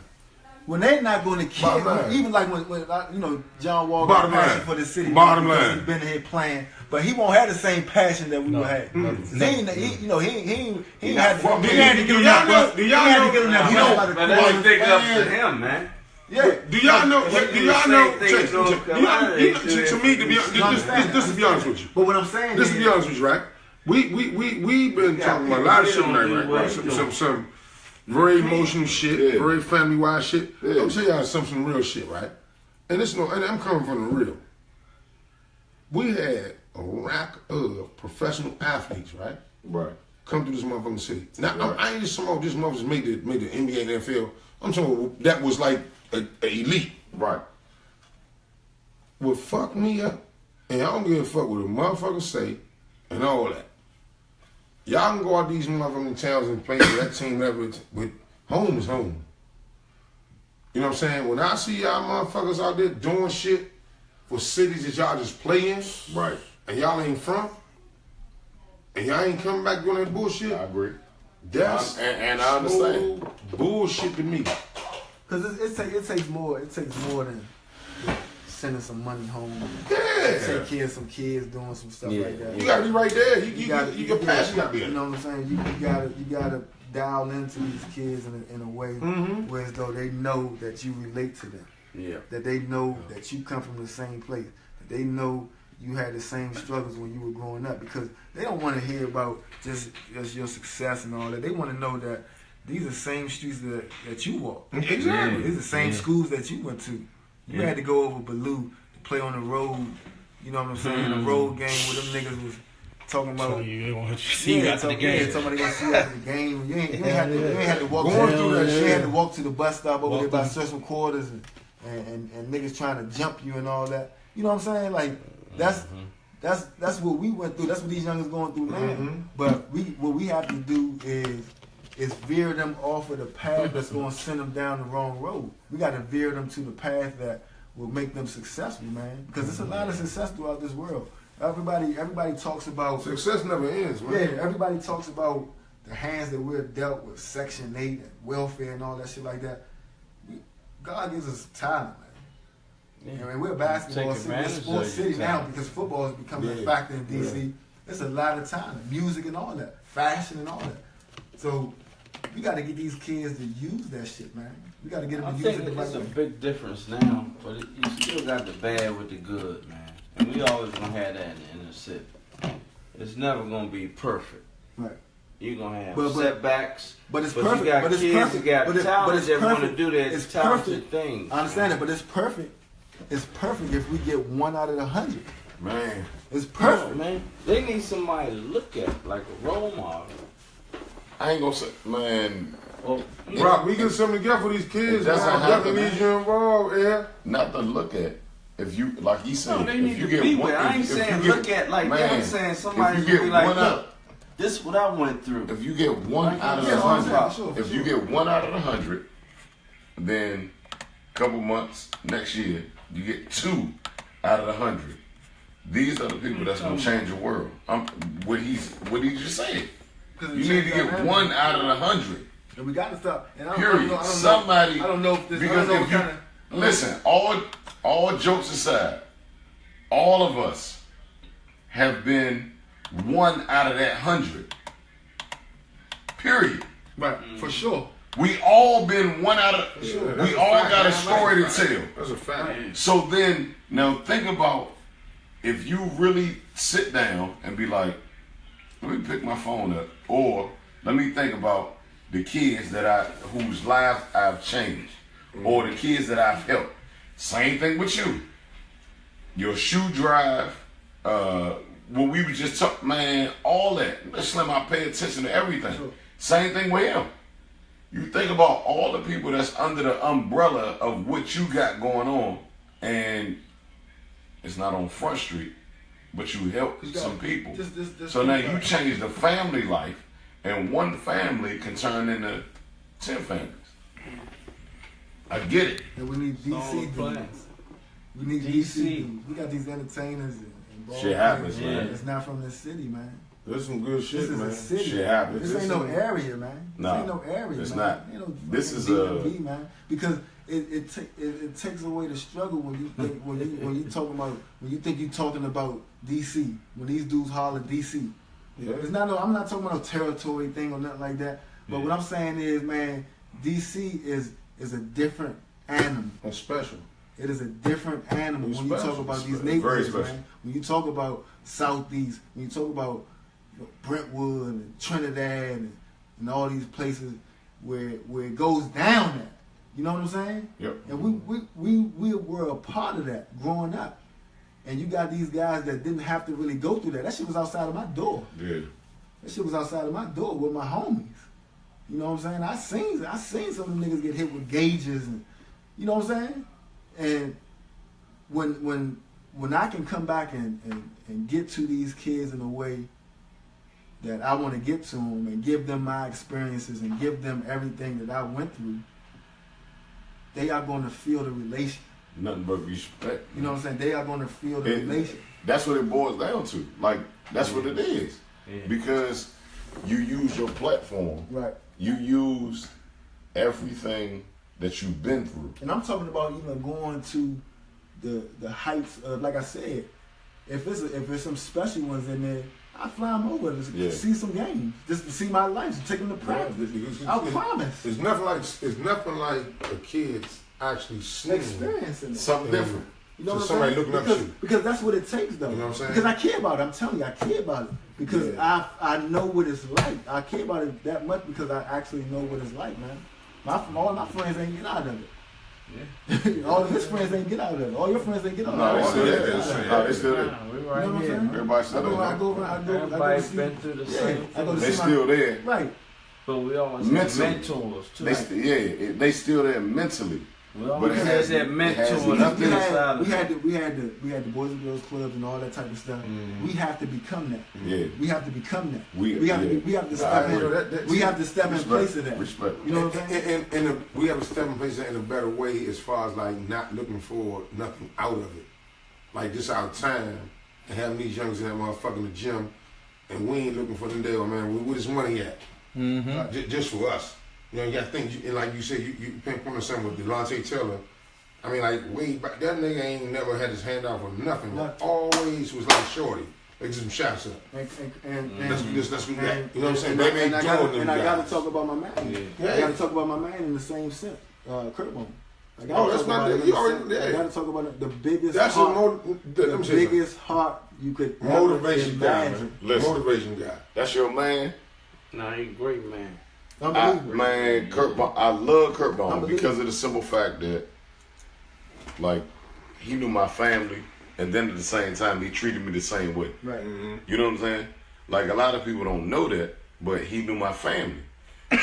When they're not going to Bottom kill, line. even like when John Wall Bottom got passion line. for the city, Bottom because line. he's been here playing, but he won't have the same passion that we will have. He ain't had to get him that bus. Do He y'all had know? to get him that You bus know, by the But that's quarter. big up to him, man. Yeah. Do y'all know? Do y'all know? Same thing in North Carolina, To me, to be honest with you. But what I'm saying This is, to be honest with you, right? We've been talking about a lot of shit tonight, right? Some very emotional shit, very family wise shit. Yeah. Let me tell y'all some real shit, right? and it's no, and I'm coming from the real. We had a rack of professional athletes, right? Right. Come through this motherfucking city. Now, Right. I ain't just talking about just motherfuckers made the NBA and NFL. I'm talking about that was like a elite. Right. Would fuck me up, and I don't give a fuck what a motherfucker say, and all that. Y'all can go out these motherfucking towns and play with that team, whatever. But home is home. You know what I'm saying? When I see y'all motherfuckers out there doing shit for cities that y'all just play in, Right. and y'all ain't from, and y'all ain't coming back doing that bullshit. I agree. That's And I understand. so bullshit to me. Because it takes more than sending some money home. Yeah. Take care of some kids doing some stuff like that. You gotta be right there. You your passion gotta be You in. know what I'm saying? You gotta dial into these kids in a way where as though they know that you relate to them. Yeah. That they know that you come from the same place. That they know you had the same struggles when you were growing up. Because they don't want to hear about just your success and all that. They want to know that these are the same streets that you walk. Exactly. These are the same schools that you went to. You had to go over Baloo to play on the road. You know what I'm saying? A road game where them niggas was talking about. So you want to see you after the game. Yeah, somebody gonna see you after the game. You ain't had to walk Going through that You shit. had to walk to the bus stop over there by through. Central Quarters and niggas trying to jump you and all that. You know what I'm saying? Like that's what we went through. That's what these youngers going through now. But what we have to do is veer them off of the path that's going to send them down the wrong road. We got to veer them to the path that will make them successful, man. Because there's a lot of success throughout this world. Everybody talks about Success never ends, man. yeah. Everybody talks about the hands that we're dealt with Section 8 and welfare and all that shit like that. God gives us talent, man. Yeah. I mean, we're a basketball Take city, we're a advantage of sports your city now talent. because football is becoming a Yeah. factor in DC. There's a lot of talent, music and all that, fashion and all that. So we got to get these kids to use that shit, man. We got to get I them to use think it the it's right a way. big difference now, but you still got the bad with the good, man. And we always gonna have that in the city. It's never gonna be perfect. Right. You're gonna have But- setbacks. But it's But perfect. you got but it's kids perfect. that got but it's, talent but it's that perfect. want to do their It's talented perfect. things. I understand it, but it's perfect. It's perfect if we get 1 out of 100. Man. It's Yeah, perfect. man. They need somebody to look at, like a role model. I ain't gonna say, man. Well, Rock, we get something together for these kids. It doesn't man. I happen, definitely man. need you involved, yeah. Not to look at. If you, like he said, no, they if need you to get be one, with. I ain't if you saying get- look at like that. I'm man, saying if somebody's you gonna get be like, one look, up, this is what I went through. if you get one out of Yeah, the for 100, sure, for if you sure. get 1 out of 100, then a couple months next year you get 2 out of 100. These are the people that's gonna change your world. What he just said. You need to get 1 out of 100. And we got to stop. And I don't Period. know, I don't Somebody. know. I don't know if this. I Because don't know if what you kind of. listen, all jokes aside, all of us have been 1 out of that 100. Period. Right, for sure. We all been 1 out of. Sure, We that's a all fact, got a man. story to That's a tell. fact. That's a fact. So then, now think about if you really sit down and be like, let me pick my phone up, or let me think about the kids whose lives I've changed, or the kids that I've helped. Same thing with you. Your shoe drive, when we were just talking, man, all that. Let's let I pay attention to everything. Sure. Same thing with him. You think about all the people that's under the umbrella of what you got going on, and it's not on Front Street, but you help You got- some people. just So now think you about it. change the family life, and one family can turn into 10 families. I get it. And we need DC Song dudes. play. We need DC. DC dudes. We got these entertainers and ball Shit happens, players, man. It's not from this city, man. There's some good This shit, is man. a city. Shit happens. This ain't no area, man. Nah, This ain't no area, it's man. not. Ain't no This fucking is DMV, man. Because it takes away the struggle when you think when you talking about when you think you talking about DC. When these dudes holler DC. Yeah. It's not no. I'm not talking about no territory thing or nothing like that. But what I'm saying is, man, DC is a different animal. That's special. It is a different animal It's when you special. talk about It's these very neighborhoods, special. man. When you talk about Southeast, when you talk about Brentwood and Trinidad and all these places where it goes down at. You know what I'm saying? Yep. And we were a part of that growing up. And you got these guys that didn't have to really go through that. That shit was outside of my door. Yeah. That shit was outside of my door with my homies. You know what I'm saying? I seen some of them niggas get hit with gauges and you know what I'm saying? And when I can come back and get to these kids in a way that I want to get to them and give them my experiences and give them everything that I went through, they are going to feel the relation. Nothing but respect. You know what I'm saying? They are going to feel the relation. That's what it boils down to. Like, that's what it is. Yeah. Because you use your platform. Right. You use everything that you've been through. And I'm talking about even going to the heights of, like I said, if it's some special ones in there, I fly them over to see some games, just to see my life, to take them to practice. I promise. It's nothing like a kid's actually seeing Experiencing it. Something different. You know So what somebody I'm saying? looking up to you. Because that's what it takes, though. You know what I'm saying? Because I care about it. I'm telling you, I care about it. Because I know what it's like. I care about it that much because I actually know what it's like, man. All of my friends ain't get out of it. Yeah. All of his friends ain't get out of it. All your friends ain't get out No, of they it. still there. No, they still there. We You know right what I'm here. saying? Everybody still there. I go Everybody's see, been through the yeah, same I go to They see still there. Right. But we always Mentally. have mentors too. They still there mentally. We But always it have has- that it mentor has that's nothing- inside of us. we had the Boys and Girls Clubs and all that type of stuff. We have to become that. Yeah. We have to become that. We have to step I agree. in. We have to step in place of that. Respect. You know what I'm saying? And we have to step in place in a better way as far as like not looking for nothing out of it. Like just our time and having these youngsters in that motherfucker in the gym and we ain't looking for them there, man. Where this money at? Just for us. You know, you got to think, and like you said, you pinpointed something with Delonte Taylor. I mean, like, way back, that nigga ain't never had his hand out for nothing. But always was like shorty. Like, some shots up. And Let's do this, let's do that. You know what I'm saying? And Baby ain't doing them I got guys. to talk about my man. Yeah. I got to talk about my man in the same sense. Curt Bone. That's not that. You already I there. got to talk about the biggest That's heart, the biggest heart you could motivation ever guy. imagine. Listen. Motivation guy. That's your man. Nah, he a great man. Man, Curt Bone, I love Curt Bone Unbelievable. because of the simple fact that, like, he knew my family, and then at the same time, he treated me the same way. Right. You know what I'm saying? Like, a lot of people don't know that, but he knew my family.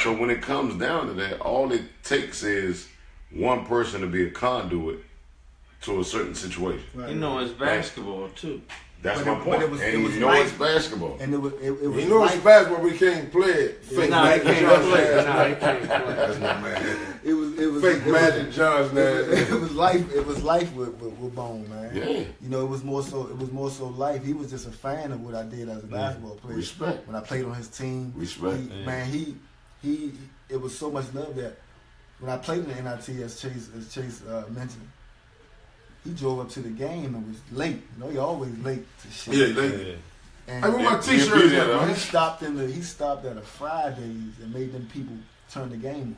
So when it comes down to that, all it takes is one person to be a conduit to a certain situation. Right. You know it's basketball too. That's But my it- point. but it was- and it was you know life. it's basketball. And it was He knows it's basketball, but he can't play it. Fake Nah, he Magic can't Johnson play. ass. Nah, he can't play. That's my man. it was Fake Magic Johnson ass. it was life with Bone, man. Yeah. You know, it was more so life. He was just a fan of what I did as a basketball player. Respect. When I played on his team. Respect. Man, he it was so much love that when I played in the NIT, as Chase mentioned, he drove up to the game and was late. You know, he always late to shit. Yeah, late. And I remember my Yeah, t-shirts, yeah, man. he stopped at a Fridays and made them people turn the game on.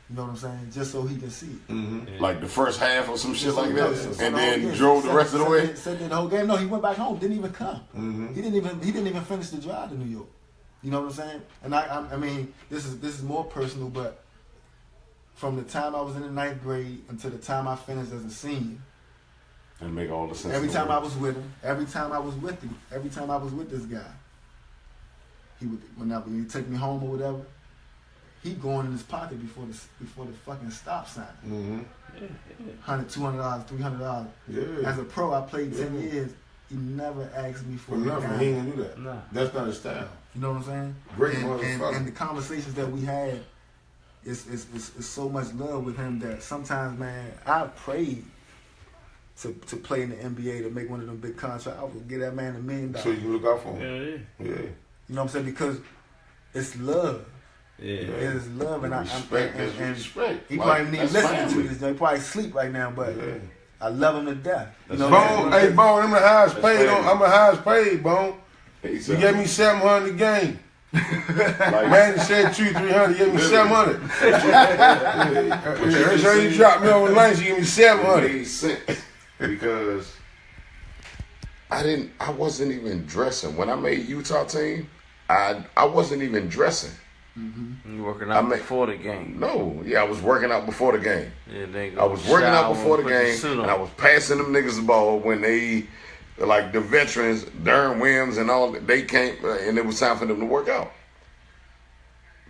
You know what I'm saying? Just so he can see it. Like the first half or some shit So, like no, that, so and no, then yeah, drove the rest of the way. Said the whole game. No, he went back home. Didn't even come. Mm-hmm. He didn't even finish the drive to New York. You know what I'm saying? And I mean, this is more personal, but from the time I was in the 9th grade until the time I finished as a senior, And make all the sense. every in the time I world. was with him, every time I was with him, every time I was with this guy, he would when he take me home or whatever, he going in his pocket before the fucking stop sign. Mm-hmm. $100, $200, $300. Yeah. As a pro, I played 10 years. He never asked me for For nothing, dime. he ain't gonna do that. Nah. That's not his style. You know what I'm saying? Great and motherfucker. the conversations that we had is so much love with him that sometimes, man, I prayed to play in the NBA to make one of them big contracts. I would give that man $1 million. So you can look out for him. Yeah, Yeah. You know what I'm saying? Because it's love. yeah. It is love, and Respect is respect. he Like, probably need that's listening family. to this. He probably sleep right now, but Yeah. I love him to death. You know Bone, hey Bone, I'm the highest That's paid. family. I'm the highest paid, Bone. He You said, gave me $700 a game. like, Man, you said 200-300. You gave me $700. Every time you drop me on the lane, you give me it $700. made sense because I wasn't even dressing when I made Utah team. I wasn't even dressing. You working out before the game? No, yeah, I was working out before the game. Yeah, they go I was working out shower before the and put game, suit and on. I was passing them niggas the ball when they, like the veterans, Darren Williams and all, they came, and it was time for them to work out.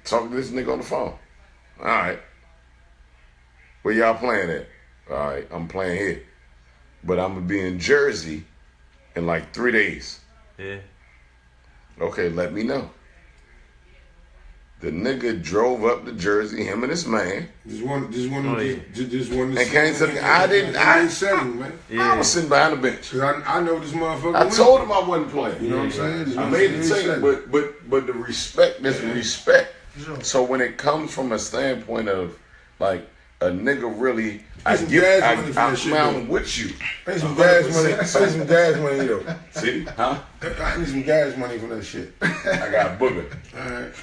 Talking to this nigga on the phone. All right. Where y'all playing at? All right, I'm playing here. But I'm going to be in Jersey in like 3 days. Yeah. Okay, let me know. The nigga drove up to Jersey, him and his man. Just one. And came to the, I setting, man. I was sitting behind the bench. Cause I know this motherfucker. I told him I wasn't playing. You know what I'm saying? I made the team, but the respect, there's respect. So when it comes from a standpoint of like a nigga really, I'm with you. Pay some gas money. Pay some gas money though. See? Huh? I need some gas money for that shit. I got booger. Alright.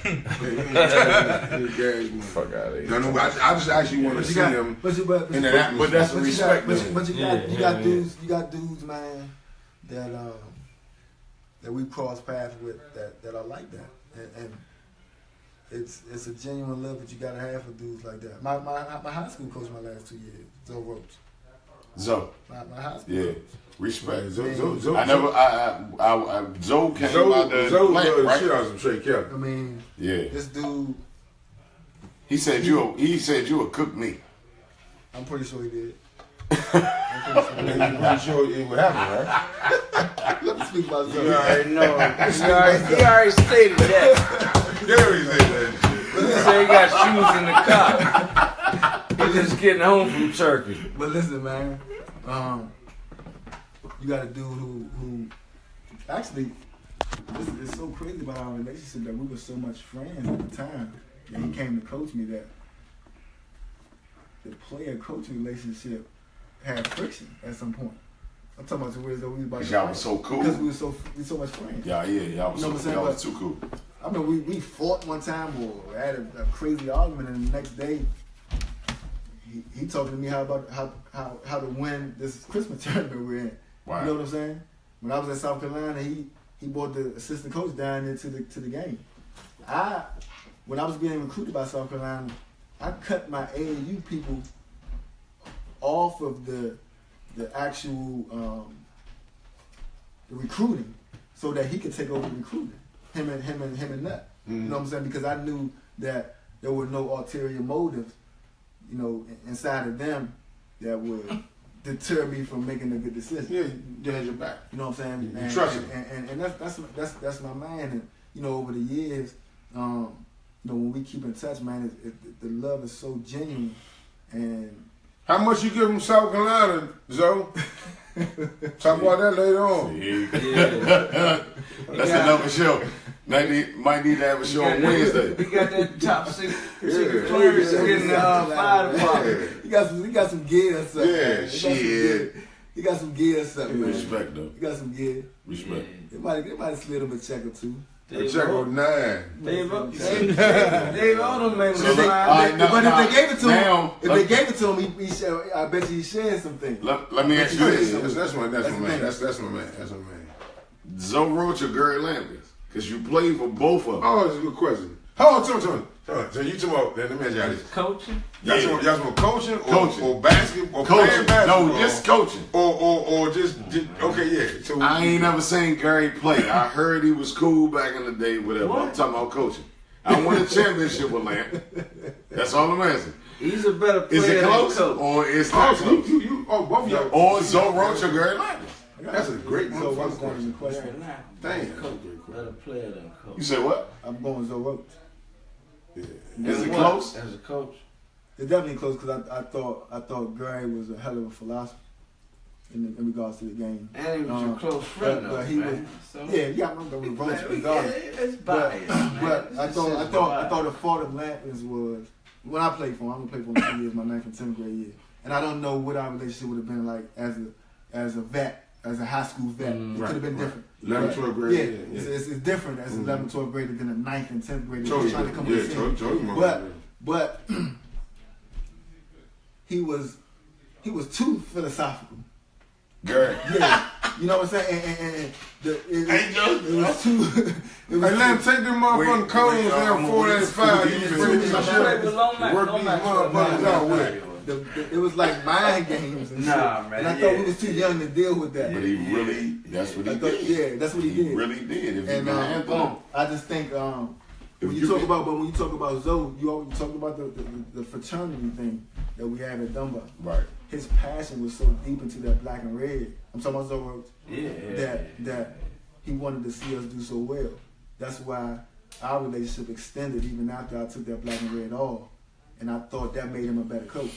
Gas money. Fuck out of here. No, I just actually want to see them in that atmosphere. But that's respect. But you got dudes, man, that we cross paths with that are like that, and it's a genuine love that you gotta have for dudes like that. My high school coach my last 2 years, Zoe Roach. Zoe. My high school Yeah. coach. Respect. Zoe Zoe came out the plant, right? Shit out some Trey Kelley. I mean, Yeah. this dude, He said you would cook me. I'm pretty sure he did. I'm pretty sure it would happen, right? Let me speak about Zoe. You already know. He already stated that. He said he got shoes in the car. He's just getting home from Turkey. But listen, man, you got a dude who actually, it's so crazy about our relationship that we were so much friends at the time that he came to coach me that the player-coach relationship had friction at some point. I'm talking about the ways that we was about to Y'all fight. was so cool. Because we were so much friends. Y'all was, You know what I'm saying? y'all was too cool. I mean, we fought one time or had a crazy argument, and the next day he talking to me how to win this Christmas tournament we're in. Wow. You know what I'm saying? When I was at South Carolina, he brought the assistant coach down there to the game. When I was being recruited by South Carolina, I cut my AAU people off of the actual the recruiting so that he could take over the recruiting. Him and Nut. You know what I'm saying? Because I knew that there were no ulterior motives, you know, inside of them that would deter me from making a good decision. Yeah, they had your back. You know what I'm saying? You trust him. And that's my man. And you know, over the years, you know, when we keep in touch, man, the love is so genuine. And How much you give them South Carolina, Zoe? Talk about that later on. Yeah. That's another show. Might need to have a show on Wednesday. He got that top secret clearance in the fire department. He got some gear or something. Yeah, shit. He got some gear or something, man. Respect though. He got some gear. Respect. They might have slid him a check or two. A check on 9. Dave Odom made So him look, all right, now- But if they gave it to now- him, if they gave it to him, he shared, I bet you he shared something. Let me ask you this. That's my man. That's That's my man. That's my man. Zoe Roach or Gary Landis? Because you played for both of them. Oh, that's a good question. Hold on, tell me. So you talking about, let me ask y'all this. Coaching? Y'all talking about coaching Coaching. or basketball or Coaching. playing basketball? No, just coaching. Or just okay, yeah. So I ain't never seen Gary play. I heard he was cool back in the day, whatever. What? I'm talking about coaching. I won a championship with Lamp. That's all I'm asking. He's a better player Is it than close coach. or it's not so close? you both of y'all. Or Zoe Roach or Gary Landis? That's a great So what's motherfucking going in the question. question? Damn. Better player than coach. You say what? I'm going Zoe Roach. Is it close? As a coach. It's definitely close because I thought Gary was a hell of a philosopher in regards to the game. And he was your close friend, but though, he man. was, yeah, I'm the reverse Yeah, regardless. it's biased, man. But I It's just thought the fault of Lampins was when I played for him. I'm gonna play for him 2 years, my 9th and 10th grade year, and I don't know what our relationship would have been like as a vet, as a high school vet. It could have been different. 11th, 12th grade. Yeah, it's different as 11th, 12th grader than a 9th and 10th grader Totally trying to come different. on the Yeah, scene. totally. But he was too philosophical. Gary. Yeah, You know what I'm saying? And Hey, Joe. it was two. It was Hey, let him take them motherfucking cones down 485. You can finish the shit. Work these motherfuckers out with it. It was like mind games and Nah, shit. man, And I thought we was too young to deal with that. But he really, that's what he did. Yeah, that's what he did. He really did. If And you can I just think when you talk about Zoe, you always talk about the fraternity thing that we have at Dunbar. right. His passion was so deep into that black and red. I'm talking about Zoe Roach. That he wanted to see us do so well. That's why our relationship extended even after I took that black and red off. And I thought that made him a better coach.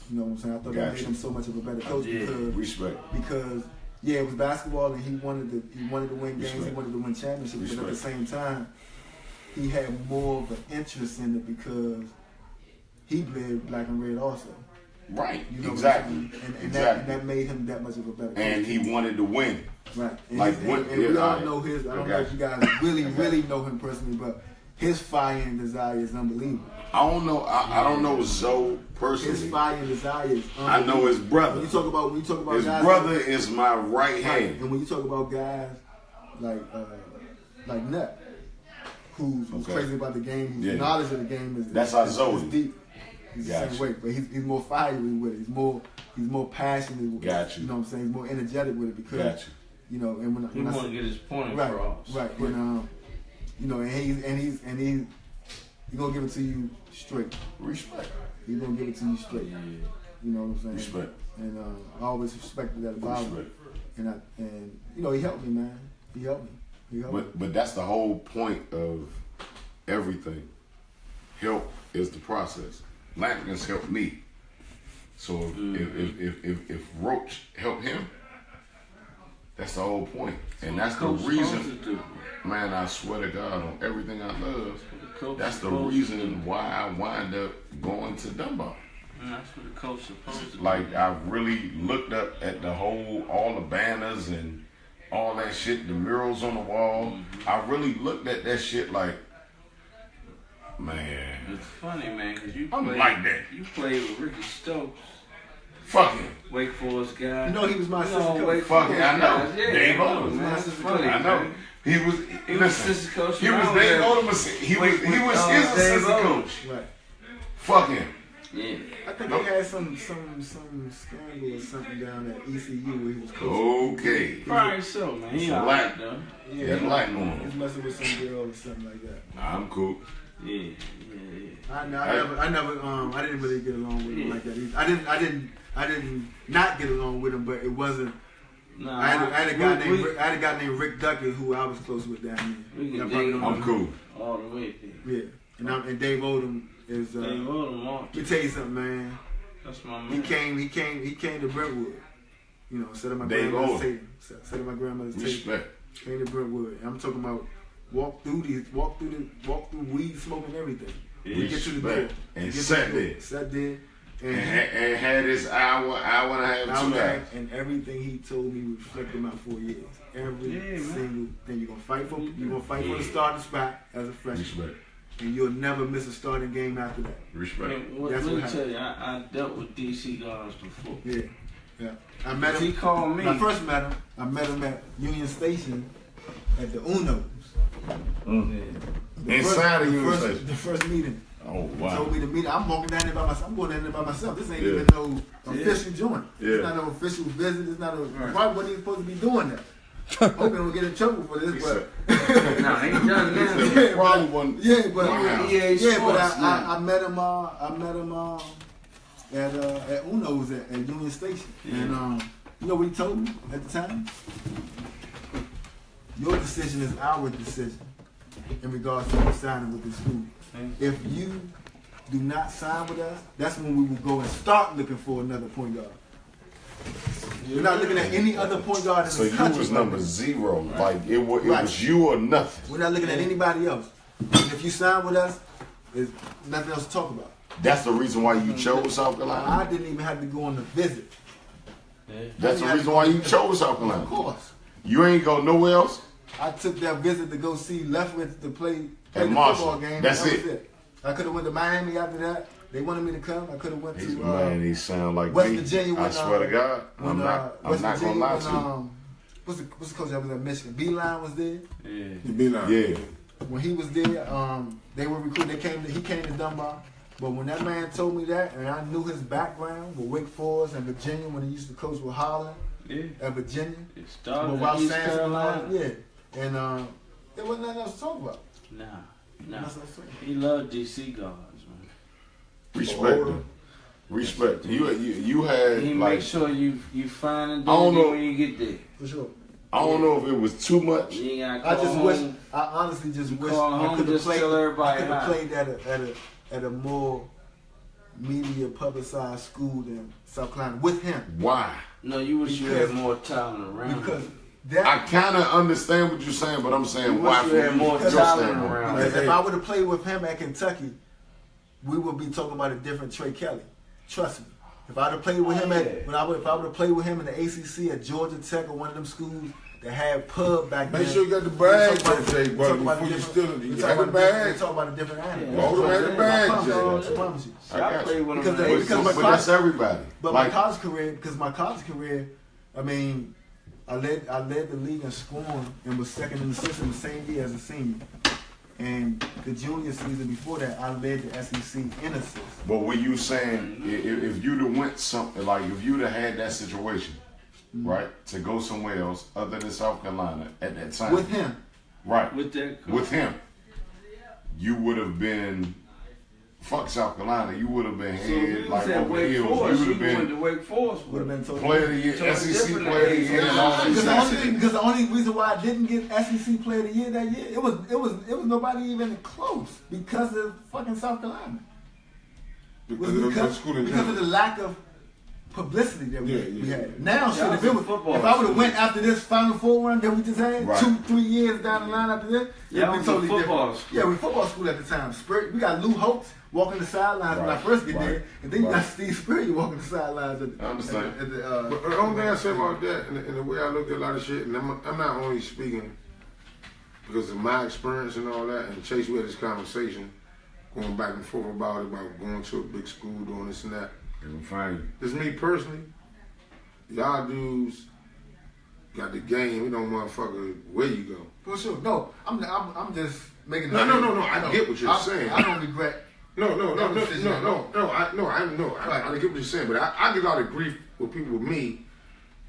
You know what I'm saying? I thought that made him so much of a better coach because it was basketball and he wanted to win games, he wanted to win championships, but at the same time, he had more of an interest in it because he bled black and red also. Right, You know exactly. And that made him that much of a better coach. And he wanted to win. Right. And, Like we all know his, I don't know if you guys really know him personally, but his fire and desire is unbelievable. I don't know. I don't know Zoe personally. His fire and desire is unbelievable. I know his brother. When you talk about His guys, brother is my right hand. And when you talk about guys like Nut, who's crazy about the game, whose knowledge of the game is deep. He's the same way, but he's more fiery with it. He's more passionate with it. You know what I'm saying? He's more energetic with it because you know. And when he want to get his point across. Right. And you know, and he's gonna give it to you straight. Respect. He's gonna give it to you straight. You know what I'm saying? Respect. And I always respected that about him. And you know, he helped me, man. He helped me. But that's the whole point of everything. Help is the process. Lampkins helped me. So if Roach helped him, that's the whole point. And that's the reason, man, I swear to God, on everything I love, that's the reason why I wind up going to Dunbar. That's what the coach supposed to do. Like, I really looked up at all the banners and all that shit, the murals on the wall. I really looked at that shit like, man. It's funny, man, because you I'm played like that. You played with Ricky Stokes. Fuck him. Wake Forest guy. You know he was my assistant coach. Fuck it, I know. Yeah, Dave man. Odom. That's funny. I know. Man. He was assistant coach. He was Dave Odom. He was his assistant coach. Right. Fuck him. Yeah. I think he had some scandal or something down at ECU where he was coaching. Okay. Probably so, man. He all black. right, though. Yeah, black He man. was messing with some girl or something like that. I'm cool. Yeah. I didn't really get along with him like that either. I didn't not get along with him, but it wasn't. Nah, I had a guy named Rick Duckett who I was close with down there. I'm cool. All the way there. Yeah, and Dave Odom is. Dave Odom, let me tell you something, man. That's my man. He came to Brentwood. You know, set up my Dave grandmother's Odom. table. Set up my grandmother's table. Respect. Came to Brentwood. I'm talking about walk through weed smoking everything. We get to the door and sat there. Sat there. And had his hour and a half, 2 hours. And everything he told me reflected my 4 years. Every single thing. You're gonna fight for the starting spot as a freshman. Respect. And you'll never miss a starting game after that. Respect. Let me tell you, I dealt with DC guards before. Yeah. I met him. He called me. When I first met him, I met him at Union Station at the Uno's. Inside of Union Station. The first meeting. Oh, wow. He told me to meet. I'm walking down there by myself. I'm going down there by myself. This ain't even no official joint. It's not no official visit. It's not a. Why wasn't he supposed to be doing that? Hoping we'll get in trouble for this, but nah, he done now. Probably one. But I met him. At Uno's at Union Station, and you know what he told me at the time? Your decision is our decision in regards to you signing with the school. If you do not sign with us, that's when we will go and start looking for another point guard. We're not looking at any other point guard in the country. So you was number 0, like it was you or nothing. We're not looking at anybody else. And if you sign with us, there's nothing else to talk about. That's the reason why you chose South Carolina? I didn't even have to go on the visit. That's the reason why you chose South Carolina? Of course. You ain't go nowhere else? I took that visit to go see Leftwich to play the Marshall. football game. That's that it. was it. I could have went to Miami after that. They wanted me to come. I could have went to Man, he sound like West me. Virginia. I swear to God, I'm not gonna lie to you. what's the coach that was at Michigan? Beeline was there. Yeah. You be like, Yeah. When he was there, they were recruiting. He came to Dunbar. But when that man told me that, and I knew his background with Wake Forest and Virginia when he used to coach with Holland at Virginia. It started But in East Carolina. yeah. And there wasn't nothing else to talk about. Nah. That's what I'm saying. He loved DC guards, man. Respect them. Respect. You had He like make sure you find it I don't know. when you get there. For sure. I don't know if it was too much. You ain't I gotta just call wish. home. I honestly just wish call I home, could have just played. tell everybody I could have hi. played at a more media publicized school than South Carolina with him. Why? No, you wish you had more talent around. Because you. that. I kind of understand what you're saying, but I'm saying You why wish for you had more your talent standpoint. around. Because if I would have played with him at Kentucky, we would be talking about a different Trey Kelley. Trust me. If I'd have played with him if I would have played with him in the ACC at Georgia Tech or one of them schools that had pub back then. Make sure you got the we bag, talk about- Jay, we buddy, talk about before you different- steal it. we You talk have the about different- bag. We talk about a different animal. Hold on, have the bag, I promise Jay. you, I promise you. See, I played with him. Because in they- the because ACC. my But that's everybody. But Like, my college career, I mean, I led the league in scoring and was second in assists in the same year as a senior. And the junior season before that, I led the SEC in assists. but were you saying if you'd have went something like if you'd have had that situation, right, to go somewhere else other than South Carolina at that time With him. right, With that coach. with him, you would have been fuck South Carolina. You would have been So head if you like was at over Wake heels. Forest, You you would have went been to Wake Forest Would have been totally player of the year, Totally SEC different player of the year, and all Because that. the only reason why I didn't get SEC Player of the Year that year, it was nobody even close because of fucking South Carolina. Because of the school in because of general. the lack of publicity that we Yeah. had. Now, shit, Y'all if some football I would have school. went after this Final Four run that we just had, Right. 2-3 years down the line after this, Y'all it'd be was a totally football different. school. Yeah, we football school at the time. Spirit, we got Lou Holtz walking the sidelines when I Right. first get Right. there, and then you got Right. Steve Spurrier walking the sidelines. At the, I understand. At the, But the only thing I say about that, and the way I look at a lot of shit, and I'm not only speaking because of my experience and all that, and Chase, we had this conversation going back and forth about going to a big school, doing this and that. It'll find you. Just me personally, y'all dudes got the game. We don't motherfucker where you go. For sure. No, I'm just making. No, I get what you're saying. I don't regret. No. I Right. get what you're saying, but I get a lot of grief with people with me.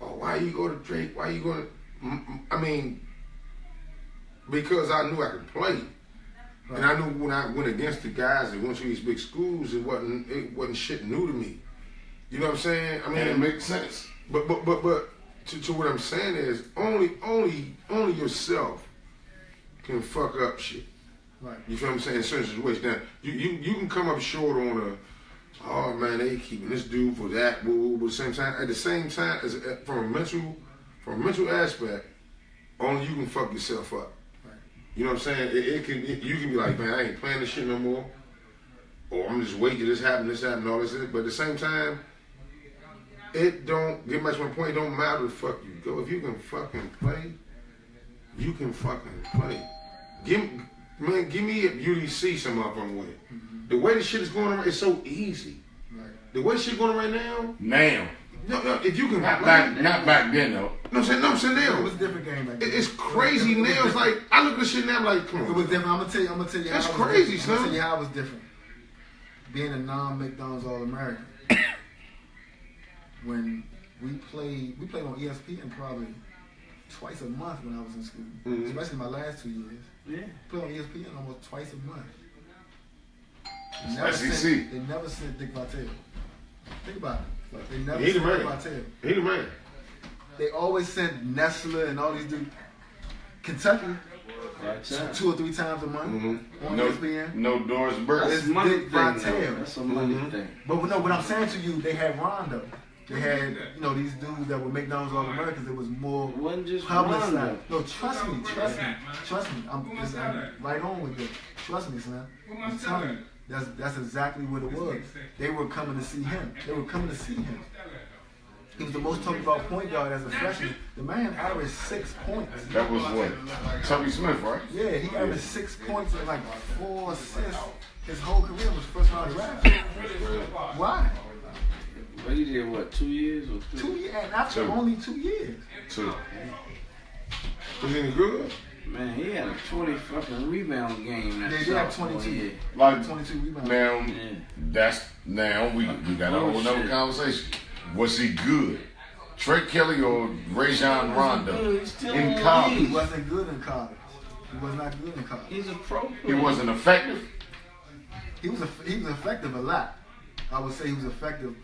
Oh, why you go to Drake? Why you going to? I mean, because I knew I could play, and I knew when I went against the guys that went to these big schools, it wasn't shit new to me. You know what I'm saying? I mean, And it makes sense. But to what I'm saying is only yourself can fuck up shit. Right. You feel what I'm saying? In certain situations. Now, you can come up short on oh man, they keeping this dude for that, boo. But at the same time, as from a mental aspect, only you can fuck yourself up. Right. You know what I'm saying? You can be like, man, I ain't playing this shit no more, or I'm just waiting till this happen, all this. But at the same time, it don't get much. My point. It don't matter the fuck you go. If you can fucking play, you can fucking play. Give me a UDC some up on with. The way the shit is going on, it's so easy. Right. The way shit going on right now. Now. No, if you can Not play, back then though. No, I'm saying It now. was a different game back then. It's crazy now. It's like I look at this shit now. I'm like, come It on. was different. I'm gonna tell you. That's how it was crazy, different. I'm son. gonna tell you how it was different. Being a non-McDonald's All-American. When we played on ESPN probably twice a month when I was in school, especially my last 2 years. Yeah. Played on ESPN almost twice a month. SEC. They never sent Dick Vitale. Think about it. They never He the sent Dick man. Vitale. He the man. They always sent Nestler and all these dudes. Kentucky, Right time. 2 or 3 times a month on No, ESPN. no Doris Burke. That's It's a money Dick thing. though. Vitale. That's a money thing. But no, what I'm saying to you, they had Rondo. They had, these dudes that were McDonald's All Americans. It was more It wasn't just publicized. Rondo. No, trust me. I'm right on with it. Trust me, son. I'm telling you, that's exactly what it was. They were coming to see him. He was the most talked about point guard as a freshman. The man averaged 6 points. That was what? Tubby Smith, right? Yeah, he averaged 6 points and like 4 assists. His whole career was first round draft. Why? But he did what, 2 years or 3? 2 years, and after Two. only 2 years. 2. Was he any good? Man, he had a 20 fucking rebound game. Yeah, he had 22. Like 22 rebounds. now, Yeah. we got a whole nother conversation. Was he good? Trey Kelley or Rajon Rondo He's still in on college? He wasn't good in college. He was not good in college. He's a pro player. He wasn't effective. He was effective a lot. I would say he was effective,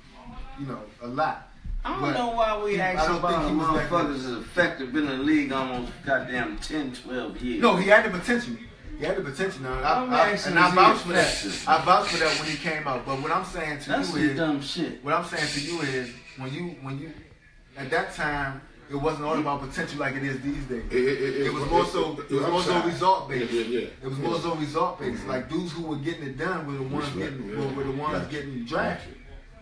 a lot. I don't But know why we I ask don't about think he was that motherfuckers is effective in the league almost goddamn 10, 12 years. No, he had the potential. He had the potential. Now, I'm asking, and I is he vouched for that. effective? I vouched for that when he came out. But what I'm saying to That's you some is, dumb shit. what I'm saying to you is, when you, at that time, it wasn't all about potential like it is these days. It was more so result based. Yeah. It was more so result based. Like dudes who were getting it done were the ones getting drafted.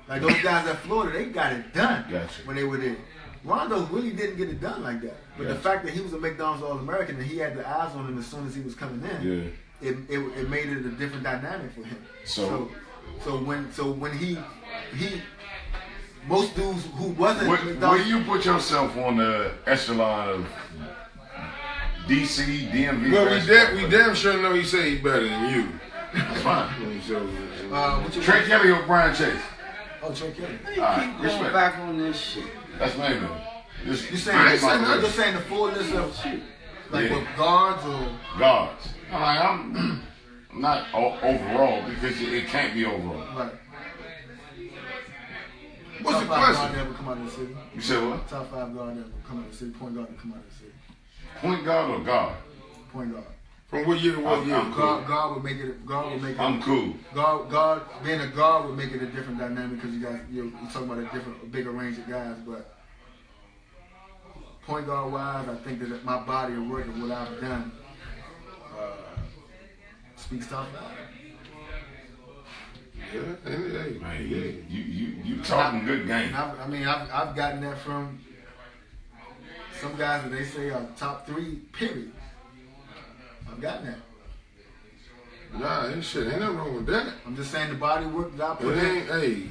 Like those guys at Florida, they got it done when they were there. Rondo really didn't get it done like that. But the fact that he was a McDonald's All-American and he had the eyes on him as soon as he was coming in, it made it a different dynamic for him. So when he most dudes who wasn't Will you put yourself on the echelon of DC, DMV? Well, we damn sure know he say he better than you. That's fine. Trey Trey Kelley or Brian Chase? Oh, Trey Kelley. Keep going back on this shit. That's my man. You saying I'm just saying the full list of like what guards or guards. I'm not overall because it can't be overall. right. What's the Top 5 guard question? that ever come out of the city. You said what? Top 5 guard that ever come out of the city. Point guard that come out of the city. Point guard or guard? Point guard. From what year to what year? I'm cool. Guard would make it. Guard would make it. I'm cool. Guard being a guard would make it a different dynamic because you're talking about a bigger range of guys. But point guard wise, I think that my body of work and what I've done speaks top 5. Yeah. You talking good game. I've gotten that from some guys that they say are top 3. Period. I've gotten that. Nah, ain't nothing wrong with that. I'm just saying the body work that I put It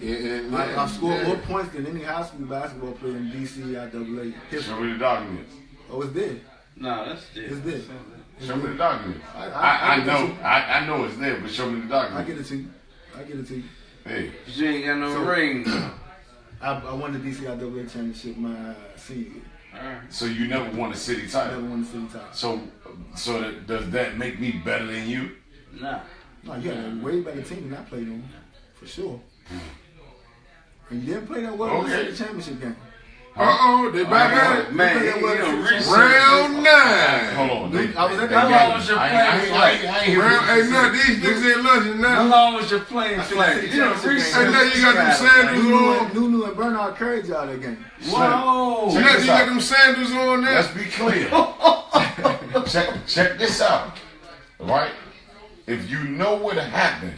in. ain't, I've scored more points than any high school basketball player in DCIAA history. Show me the documents. Oh, it's there. No, that's It's different. there. Show me the documents. I I know it's there, but show me the I documents. get it to you. I get it to you. Hey, But you ain't got no So- ring. I won the DCIAA championship my senior year. Alright. so you never won a city I title. never won the city title. So does that make me better than you? Nah. No, you had a way better team than I played on, for sure. And you didn't play that well in the Okay. city championship game. They back at it. Man, You played that well in the city championship Round 9. Hold on. I was at they that got long was your I ain't hear Round, what you hey, no, said. these niggas ain't lunching How now. long was your playing I flag? think You know, it's a research. Hey, now you got them sandals on. Nunu and Bernard Courage out of that game. Whoa. You Check this got out. them sandals on there. Let's be clear. check this out. Right? If you know what happened,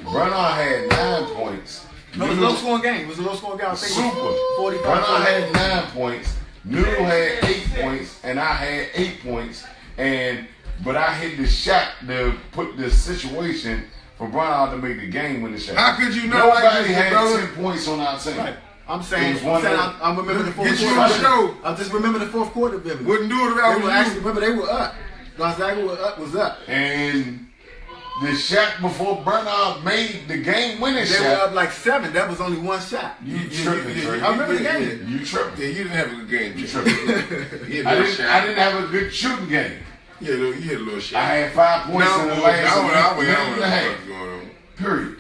Bernard had 9 points. No, it was a low scoring game. It was a low scoring game. I think it Super. was 45. Bernard had 9 points. Noodle had 8 points, and I had 8 points. But I hit the shot to put the situation for Bernard to make the game win the shot. How could you not like Nobody this, had brother? 10 points on our team. Right. I'm saying, It was one of I'm remember the fourth Get you quarter. on the show. I just remember the fourth quarter vividly. Wouldn't do it if They I were was actually, you. remember, they were up. Gonzaga was up. And the shot before Bernard made the game-winning They were shot, up like 7. That was only one shot. you tripping, Trey. I remember the game. You tripping. Yeah, you didn't have a good game. You tripping. You I had a little didn't shot. have a good shooting game. You had a little I shot. had 5 points in the last minute and a half. What's going on? Period.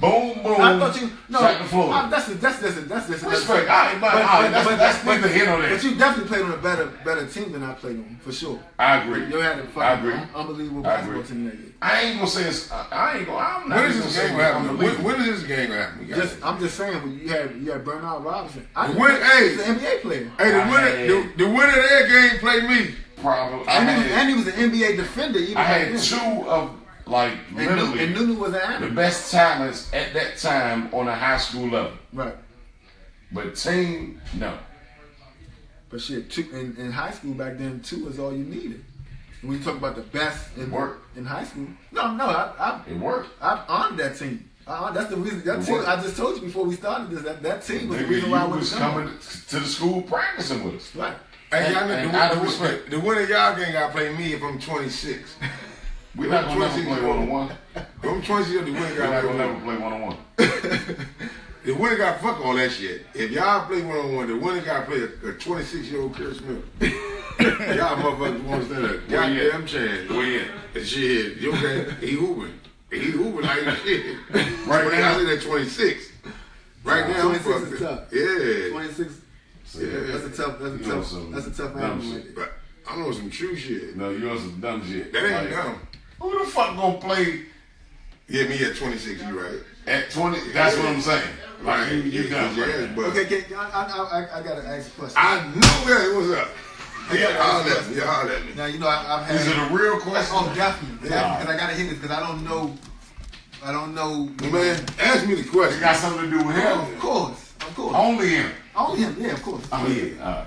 Boom, boom. I thought you no. Shot the floor. That's Respect. That's neither here nor there. But you definitely played on a better team than I played on, for sure. I agree. You had a I fucking agree. unbelievable I basketball agree. team that year. I ain't gonna say it's. I'm not When is gonna this say game it's happening? unbelievable. When is this game happening? I'm just saying, when you had Bernard Robinson. Hey, He's an NBA player. Hey, the winner of that game played me. Probably. And he was an NBA defender. Even I back had then. 2 of like literally And Nunu was an the animal. best talents at that time on a high school level. Right. But team, no. But shit, in high school back then, 2 was all you needed. When you talk about the best in high school, It worked. I honored that team. That's the reason. That It team, worked. I just told you before we started this. That team was the Nigga, reason why I you was was coming to the school practicing with us. Right. Hey, y'all And know out of respect. the winner y'all gang gotta play me if I'm 26. We're not gonna never play one-on-one. If I'm 26, the winner We're not gotta gonna play never play one-on-one. The winner got fuck all that shit. If y'all play one-on-one, the winner got to play a 26-year-old Curt Smith. Y'all motherfuckers want to stand up. Goddamn chance. We in. Shit, you okay? He hooping. He hooping like shit. Right now? I said at 26. Right now, 26 I'm is fucked. tough. Yeah. 26. Yeah. That's a tough animal. But I know some true shit. No, you on some dumb shit. That ain't Like, dumb. Who the fuck gonna play Yeah, me at 26, you right. at 20? That's what I'm saying. Like, you dumb, yeah, right? but Okay, I gotta ask a question. I know that. What's up? Yeah, holler at me. Holler at me. Now you know I've had. Is it a real question? Oh, definitely. Because I gotta hit this because I don't know. Man, ask me the It question. got something to do with him. Of course. Only him. Only him. Yeah, of course. Oh, yeah. All right.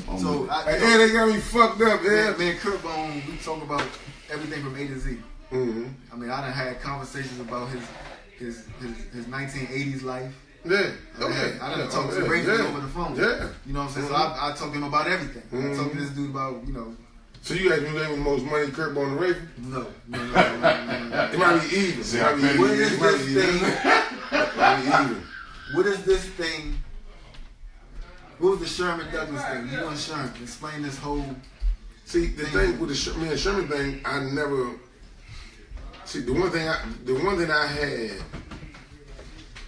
I'm So with it. Hey, they got me fucked up, man. me and Curt Bone, we talk about everything from A to Z. Mm-hmm. I mean, I done had conversations about his 1980s life. Yeah. I done talked to Rachel over the phone. Yeah. You know what I'm saying? So I talk to him about everything. I talk to this dude about, So you asked me who gave me the most money, Curt Bone and Raven? no. It might be even. See, It might I be bet even. What is It might this be even. thing? It might be even. What is this thing? What was the Sherman Douglas thing? You and Sherman explain this whole. See, the thing with me and Sherman thing, I never. See, the one thing I had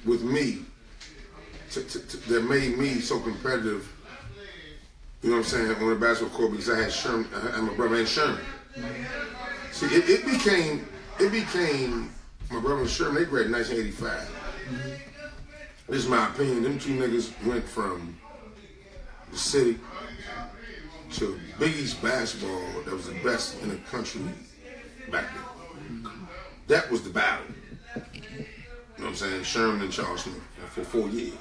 with me that made me so competitive, you know what I'm saying, on the basketball court because I had Sherman, I had my brother named Sherman. See, it became my brother and Sherman. They graduated in 1985. This is my opinion. Them two niggas went from the city to Big East basketball that was the best in the country back then. That was the battle. You know what I'm saying? Sherman and Charles Smith for 4 years.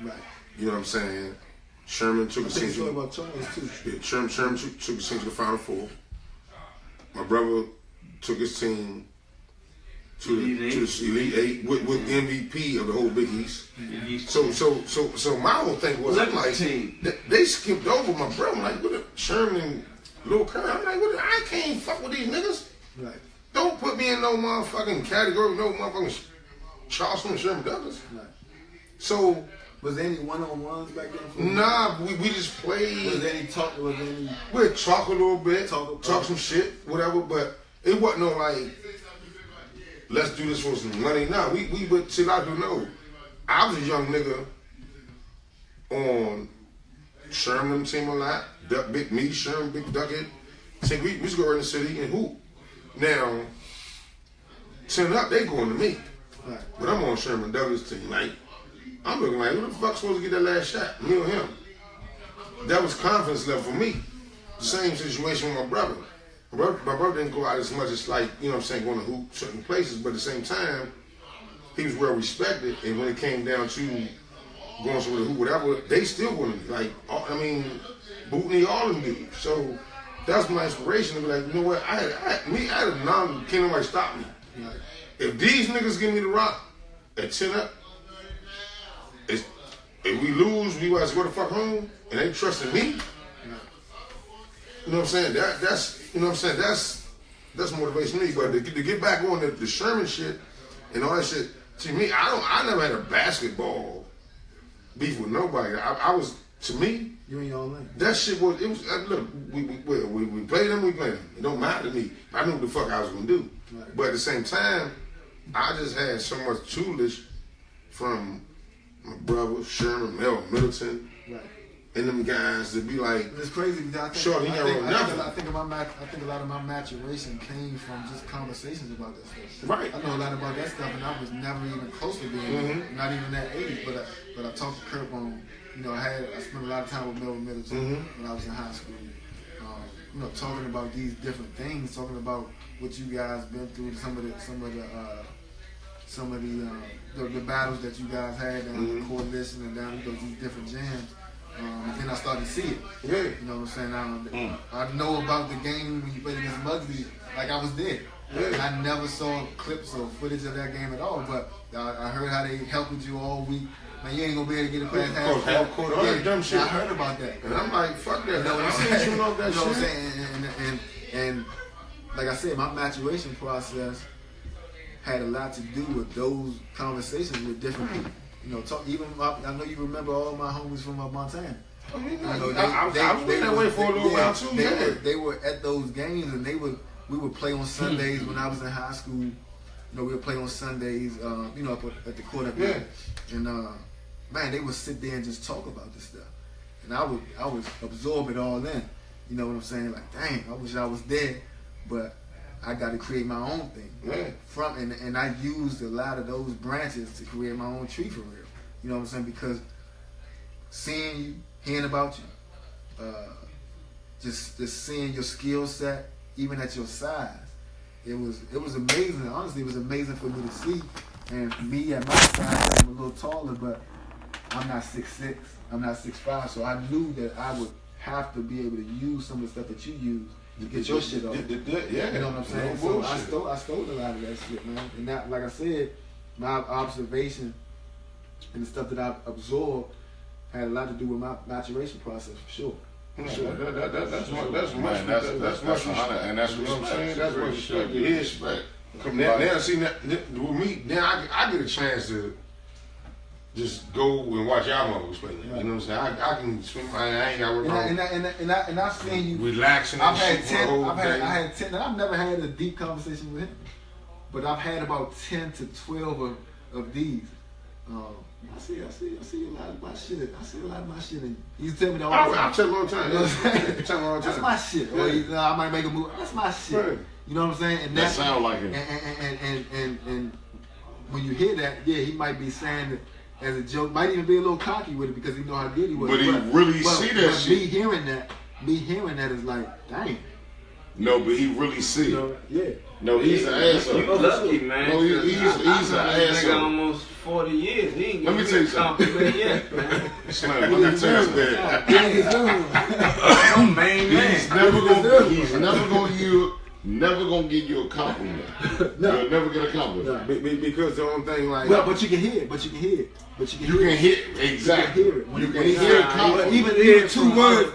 Right. You know what I'm saying? Sherman took I his think team it's to about Charles too. Sherman took his team to the Final Four. My brother took his team to the Elite Eight with MVP of the whole Big East. So my whole thing was, I'm like, they skipped over my brother. I'm like, what a Sherman and Lil Curt. I'm like, I can't fuck with these niggas. Right. Don't put me in no motherfucking category, no motherfucking Charleston and Sherman Douglas. Right. So, Was there any one-on-ones back then? nah, we just played. Was there any talk? Was there any? We'd talk a little bit, Talk some shit, whatever, but it wasn't no like, let's do this for some money. Nah, we would, see, I do know. I was a young nigga on Sherman team a lot, me, Sherman, Big Duckhead. See, we used to go around the city and hoop. Now, 10 up, they going to me. Right. But I'm on Sherman Douglas team. Like, I'm looking like, who the fuck supposed to get that last shot? Me or him? That was confidence level for me. Same situation with my brother. My brother didn't go out as much as like, you know what I'm saying, going to hoop certain places, but at the same time, he was well respected. And when it came down to going somewhere to hoop, whatever, they still wanted me. Like, I mean, Bootney, all of them dudes. So that's my inspiration to be like, you know what, I had a non, can't nobody stop me. Right. If these niggas give me the rock at 10 up, if we lose, we want to go the fuck home, and they trusting me. You know what I'm saying? That's you know what I'm saying. That's motivation to me. But to get back on the Sherman shit and all that shit, to me, I never had a basketball beef with nobody. I was, to me, You in your own lane. that shit was, it was, look, we played them, we played them. It don't matter to me. I knew what the fuck I was gonna do. Right. But at the same time, I just had so much tutelage from my brother, Sherman, Mel Middleton, Right. and them guys to be like, It's crazy because I think, Sure, he never wrote nothing. I think a lot of my maturation came from just conversations about that stuff. Right. I know a lot about that stuff, and I was never even close to being not even that age. But I talked to Curt on. You know, I spent a lot of time with Melvin Middleton when I was in high school. You know, talking about these different things, talking about what you guys been through, some of the battles that you guys had down in the coalition and down these different jams. And then I started to see it. yeah. You know what I'm saying? I know about the game when you played against Muggsy, like I was there. And I never saw clips or footage of that game at all. But I heard how they helped you all week. Man, you ain't gonna be able to get it past half court, all that dumb shit. I heard about that. And I'm like, fuck that. You know what I'm I ain't saying? shooting off that You know what I'm shit. saying? And like I said, my maturation process had a lot to do with those conversations with different people. You know, I know you remember all my homies from Montana. I mean, You know, I was that way for a little while too. They were at those games, and we would play on Sundays when I was in high school. You know, we would play on Sundays. You know, up at the court up there, and man, they would sit there and just talk about this stuff, and I would absorb it all in. You know what I'm saying? Like, dang, I wish I was there, but I got to create my own thing. Yeah. And I used a lot of those branches to create my own tree for real. You know what I'm saying? Because seeing you, hearing about you, just seeing your skill set, even at your size, it was amazing. Honestly, it was amazing for me to see. And me at my size, I'm a little taller, but I'm not 6'6", I'm not 6'5", so I knew that I would have to be able to use some of the stuff that you use to get your shit off. Yeah. You know what I'm saying? No So I stole a lot of that shit, man. And that, like I said, my observation and the stuff that I absorbed had a lot to do with my maturation process, for sure. That's much Man, that's much honor, and that's you know what I'm respect. saying? That's much respect. It is respect. Now, see, with me, now I get a chance to just go and watch y'all motherfuckers play. You know what I'm saying? I can swim. I ain't got to work on. And I've seen you relaxing. I've and had shit 10. for the whole I day. had 10. And I've never had a deep conversation with him, but I've had about 10 to 12 of these. I see a lot of my shit. I see a lot of my shit. And you tell me that all the time. I'll tell him all the time. You know what I'm saying? Tell him all the That's time. my shit. Or I might make a move. That's my shit. Right. You know what I'm saying? And That sound like him. And when you hear that, yeah, he might be saying it as a joke. Might even be a little cocky with it because he know how good he was. But he really see that but shit. Me hearing that is like, dang. No, but he really see You it. know, yeah. No, he's an asshole. You lucky, man. No, he's an I've asshole. almost 40 years. He ain't Let me give tell you a compliment yet, man. Slim, let me tell you that. I'm a main man. He's never gonna give you a compliment. No. You'll never get a compliment. Because the only thing like But you can hear it. You can hit exactly. You can hear it. You can When he hear a said- compliment.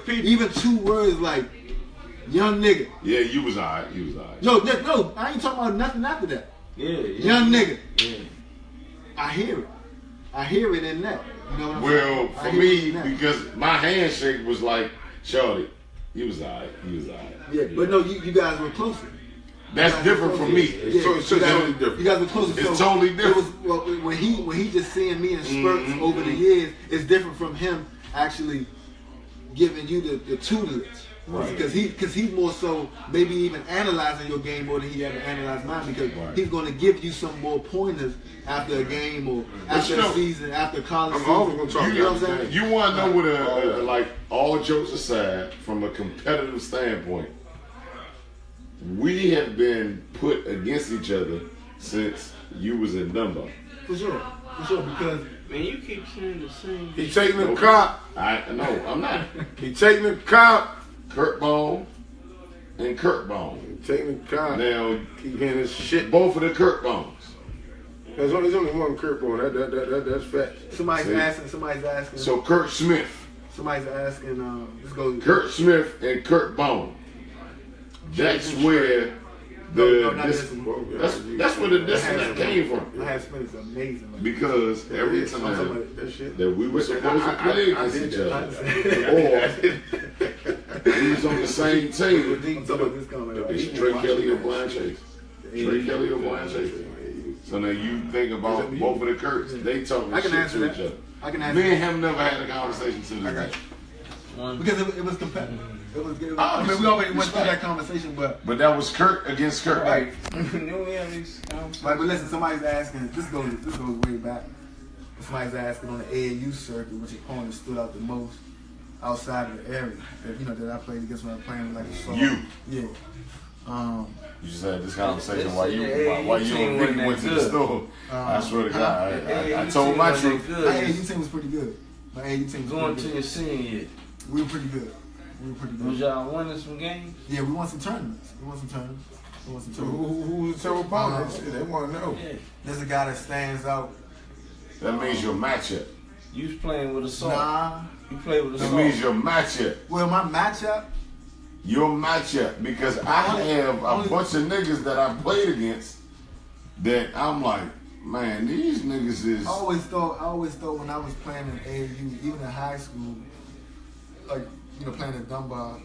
Even two words like young nigga. Yeah, you was alright. You was alright. No, I ain't talking about nothing after that. Yeah. Young nigga. Yeah. I hear it. I hear it in that. You know what I'm Well, saying? for I hear it me, in that. because my handshake was like, shorty, he was alright. He was alright. Yeah, but no, you guys were closer. That's different from me. Yeah, So it's totally different. You guys were closer. It's totally different. It was, well, when he just seeing me in spurts over the years, it's different from him actually giving you the tutelage. Right. Because he's more so maybe even analyzing your game more than he ever analyzed mine, because he's going to give you some more pointers after a game or after a season, after college I'm season. always gonna talk You know about what I'm saying? You want to know what like, all jokes aside, from a competitive standpoint, we have been put against each other since you was in Dumbo. For sure, because Man, you keep saying the same. he taking the cop. No, I'm not. He taking the cop. Kurt Bone and Kurt Bone. Taking the cop. Now, Keep hearing this shit. both of the Kurt Bones. There's only one Curt Bone. That's fact. somebody's asking. So Kurt Smith, Somebody's asking. Let's go. Kurt Smith and Kurt Bone. That's where that's where the disconnect came from. My husband is amazing. Man. Because every I'm talking time about that shit. that we were supposed to play against each other, or we was on the same team, I'm talking about this comment. it's Trey Kelley or Blind Chase. Trey Kelley or Blind Chase. So now you think about both of the Kurts. They talking I can shit answer to that. each other. I can answer Me and that. him never had a conversation to this day. Because it was competitive. I mean, we already went through that conversation, but that was Kurt against Kurt. right. We have these conversations. But listen, somebody's asking. This goes way back. Somebody's asking on the AAU circuit which opponent stood out the most outside of the area that I played against when I was playing with like a soft. You. Yeah. You just had this conversation while you Yeah, and team Vicky wasn't went to that the good. store. I swear to God, I you told team my wasn't truth. My AAU team was pretty good. My AAU team was Going pretty to good. your senior year. We were pretty good. Was y'all winning some games? Yeah, we won some tournaments. So who's the terrible opponent? They want to know. There's a guy that stands out. That means your matchup. You was playing with a song. Nah. You played with a That song. means your matchup. Well, my matchup. Your matchup. Because I have a bunch of niggas that I played against that I'm like, man, these niggas is. I always thought when I was playing in AAU, even in high school, like playing at Dunbar,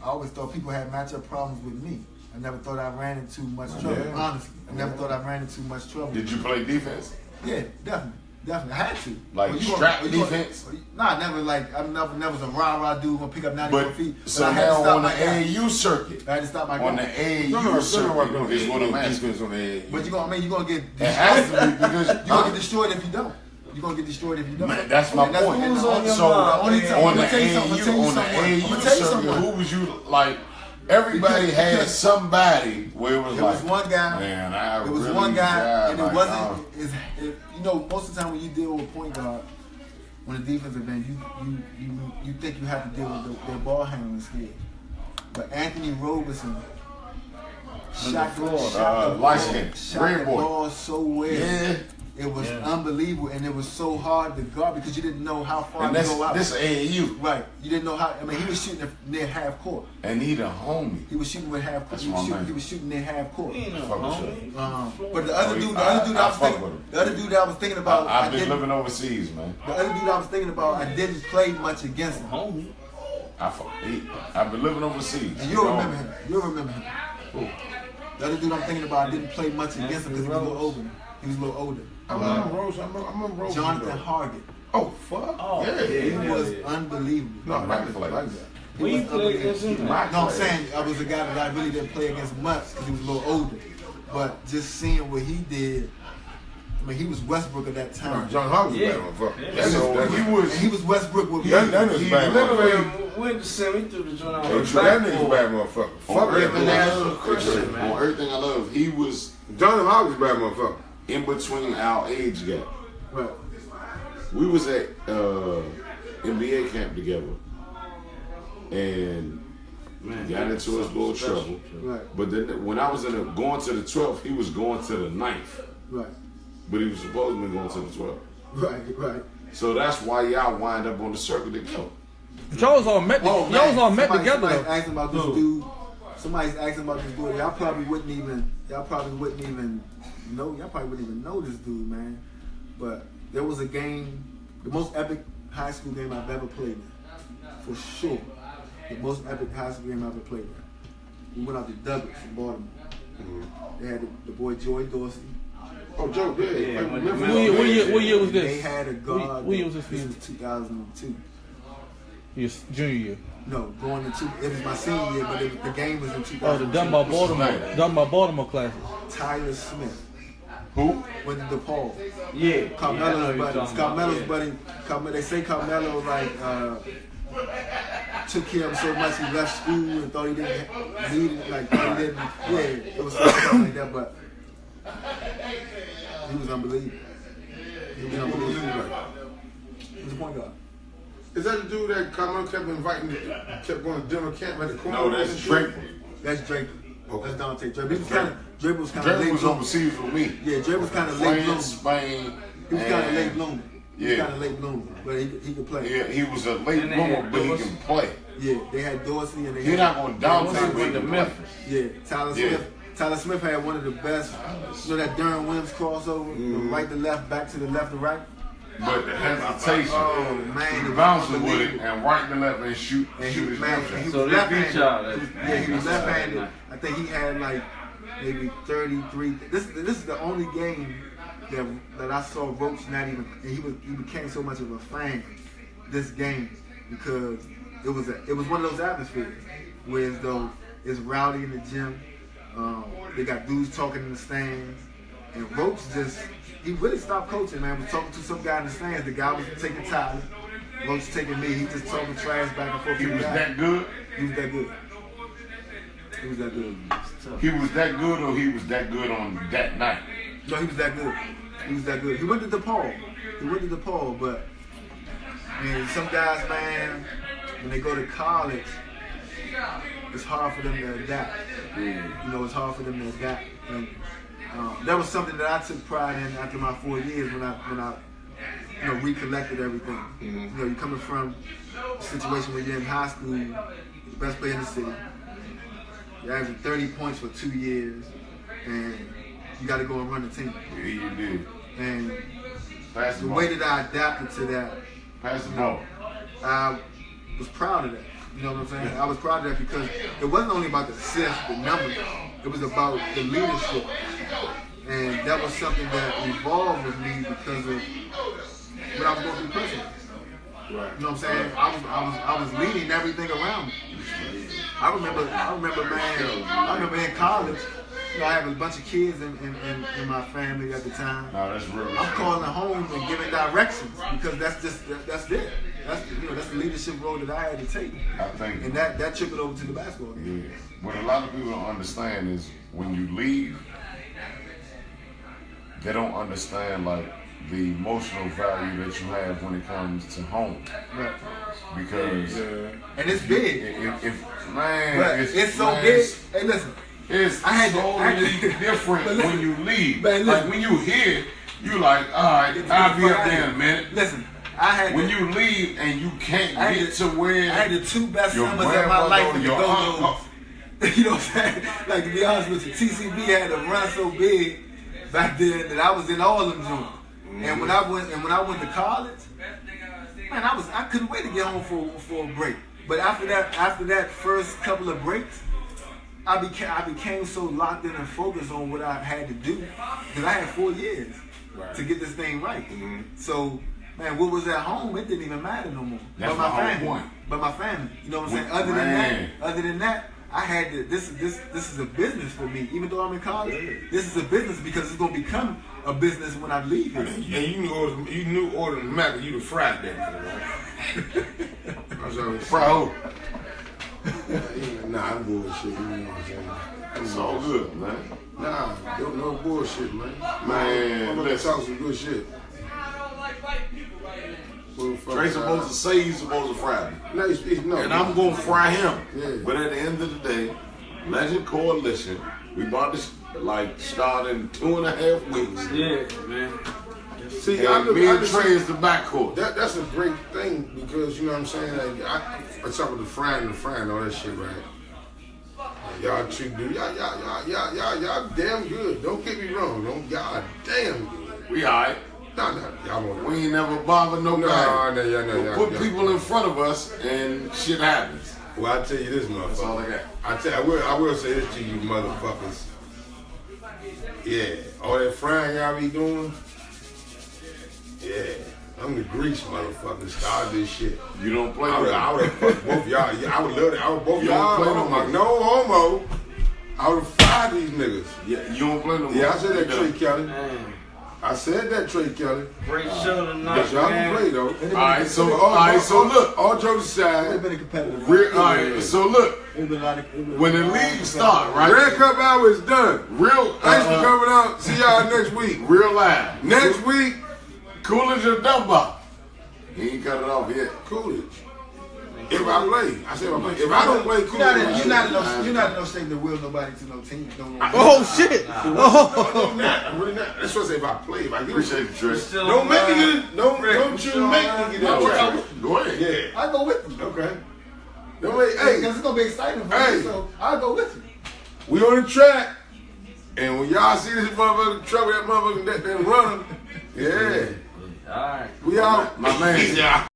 I always thought people had matchup problems with me. I never thought I ran into much trouble. Yeah. Honestly, I never thought I ran into much trouble. Did you play defense? Yeah, definitely. I had to. Like Well, strap defense? Nah, I never was a rah dude gonna pick up 94 But feet. so I had to now stop on the my guy. AAU circuit, I had to stop my on guy. the AAU circuit is what I'm asking. Defense on the edge. But you're gonna get It has to be because you're gonna get destroyed if you don't. You're gonna get destroyed if you don't. Man, that's my point. Who's on your So mind? on the I'ma tell you AAU something. circuit, who was you like? Everybody had somebody where it was There like, was one guy. man, I There was really one guy, tried, and it like, wasn't. Most of the time when you deal with a point guard, when a defensive end, you think you have to deal with their ball handling skills. But Anthony Roberson shot the light skin, red boy. ball so well. Yeah. It was unbelievable, and it was so hard to guard because you didn't know how far And to go out. this AAU, Right. You didn't know how. I mean, he was shooting near half court. and he the homie. He was shooting with half court. That's He was my man. shooting near half court. He ain't no Fuck with homie. But the other dude I I was fuck thinking, with him. the other dude I was thinking about, I've been living overseas, man. the other dude I was thinking about, I didn't play much against him. Homie. I've been living overseas. And you'll remember him. You'll remember him. The other dude I'm thinking about, I didn't play much against him because he was a little older. He was a little older. I remember Rose. Jonathan Hargett. Oh fuck. Oh, Yeah. He was unbelievable. No, My not play. like that. He We was played unbelievable. against him. No, I'm saying I was a guy that I really didn't play against much because he was a little older. But just seeing what he did, I mean, he was Westbrook at that time. John Hall was a Yeah. bad motherfucker. Yeah. That's So that's- he was. And he was Westbrook with me. That nigga's He bad literally- motherfucker. Went to semi through the joint out Hey, on the that nigga's backboard. bad motherfucker. On Fuck everything that. I love, Christian, man. on everything I love, he was Jonathan Hall was a bad motherfucker. in between our age gap. Right. We was at NBA camp together, and got into his little trouble. Right. But then when I was going to the 12th, he was going to the 9th, Right. but he was supposed to be going to the 12th. Right. So that's why y'all wind up on the circuit together. Y'all was all met. Y'all was all met together. Somebody's Though. asking about this dude. Somebody's asking about this dude. Y'all probably wouldn't even know. Y'all probably wouldn't even know this dude, man. But there was a game, the most epic high school game I've ever played in, for sure. The most epic high school game I've ever played in. We went out to Douglas in Baltimore. They had the boy Joy Dorsey. Oh, Joe, yeah. Yeah, Like, when- remember- What year was They this? had a guard. What year was this This season? was 2002. Your junior year. No, going into it was my senior year, but the game was in 2002. Oh, the Dunbar Baltimore classes. Tyler Smith Who? went to DePaul. Yeah. Carmelo's buddy. Carmelo's buddy. They say Carmelo like took care of him so much he left school and thought he didn't need it. Like thought he didn't. Yeah, it was something like that. But he was unbelievable. He was unbelievable. He was a point guard. Is that the dude that Carmelo kept inviting, kept going to dinner camp at the corner? No, that's Drake. That's Drake. Okay. That's Dante Drake. Drake was kind of Drake late was bloomer. overseas with me. Yeah, Drake was kind of late bloomer. France, Spain. He was kind of and- late bloomer. He was Yeah. kind of late bloomer, but he could play. Yeah, he was a late And they bloomer, had but he Dorsey. can play. Yeah, they had Dorsey and they He's had not going to downplay, Dorsey but he went to can play. Memphis. yeah, Tyler Yeah. Smith. Tyler Smith had one of the best. You know that Durham Williams crossover, from right to left, back to the left to right. But the hesitation, Oh man, he bouncing with it and right to left and shoot And he, his man, jump he shot. was So they left-handed. beat y'all that- Yeah, he was that's left-handed. Saturday I think he had like maybe 33. This is the only game that I saw Roach not even. And he became so much of a fan this game because it was one of those atmospheres where as though it's rowdy in the gym. They got dudes talking in the stands, and Roach he really stopped coaching, man. Was talking to some guy in the stands. The guy was taking Tyler. Roach taking me. He just talking trash back and forth. He to the was guy. that good? He was that good. He was that good. He was that good or he was that good on that night? No, he was that good. He was that good. He went to DePaul. But I mean, some guys, man, when they go to college, it's hard for them to adapt. You know, it's hard for them to adapt. And that was something that I took pride in after my 4 years when I you know, recollected everything. You know, you're coming from a situation where you're in high school, the best player in the city. You're averaging 30 points for 2 years, and you got to go and run the team. Yeah, you did. And Pass the the ball. way that I adapted to that, Pass the ball. I was proud of that. You know what I'm saying? I was proud of that because it wasn't only about the assists, the numbers. It was about the leadership. And that was something that evolved with me because of what I was going through personally. Right. You know what I'm saying? I was leading everything around me. I remember, man. I remember in college. You know, I have a bunch of kids in my family at the time. No, that's real. I'm calling home and giving directions because that's it. That's the leadership role that I had to take. I think. And that took it over to the basketball game. Yeah. What a lot of people don't understand is when you leave, they don't understand like the emotional value that you have when it comes to home. Right. Because And it's big. man, It's so man, big. Hey, listen. It's I had totally different But listen, when you leave. man, Like listen. when you here, you like, all right, I'll be up there in a minute. Listen, I had When you leave and you can't I had get to where I had the two best your summers of my life in the grandmother, your go-go's. You know what I'm saying? Like, to be honest with you, TCB had a run so big back then that I was in all of them joints. And when I went to college, man, I couldn't wait to get home for a break. But after that first couple of breaks, I became so locked in and focused on what I had to do because I had 4 years to get this thing right. So, man, what was at home, it didn't even matter no more. That's but my my whole family. point. But my family. You know what I'm saying? Man. Other than that, I had to. This is a business for me. Even though I'm in college, this is a business because it's gonna become a business when I leave here. And you knew Order the Mac, you the fried that nigga, right? I was always bro. Nah, I'm bullshit. You know what I'm saying? It's all good, man. Nah, don't no bullshit, man. Man, I'm gonna listen. talk some good shit. Trey's supposed to say he's supposed to fry me. No, no. And I'm going to fry him. Yeah. But at the end of the day, Legend Coalition, we about to like start in 2.5 weeks. Yeah, man. See, And me and Trey is the backcourt. That's a great thing because you know what I'm saying. Like, I talk with the frying all that shit, right? Y'all treat dude, y'all damn good. Don't get me wrong. Y'all damn good. We alright. Nah, y'all want We ain't never bothered nobody. No, We'll put people in front of us and shit happens. Well, I'll tell you this, motherfucker. That's all I got. I will say this to you, motherfuckers. Yeah, all that frying y'all be doing. Yeah, I'm the grease motherfucker. Start this shit. You don't play I with would have fucked both y'all. Yeah, I would love that. I would both You y'all. don't play no Homo. more. No homo. I would have fired these niggas. Yeah, you don't play no more. Yeah, I said that, Trey Kelley. Man, I said that, Trey Kelley. great show tonight, But y'all man. don't play though. Alright, so look. All jokes It's aside, been a competitive. Alright, so look. It's been a lot of. When the league start, right? Red Cup Hour is done. Real, Thanks for coming out. See y'all next week. real live. Next week, Coolidge or Dumbo. He ain't cut it off yet. Coolidge. If I play, I said if I play. If I don't play You're Coolidge, not in no state to will nobody to no team. Oh shit! Oh. I'm not. I'm really not. That's what I say. If I play, if I get Appreciate you, Trey. Still Don't make me alive. get it. Don't you make me get No, it. go ahead. Yeah. I go with you. Okay. Don't make. Hey, Because it's gonna be exciting for Hey. me, so I'll go with you. we on the track, and when y'all see this motherfucker truck with that motherfucker that running, yeah, All right. we out. My man. Yeah.